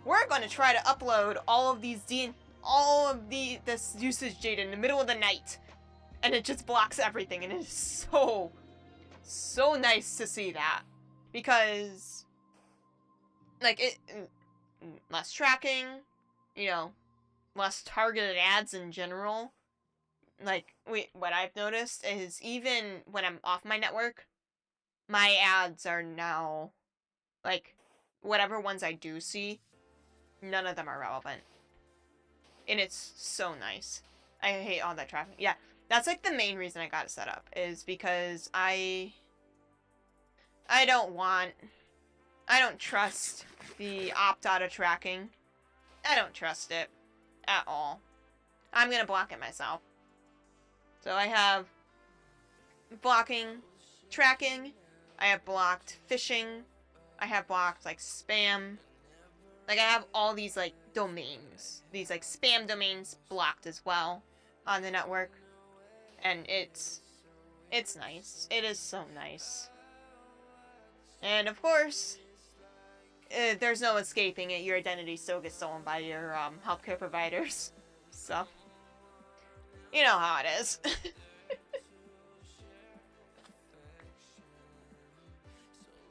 we're going to try to upload all of this usage data in the middle of the night, and it just blocks everything, and it is so nice to see that because like it less tracking, you know, less targeted ads in general. Like what I've noticed is even when I'm off my network, my ads are now like whatever ones I do see, none of them are relevant. And it's so nice. I hate all that traffic. Yeah, that's like the main reason I got it set up is because I don't trust the opt-out tracking. I don't trust it at all. I'm gonna block it myself. So I have blocking tracking, I have blocked phishing, I have blocked like spam. Like I have all these like domains, these like spam domains blocked as well on the network. And it's nice. It is so nice. And of course, there's no escaping it. Your identity still gets stolen by your healthcare providers. So, you know how it is.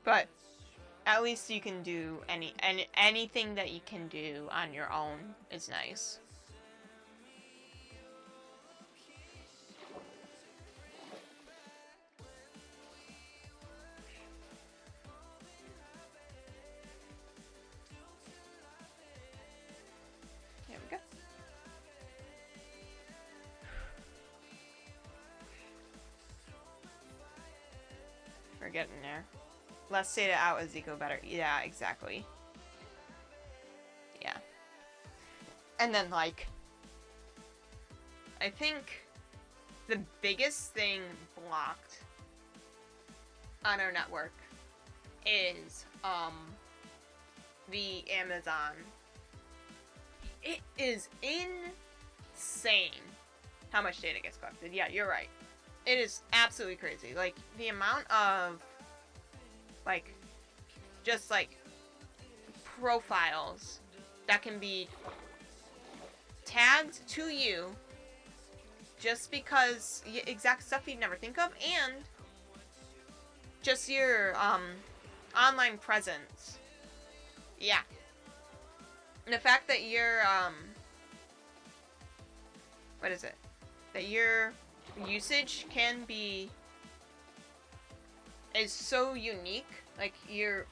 But at least you can do anything that you can do on your own is nice. There we go. We're getting there. Less data out as eco better. Yeah, exactly. Yeah. And then, like, I think the biggest thing blocked on our network is, the Amazon. It is insane how much data gets collected. Yeah, you're right. It is absolutely crazy. Like, the amount of, like, just, like, profiles that can be tagged to you just because exact stuff you'd never think of, and just your online presence. Yeah. And the fact that your what is it? That your usage is so unique. Like your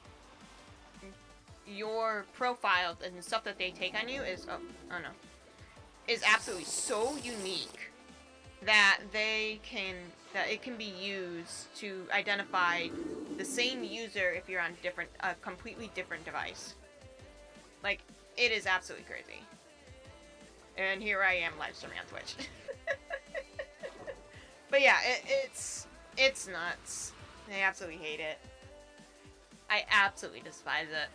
profile and the stuff that they take on you is is absolutely so unique that it can be used to identify the same user if you're on a completely different device. Like, it is absolutely crazy. And here I am live streaming on Twitch. But yeah, it's nuts. I absolutely hate it. I absolutely despise it.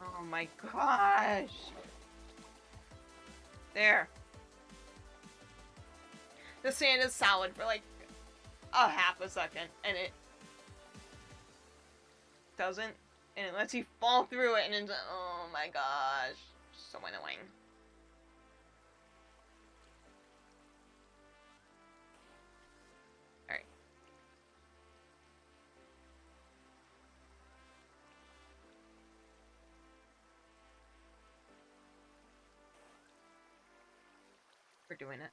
Oh my gosh. There. The sand is solid for like a half a second, and it doesn't, and it lets you fall through it, and it's oh my gosh, so annoying. Alright. for doing it.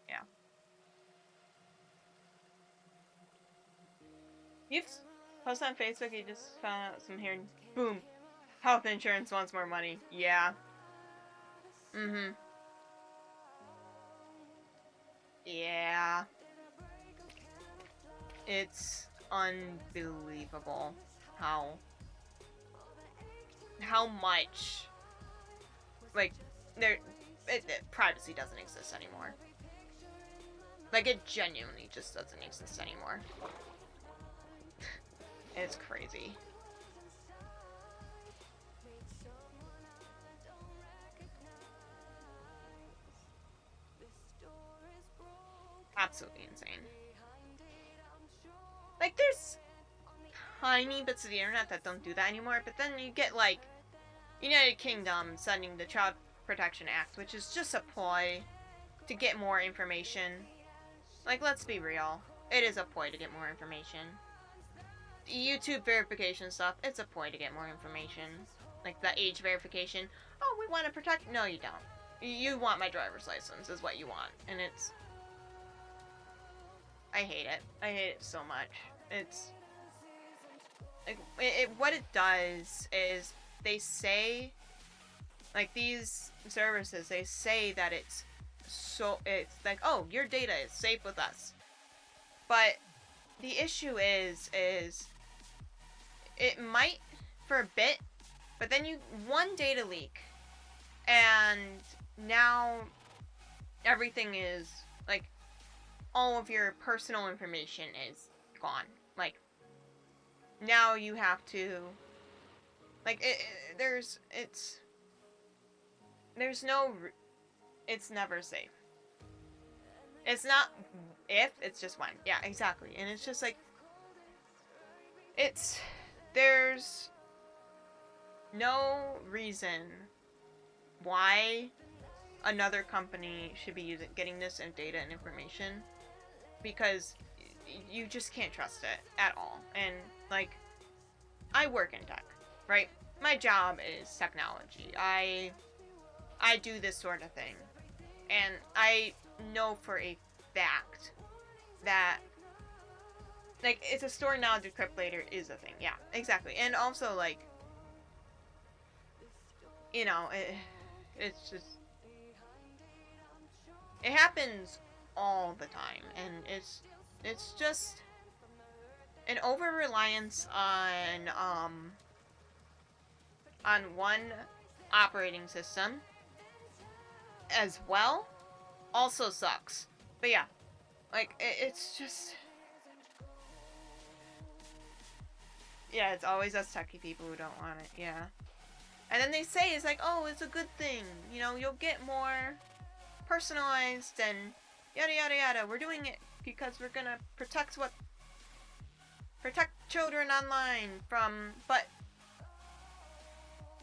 Yeah. You've posted on Facebook, you just found out some here, and boom, health insurance wants more money. Yeah. Mm-hmm. Yeah. It's unbelievable how much, like, there privacy doesn't exist anymore. Like, it genuinely just doesn't exist anymore. It's crazy. Absolutely insane. Like, there's tiny bits of the internet that don't do that anymore, but then you get, like, United Kingdom sending the Child Protection Act, which is just a ploy to get more information. Like, let's be real. It is a ploy to get more information. YouTube verification stuff, it's a ploy to get more information. Like the age verification. Oh, we want to protect. No, you don't. You want my driver's license, is what you want. And it's. I hate it. I hate it so much. It's. Like, what it does is they say. Like, these services, they say that it's like, oh, your data is safe with us. But the issue is it might for a bit, but then one data leak, and now everything is, like, all of your personal information is gone. Like, now you have to, like, it's never safe. It's not if, it's just when. Yeah, exactly. And it's just like, there's no reason why another company should be getting this data and information, because you just can't trust it at all. And, like, I work in tech, right? My job is technology. I do this sort of thing. And I know for a fact that, like, it's a store now, decrypt later is a thing. Yeah, exactly. And also, like, you know, it's just, it happens all the time, and it's just an over reliance on one operating system as well also sucks. But yeah, like, it's just, yeah, it's always us techie people who don't want it. Yeah. And then they say it's like, oh, it's a good thing, you know, you'll get more personalized and yada yada yada. We're doing it because we're gonna protect children online from. But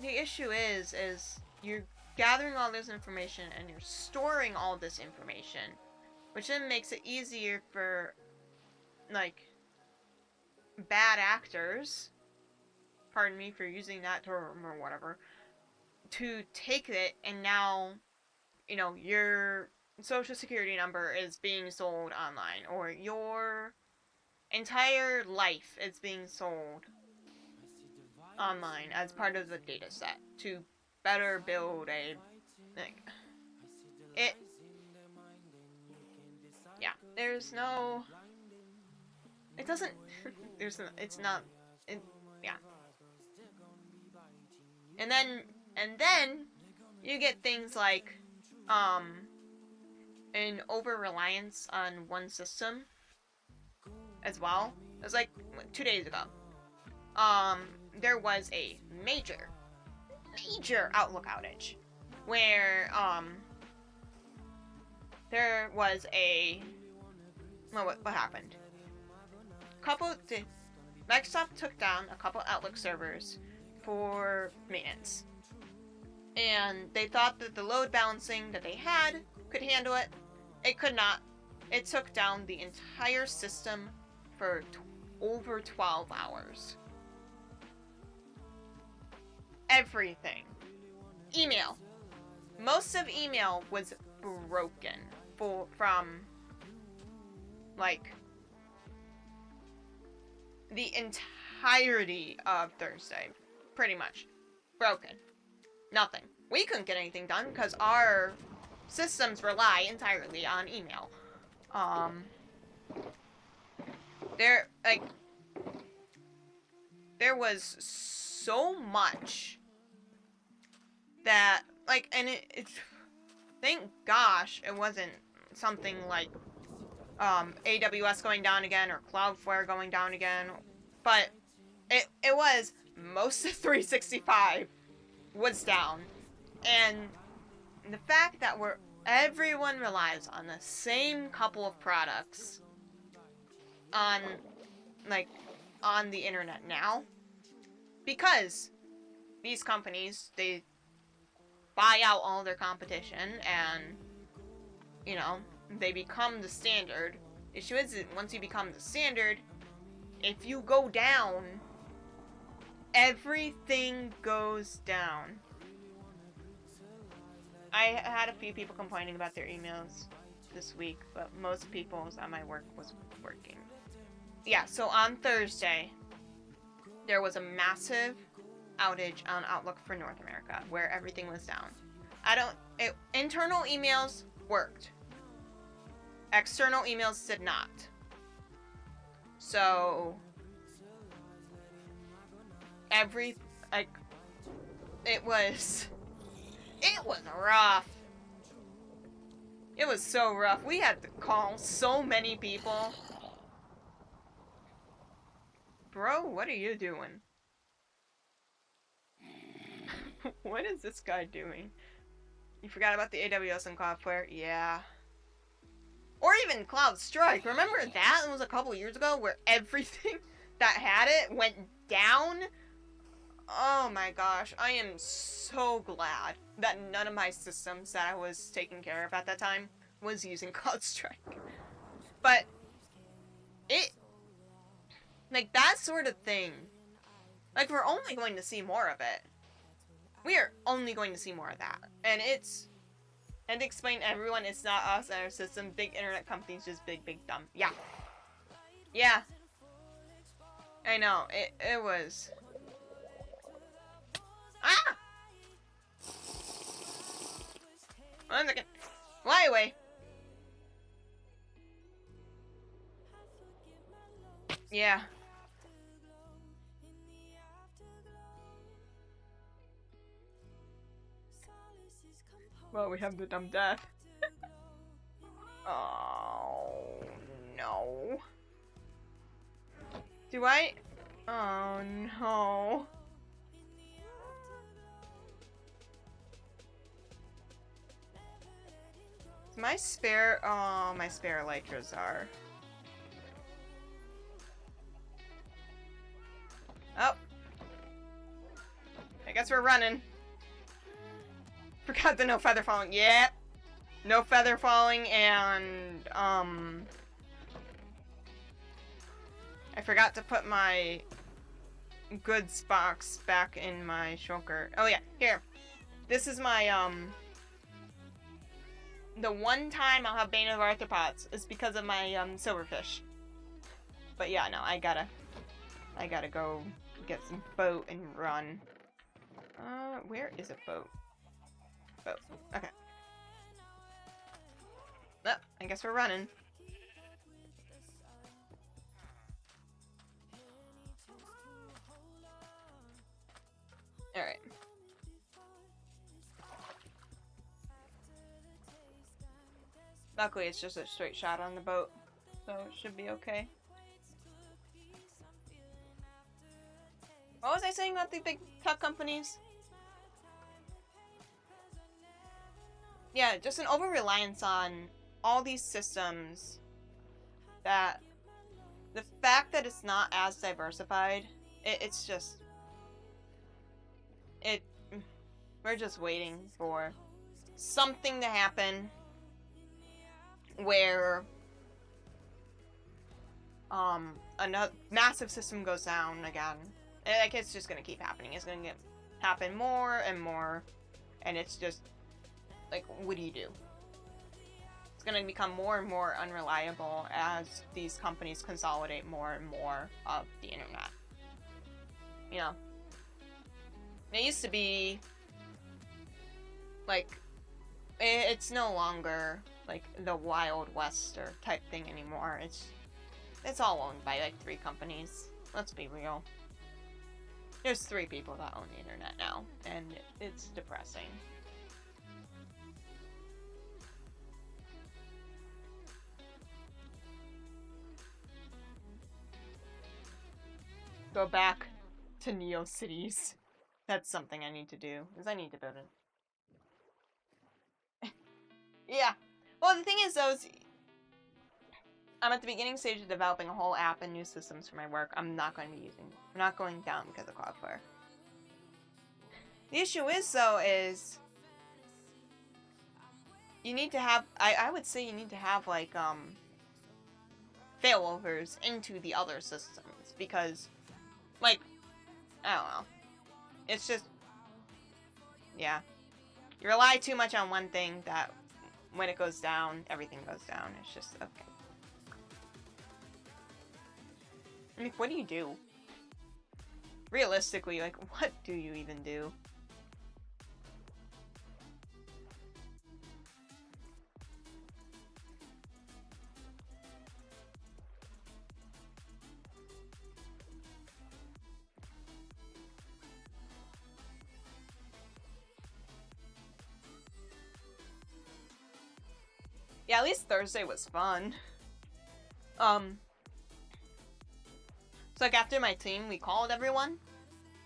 the issue is you're gathering all this information and you're storing all this information, which then makes it easier for, like, bad actors, pardon me for using that term or whatever, to take it, and now, you know, your social security number is being sold online, or your entire life is being sold online as part of the data set to better build a, like, it, yeah, there's no, it doesn't, it's not, it, yeah. And then you get things like an over reliance on one system as well. It was like 2 days ago. There was a major Outlook outage where there was a, well, what happened? Microsoft took down a couple Outlook servers for maintenance. and they thought that the load balancing that they had could handle it. It could not. It took down the entire system for over 12 hours. Everything. Email. Most of email was broken from like the entirety of Thursday. Pretty much. Broken. Nothing. We couldn't get anything done because our systems rely entirely on email. There was so much that, like, and it thank gosh it wasn't something like AWS going down again or Cloudflare going down again, but it was most of 365 was down, and the fact that everyone relies on the same couple of products on the internet now, because these companies, they buy out all their competition and, you know, they become the standard. Issue is that once you become the standard, if you go down, everything goes down. I had a few people complaining about their emails this week, but most people's at my work was working. Yeah, so on Thursday, there was a massive outage on Outlook for North America, where everything was down. Internal emails worked. External emails did not. So, it was rough. It was so rough. We had to call so many people. Bro, what are you doing? What is this guy doing? You forgot about the AWS and Cloudflare? Yeah. Or even CloudStrike. Remember that? It was a couple years ago where everything that had it went down? Oh my gosh. I am so glad that none of my systems that I was taking care of at that time was using CloudStrike. But like, that sort of thing, like, we're only going to see more of it. We are only going to see more of that. And to explain to everyone, it's not us and our system. Big internet companies just big dumb. Yeah. Yeah. I know. It was... Ah! 1 second. Fly away. Yeah. Well, we have the dumb death. Oh, no. Do I? Oh, no. My spare elytras are. Oh. I guess we're running. Forgot the no feather falling. Yep. No feather falling, and I forgot to put my goods box back in my shulker. Oh yeah, here. This is my the one time I'll have Bane of Arthropods is because of my silverfish. But yeah, no, I gotta go get some boat and run. Where is a boat? Boat. Okay. Oh, I guess we're running. Alright. Luckily, it's just a straight shot on the boat, so it should be okay. What was I saying about the big tech companies? Yeah, just an over-reliance on all these systems, that the fact that it's not as diversified, it's just... We're just waiting for something to happen where another massive system goes down again. And like it's just gonna keep happening. It's gonna happen more and more, and it's just like, what do you do? It's gonna become more and more unreliable as these companies consolidate more and more of the internet. You know, it used to be like it's no longer like the Wild West or type thing anymore. It's all owned by like 3 companies. Let's be real. There's 3 people that own the internet now, and it's depressing. Go back to NeoCities. That's something I need to do, because I need to build it. Yeah. Well, the thing is, though, I'm at the beginning stage of developing a whole app and new systems for my work. I'm not going to be using. I'm not going down because of Cloudflare. The issue is, though, is you need to have. I would say you need to have like failovers into the other systems, because, like, I don't know. It's just, yeah. You rely too much on one thing that when it goes down, everything goes down. It's just, okay. Like, what do you do? Realistically, like, what do you even do? Yeah, at least Thursday was fun. So like after my team, we called everyone.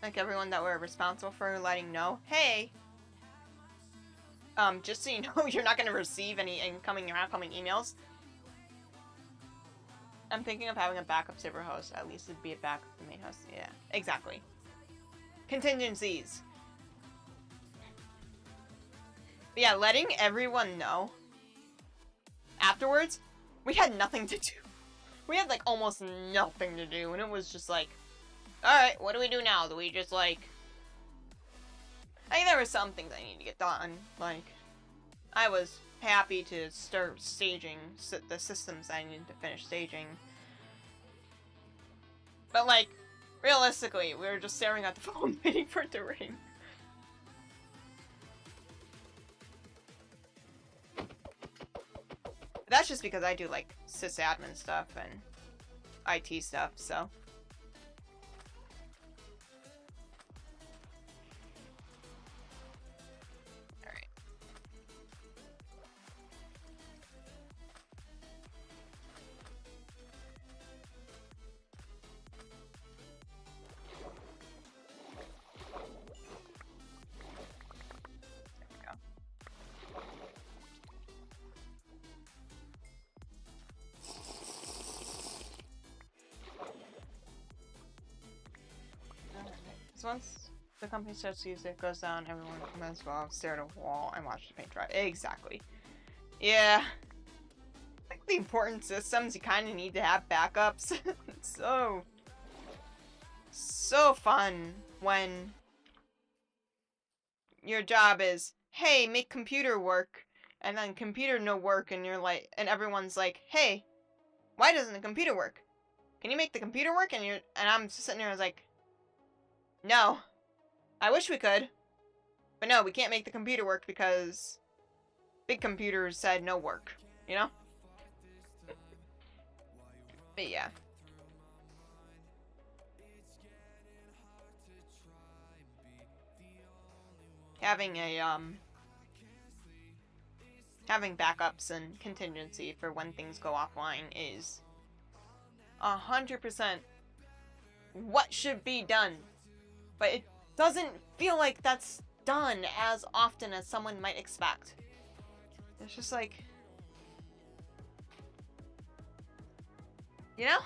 Like everyone that were responsible for letting know, hey, just so you know, you're not gonna receive any incoming or outgoing emails. I'm thinking of having a backup server host. At least it'd be a backup to the main host. Yeah, exactly. Contingencies. But yeah, letting everyone know afterwards, we had nothing to do. We had like almost nothing to do, and it was just like, alright, what do we do now? Do we just like... I think there were some things I need to get done. Like, I was happy to start staging the systems I needed to finish staging. But like, realistically, we were just staring at the phone waiting for it to ring. That's just because I do like sysadmin stuff and IT stuff, so. Alright. There we go. So once the company starts to use it, goes down, everyone might as well stare at a wall and watch the paint dry. Exactly. Yeah. Like the important systems, you kind of need to have backups. so fun when your job is, hey, make computer work, and then computer no work, and you're like, and everyone's like, hey, why doesn't the computer work? Can you make the computer work? And I'm just sitting there, I was like, no. I wish we could. But no, we can't make the computer work because big computers said no work, you know? But yeah. Having having backups and contingency for when things go offline is 100% what should be done. But it doesn't feel like that's done as often as someone might expect. It's just like, you know?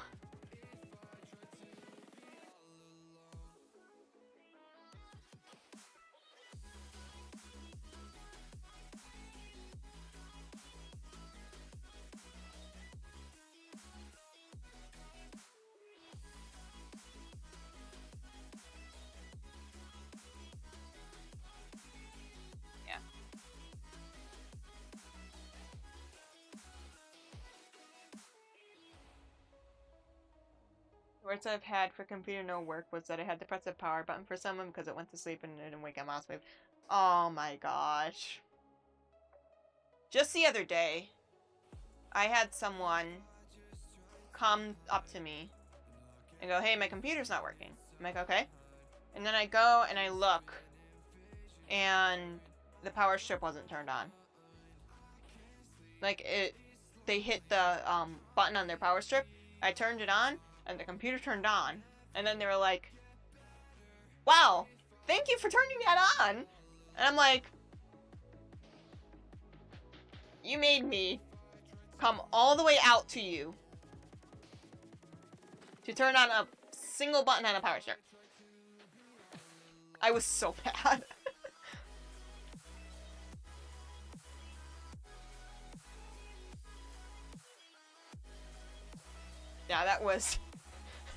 Words I've had for computer no work was that I had to press the power button for someone because it went to sleep and it didn't wake up mouse wave. Oh my gosh. Just the other day, I had someone come up to me and go, hey, my computer's not working. I'm like, okay. And then I go and I look, and the power strip wasn't turned on. Like, they hit the button on their power strip. I turned it on, and the computer turned on. And then they were like, wow, thank you for turning that on. And I'm like, you made me come all the way out to you to turn on a single button on a power strip. I was so bad. Yeah, that was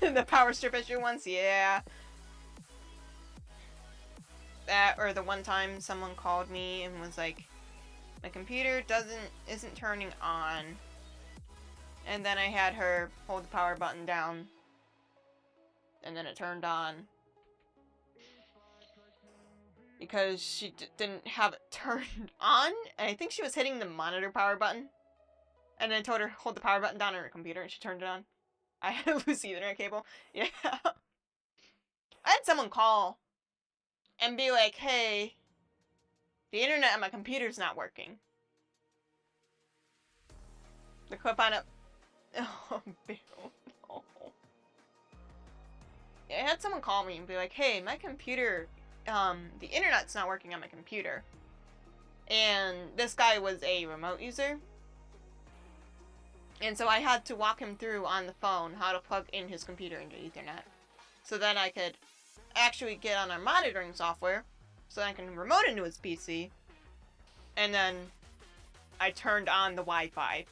the power strip issue once, yeah. That, or the one time someone called me and was like, my computer isn't turning on. And then I had her hold the power button down. And then it turned on. Because she didn't have it turned on. And I think she was hitting the monitor power button. And then I told her hold the power button down on her computer and she turned it on. I had a loose Ethernet cable. Yeah. I had someone call and be like, hey, the internet on my computer's not working. The clip on it. Oh, Bill. No. Yeah, I had someone call me and be like, hey, my computer, the internet's not working on my computer. And this guy was a remote user. And so I had to walk him through on the phone how to plug in his computer into Ethernet. So then I could actually get on our monitoring software so I can remote into his PC. And then I turned on the Wi-Fi.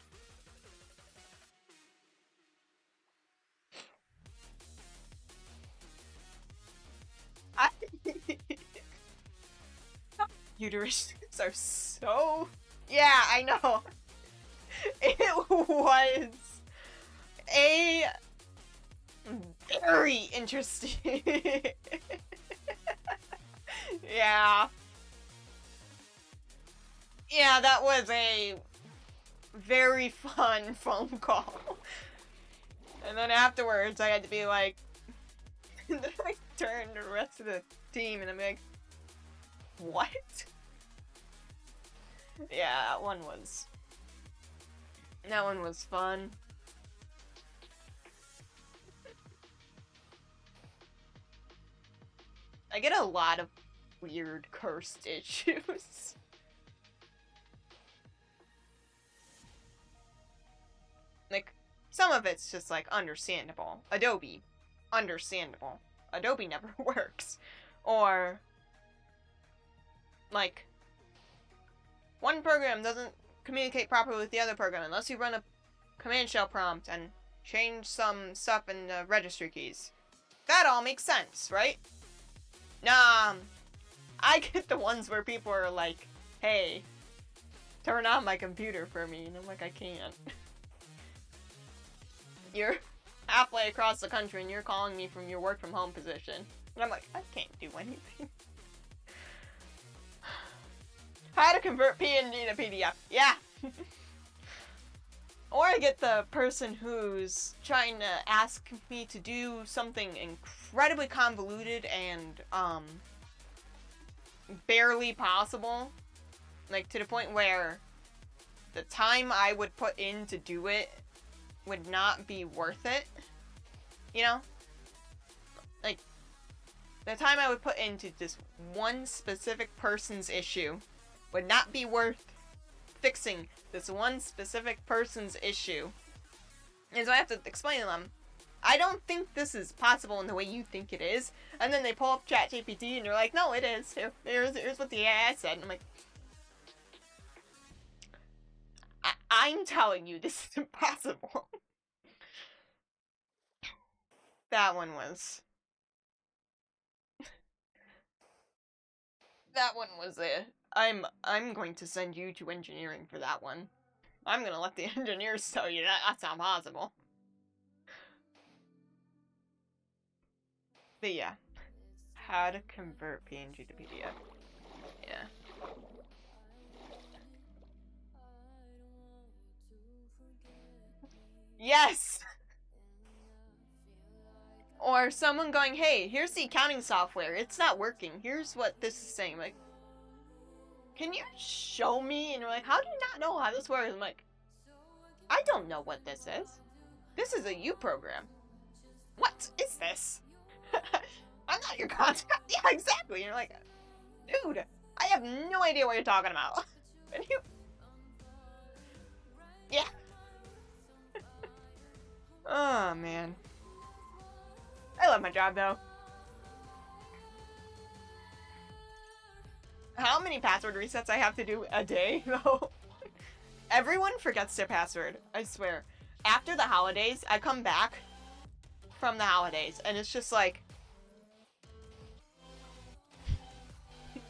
Computers are so... Yeah, I know. It was a very interesting... Yeah. Yeah, that was a very fun phone call. And then afterwards, I had to be like... And then I turned to the rest of the team and I'm like... What? Yeah, that one was fun. I get a lot of weird cursed issues. Like, some of it's just like understandable. Adobe, understandable. Adobe never works. Or like, one program doesn't communicate properly with the other program unless you run a command shell prompt and change some stuff in the registry keys. That all makes sense, right? Nah, I get the ones where people are like, hey, turn on my computer for me, and I'm like, I can't. You're halfway across the country and you're calling me from your work from home position. And I'm like, I can't do anything. How to convert PNG to PDF. Yeah. Or I get the person who's trying to ask me to do something incredibly convoluted and, barely possible. Like, to the point where the time I would put in to do it would not be worth it. You know? Like, the time I would put into this one specific person's issue would not be worth fixing this one specific person's issue. And so I have to explain to them, I don't think this is possible in the way you think it is. And then they pull up ChatGPT and they're like, no, it is. Here's what the AI said. And I'm like, I'm telling you this is impossible. That one was... That one was it. I'm going to send you to engineering for that one. I'm gonna let the engineers tell you that. That's not possible. But yeah. How to convert PNG to PDF. Yeah. Yes! Or someone going, hey, here's the accounting software. It's not working. Here's what this is saying. Like, can you show me? And you're like, how do you not know how this works? I'm like, I don't know what this is. This is a U program. What is this? I'm not your contact. Yeah, exactly. And you're like, dude, I have no idea what you're talking about. And you... Yeah. Oh, man. I love my job, though. How many password resets I have to do a day, though? Everyone forgets their password, I swear. After the holidays, I come back from the holidays, and it's just like...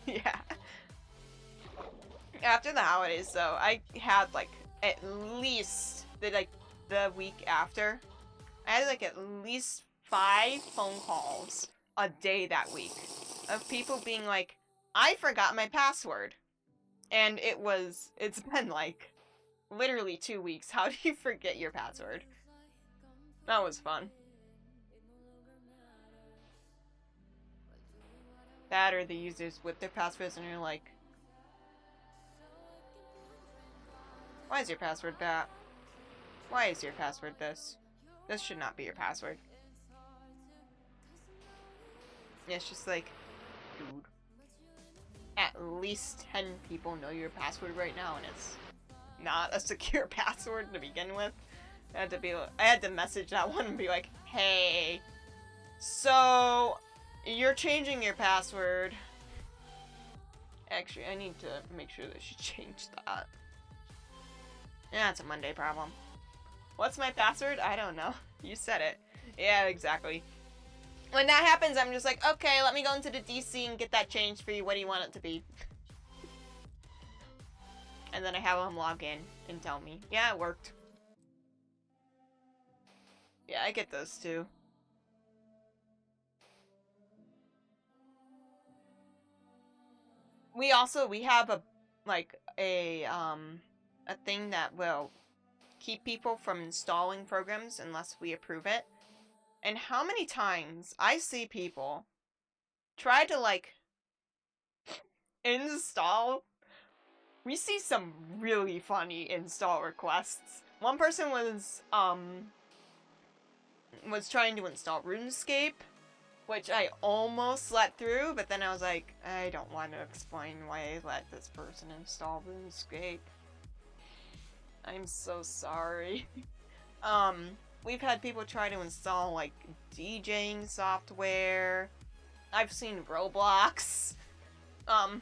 Yeah. After the holidays, though, I had, like, at least, the week after, I had, like, at least 5 phone calls a day that week of people being like, I forgot my password. And it's been, like, literally 2 weeks. How do you forget your password? That was fun. That or the users with their passwords and you're like, why is your password that? Why is your password this? This should not be your password. It's just like, dude. At least 10 people know your password right now, and it's not a secure password to begin with. I had to message that one and be like, hey, so you're changing your password. Actually, I need to make sure that she changed that. Yeah, it's a Monday problem. What's my password? I don't know. You said it. Yeah, exactly. When that happens, I'm just like, okay, let me go into the DC and get that changed for you. What do you want it to be? And then I have them log in and tell me, yeah, it worked. Yeah, I get those too. We have a thing that will keep people from installing programs unless we approve it. And how many times I see people try to, like, install... We see some really funny install requests. One person was trying to install RuneScape, which I almost let through, but then I was like, I don't want to explain why I let this person install RuneScape. I'm so sorry. We've had people try to install, like, DJing software. I've seen Roblox. And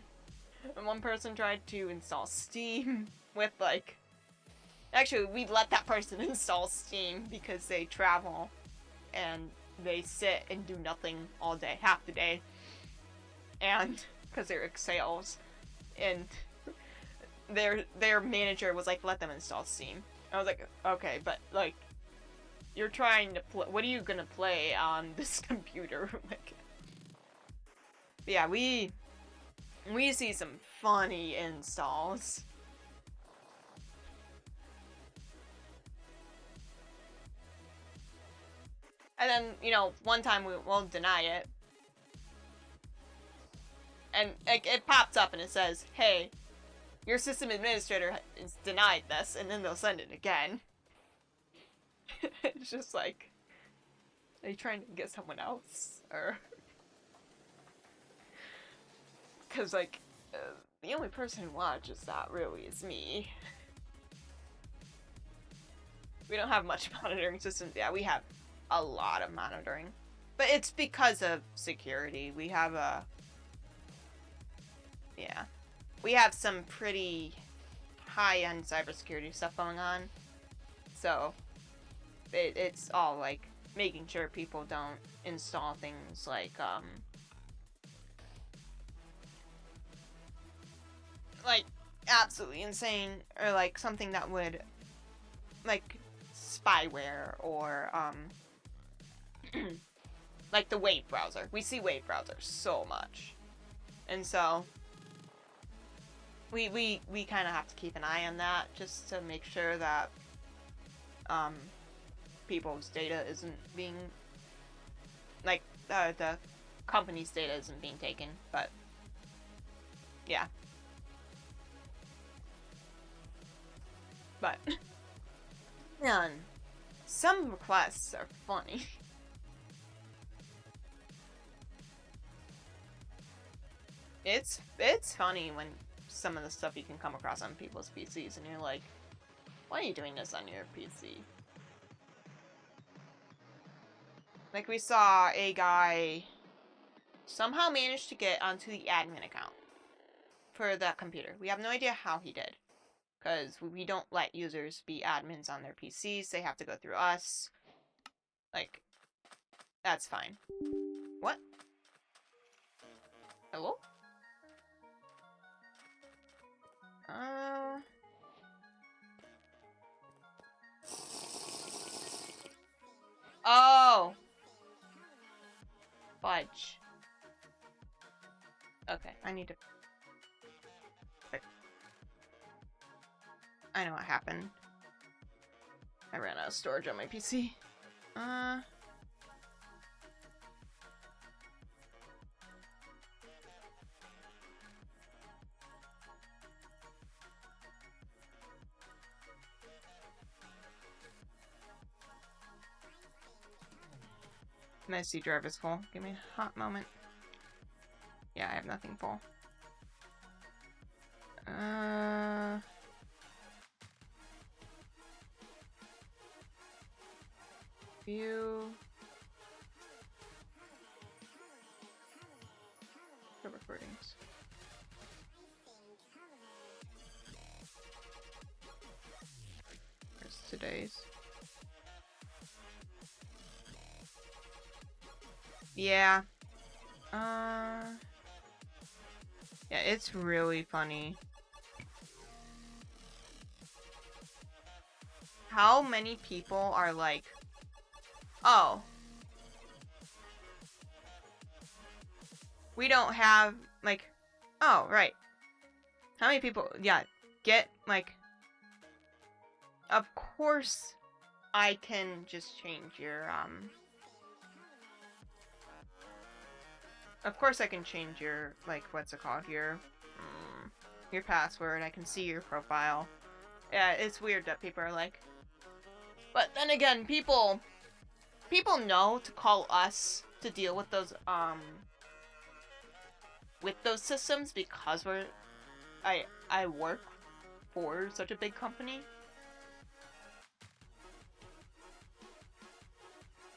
one person tried to install Steam with, like... Actually, we'd let that person install Steam because they travel and they sit and do nothing all day, half the day. And because they're sales. And their manager was like, let them install Steam. I was like, okay, but, like, you're trying to play... What are you gonna play on this computer? Like... Yeah, we see some funny installs. And then, you know, one time we won't deny it. And it pops up and it says, hey, your system administrator has denied this, and then they'll send it again. It's just like, are you trying to get someone else? Or... Because, like, the only person who watches that really is me. We don't have much monitoring systems. Yeah, we have a lot of monitoring. But it's because of security. We have yeah. We have some pretty high-end cybersecurity stuff going on. So, it's all, like, making sure people don't install things like, absolutely insane, or, like, something that would, like, spyware, or, like the Wave browser. We see Wave browser so much. And so we kind of have to keep an eye on that just to make sure that people's data isn't being, like, the company's data isn't being taken, but yeah. But man, some requests are funny. It's funny when some of the stuff you can come across on people's PCs and you're like, why are you doing this on your PC? Like, we saw a guy somehow managed to get onto the admin account for that computer. We have no idea how he did, because we don't let users be admins on their PCs. They have to go through us. Like, that's fine. What? Hello? Oh! Fudge. Okay, I need to... I know what happened. I ran out of storage on my PC. My C drive is full. Give me a hot moment. Yeah, I have nothing full. View. The recordings. There's today's. Yeah. Yeah, it's really funny. How many people are like, oh, we don't have, like, oh, right. How many people, yeah, get, like, of course I can just change your, of course I can change your, like, what's it called, your password. I can see your profile. Yeah, it's weird that people are like, but then again, people know to call us to deal with those systems because I work for such a big company.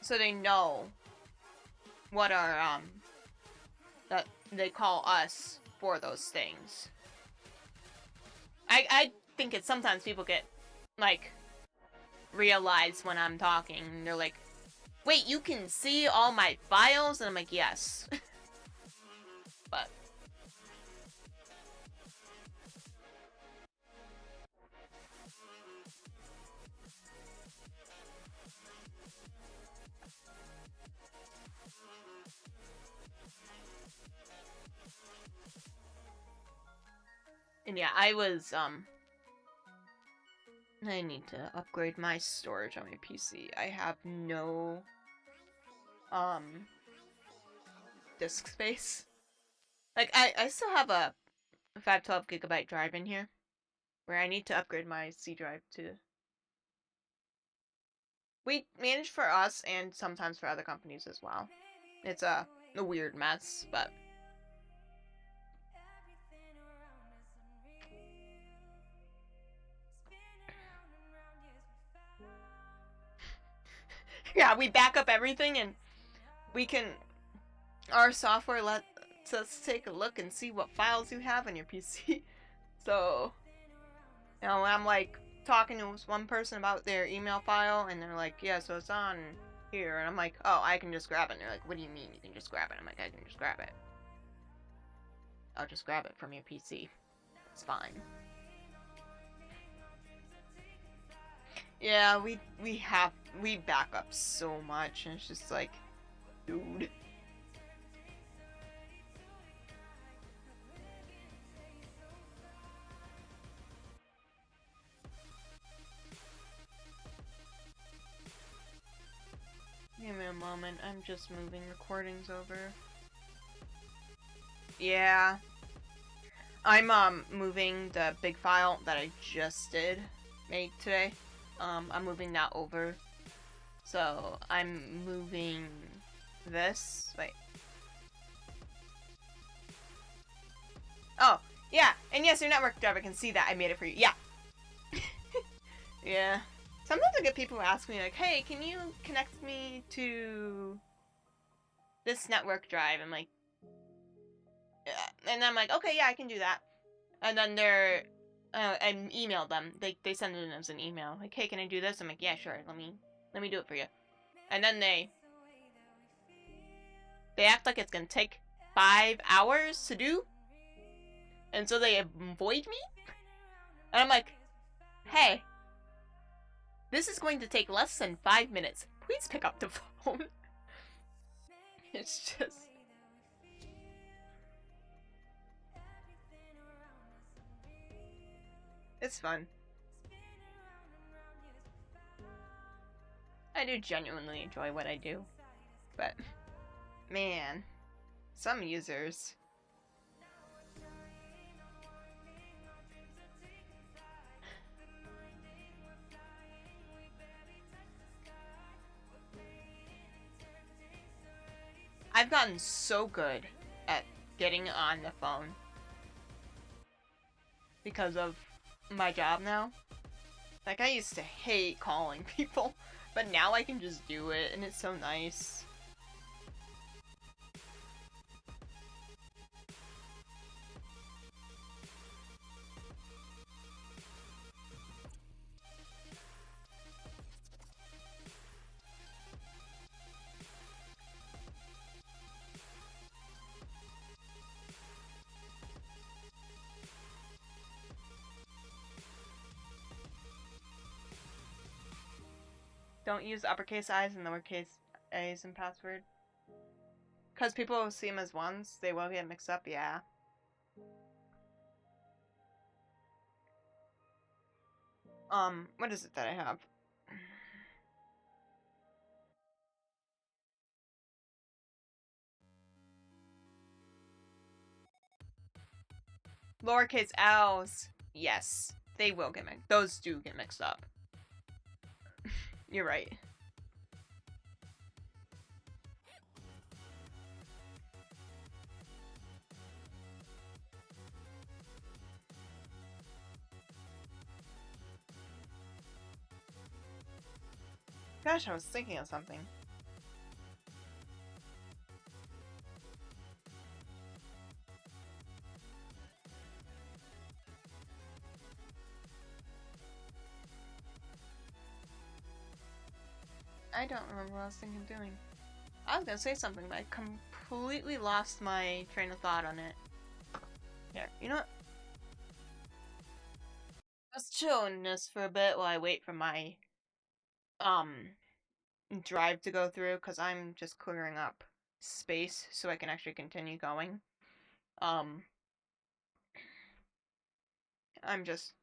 So they know what are that they call us for those things. I think it's sometimes people get, like, realize when I'm talking, and they're like, wait, you can see all my files? And I'm like, yes. But and yeah, I need to upgrade my storage on my PC. I have no disk space. Like, I still have a 512 gigabyte drive in here where I need to upgrade my C drive to. We manage for us and sometimes for other companies as well. It's a weird mess, but yeah, we back up everything and we can, our software lets us take a look and see what files you have on your PC. So, you know, I'm like talking to one person about their email file and they're like, yeah, so it's on here. And I'm like, oh, I can just grab it. And they're like, what do you mean you can just grab it? I'm like, I can just grab it. I'll just grab it from your PC. It's fine. Yeah, we back up so much, and it's just like, Dude. Give me a moment, I'm just moving recordings over. Yeah. I'm moving the big file that I just made today. I'm moving that over. So I'm moving this. Wait. Oh, yeah. And yes, your network driver can see that I made it for you. Yeah. Yeah. Sometimes I get people who ask me like, "Hey, can you connect me to this network drive?" I'm like, and I'm like, "Okay, yeah, I can do that." And then I emailed them. They send it as an email. Like, "Hey, can I do this?" I'm like, "Yeah, sure. Let me do it for you." And then they act like it's gonna take 5 hours to do, and so they avoid me. And I'm like, "Hey, this is going to take less than 5 minutes. Please pick up the phone." It's just. It's fun. I do genuinely enjoy what I do. But, man, some users. I've gotten so good at getting on the phone because of my job now. Like, I used to hate calling people, but now I can just do it, and it's so nice. Don't use uppercase I's and lowercase a's in password. Because people will see them as ones, they will get mixed up, yeah. What is it that I have? Lowercase l's, yes, they will get mixed. Those do get mixed up. You're right. Gosh, I was thinking of something. I don't remember what I was thinking of doing. I was gonna say something, but I completely lost my train of thought on it. Here, you know what? Let's chill in this for a bit while I wait for my um drive to go through, because I'm just clearing up space so I can actually continue going. Um, I'm just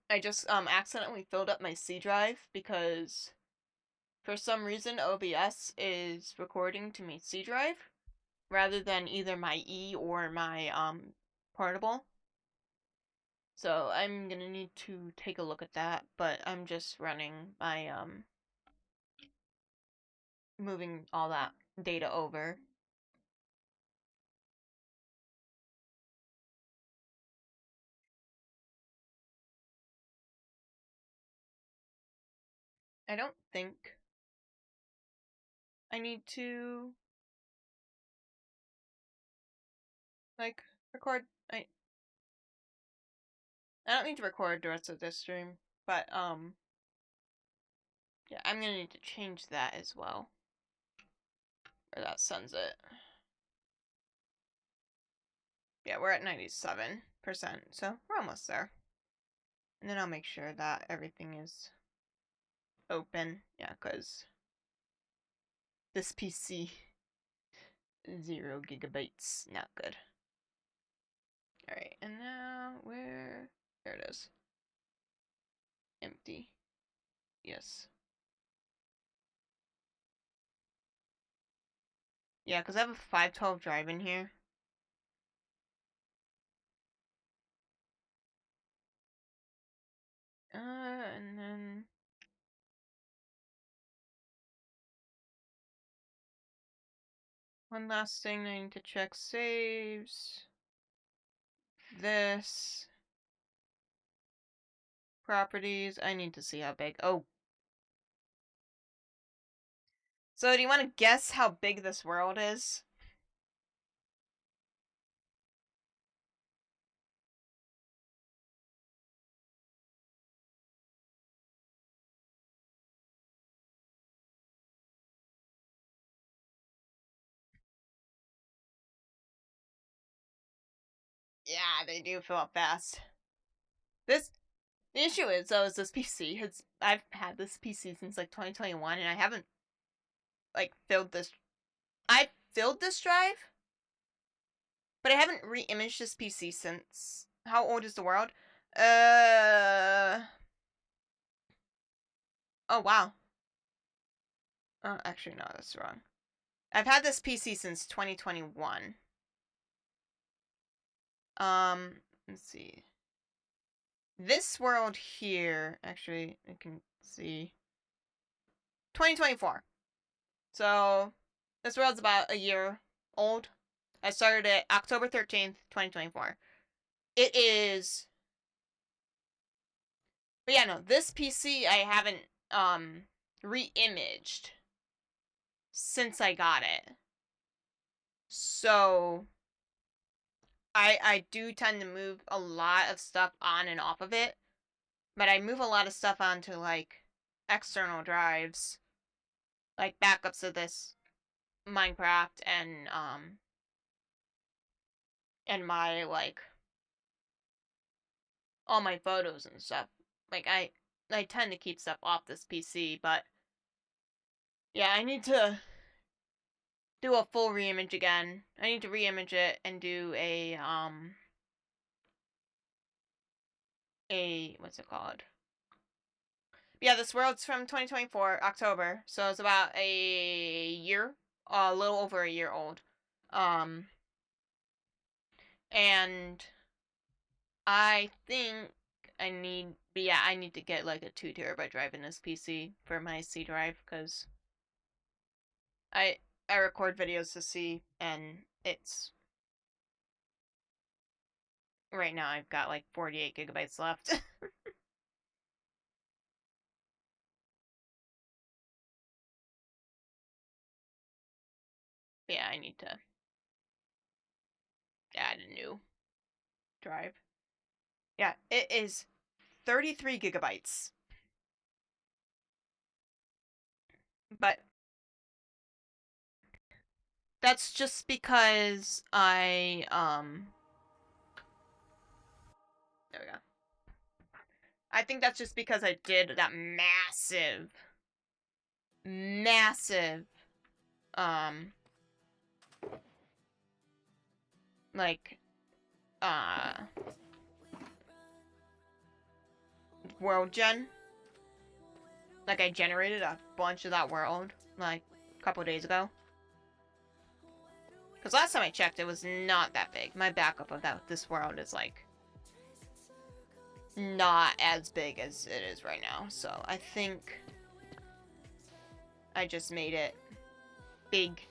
I just accidentally filled up my C drive because for some reason OBS is recording to my C drive rather than either my E or my portable. So I'm gonna need to take a look at that, but I'm just running my moving all that data over. I don't think I need to like record I don't need to record the rest of this stream, but yeah, I'm gonna need to change that as well. Or that sends it. Yeah, we're at 97%, so we're almost there. And then I'll make sure that everything is open. Yeah, because This PC. 0 gigabytes. Not good. Alright, and now where? There it is. Empty. Yes. Yeah, because I have a 512 drive in here. And then... one last thing I need to check saves. This. Properties. I need to see how big. Oh. So do you want to guess how big this world is? Yeah, they do fill up fast. The issue is though is this PC. I've had this PC since like 2021 and I haven't like filled this. I filled this drive, but I haven't re-imaged this PC since. How old is the world? Oh wow. Actually no, that's wrong. I've had this PC since 2021. Let's see. This world here, actually, I can see 2024. So this world's about a year old. I started it October 13th, 2024. It is. But yeah, no, this PC I haven't re-imaged since I got it. So I do tend to move a lot of stuff on and off of it. But I move a lot of stuff onto like external drives. Like backups of this Minecraft and my like all my photos and stuff. Like I tend to keep stuff off this PC, but yeah, I need to do a full reimage again. I need to reimage it and do a what's it called? Yeah, this world's from 2024 October, so it's about a year, a little over a year old. And I think I need, but yeah, I need to get like a 2 terabyte drive in this PC for my C drive because I record videos to C and it's right now I've got like 48 gigabytes left. Yeah, I need to add a new drive. Yeah, it is 33 gigabytes. But that's just because there we go. I think that's just because I did that massive like world gen. Like I generated a bunch of that world like a couple days ago. Because last time I checked, it was not that big. My backup of this world is like not as big as it is right now. So I think I just made it big.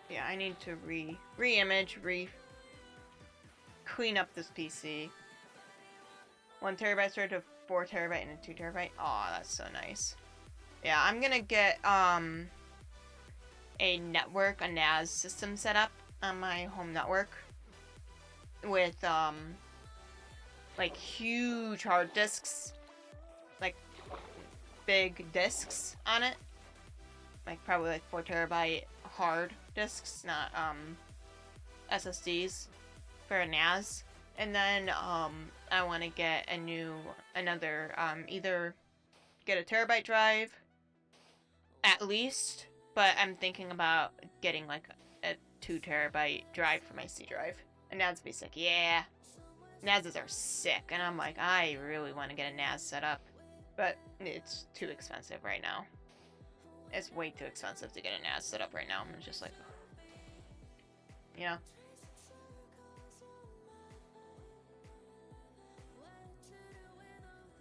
Yeah, I need to re-image, clean up this PC. 1 terabyte storage to 4 terabyte and a 2 terabyte. Aw, that's so nice. Yeah, I'm gonna get a network, a NAS system set up on my home network with like huge hard disks, like big disks on it, like probably like 4 terabyte hard disks, not SSDs for a NAS, and then I want to get another either get a terabyte drive at least, but I'm thinking about getting like a 2 terabyte drive for my C drive. And NAS be sick, yeah. NASs are sick, and I'm like, I really want to get a NAS set up, but it's too expensive right now. It's way too expensive to get a NAS set up right now. I'm just like, you know.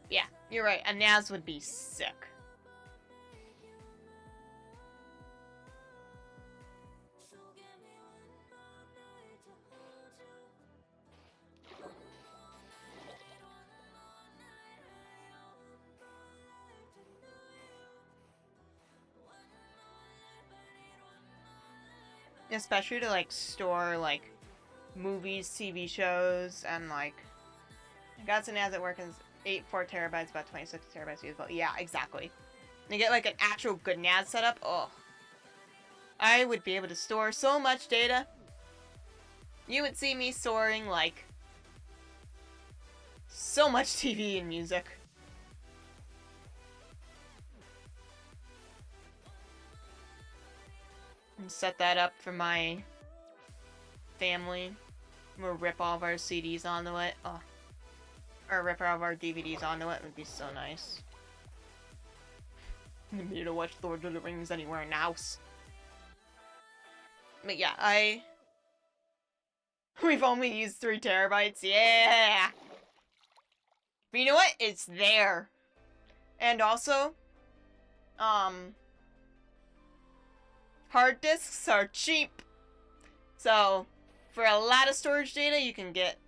Yeah, you're right. A NAS would be sick. Especially to like store like movies, TV shows, and like I got some NAS at work and 4 terabytes, about 26 terabytes usable. Yeah, exactly. You get like an actual good NAS setup. Oh, I would be able to store so much data. You would see me storing like so much TV and music. And set that up for my family. We'll rip all of our CDs onto it. Oh. Or rip all of our DVDs onto it. It would be so nice. And be able to watch Lord of the Rings anywhere in the house. But yeah, we've only used 3 terabytes. Yeah! But you know what? It's there. And also, hard disks are cheap. So, for a lot of storage data, you can get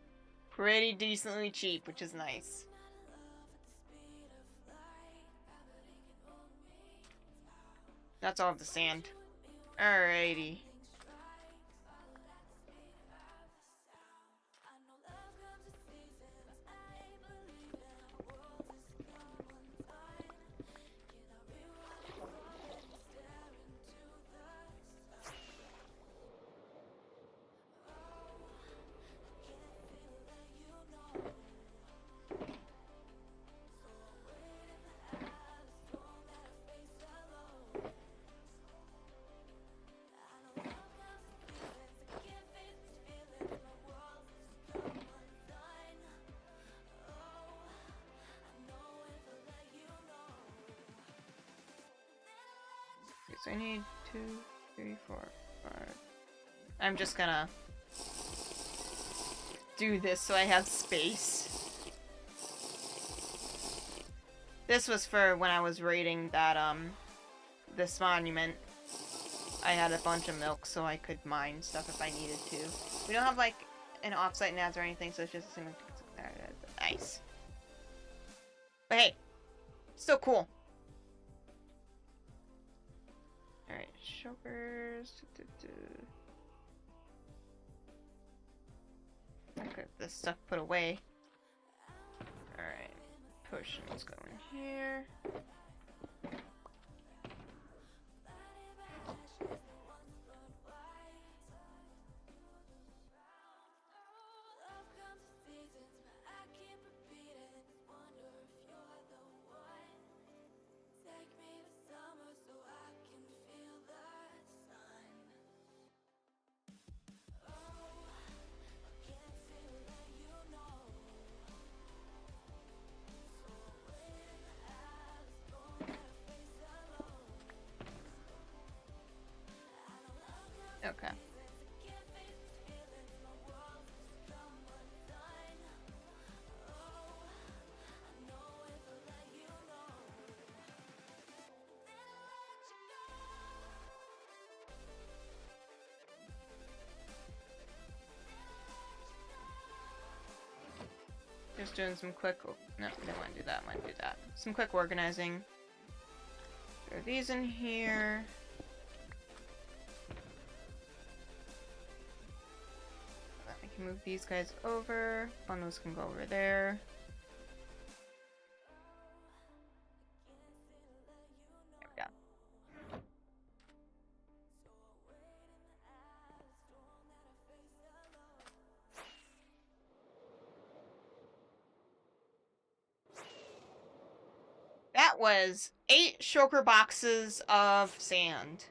pretty decently cheap, which is nice. That's all of the sand. Alrighty. So I need 2, 3, 4, 5. I'm just gonna do this so I have space. This was for when I was raiding that, this monument. I had a bunch of milk so I could mine stuff if I needed to. We don't have, like, an offsite NAS or anything, so it's just a single... Nice. But hey, still cool. Alright, chokers. Okay, this stuff put away. Alright, potions go in here. Okay. Just doing some quick... No, didn't want to do that. I want to do that. Some quick organizing. Throw these in here. I can move these guys over. Bundles can go over there. There we go. that was 8 shulker boxes of sand.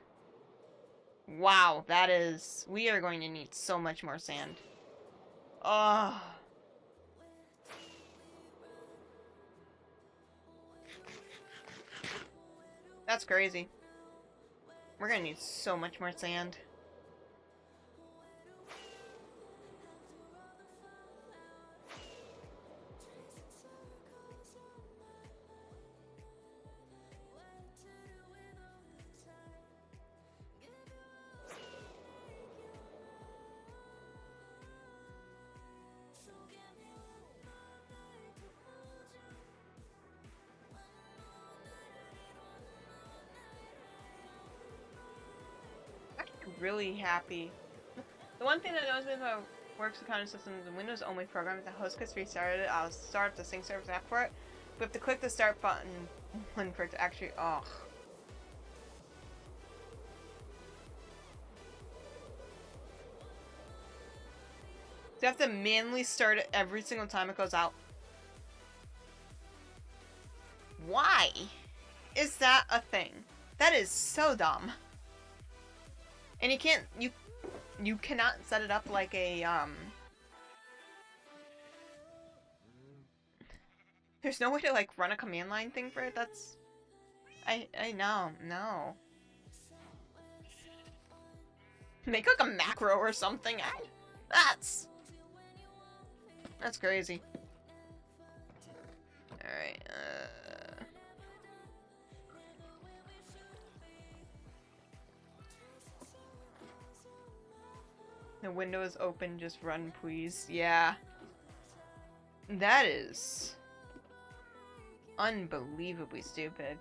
Wow, that is... We are going to need so much more sand. Oh. That's crazy. We're gonna need so much more sand. Really happy. The one thing that knows me about works accounting systems and Windows only program is that host gets restarted. I'll start up the sync service app for it. We have to click the start button when for it to actually. Oh. So you have to manually start it every single time it goes out. Why is that a thing? That is so dumb. And you can't you cannot set it up like a there's no way to like run a command line thing for it. That's I know, no. Make like a macro or something. That's crazy. Alright, the window is open, just run please. Yeah. That is unbelievably stupid.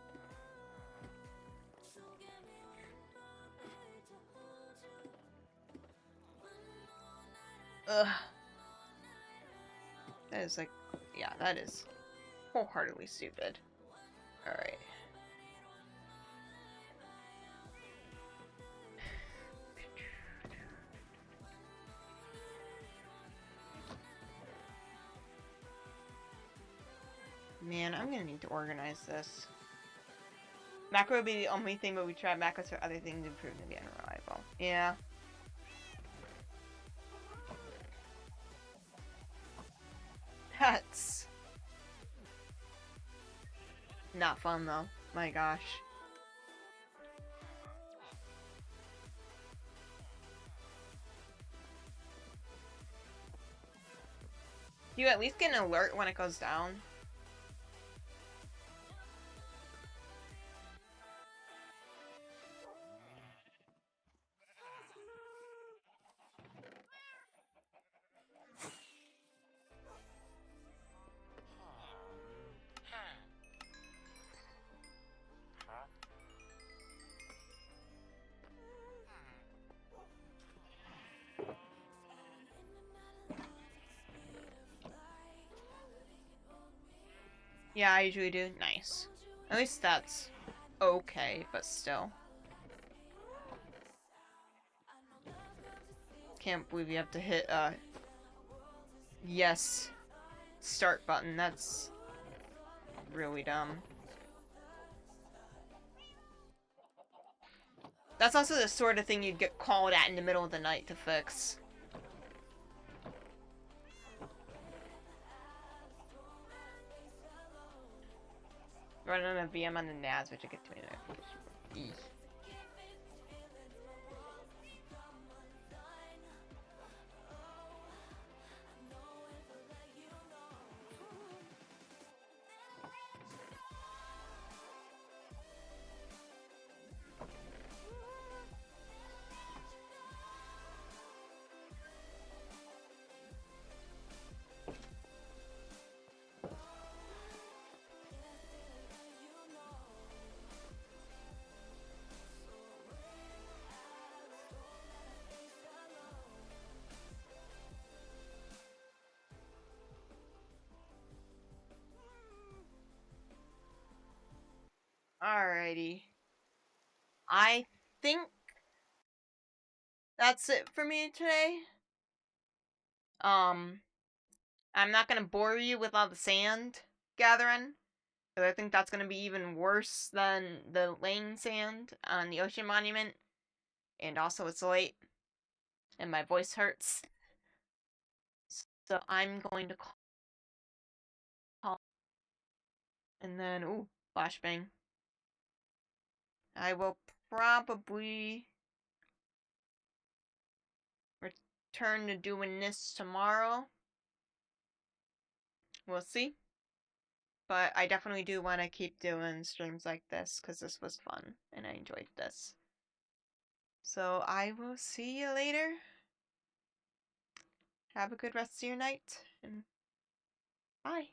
Ugh. That is like, yeah, that is wholeheartedly stupid. Alright. Man, I'm gonna need to organize this. Macro would be the only thing, but we tried macros for other things and proved to be unreliable. Yeah. That's not fun though. My gosh. You at least get an alert when it goes down. Yeah, I usually do. Nice. At least that's okay, but still. Can't believe you have to hit yes start button. That's really dumb. That's also the sort of thing you'd get called at in the middle of the night to fix. Running a VM on the NAS, which I get to me. Alrighty. I think that's it for me today. I'm not gonna bore you with all the sand gathering. 'Cause I think that's gonna be even worse than the lane sand on the ocean monument. And also it's late and my voice hurts. So I'm going to call and then ooh, flashbang. I will probably return to doing this tomorrow. We'll see. But I definitely do want to keep doing streams like this because this was fun and I enjoyed this. So I will see you later. Have a good rest of your night and bye.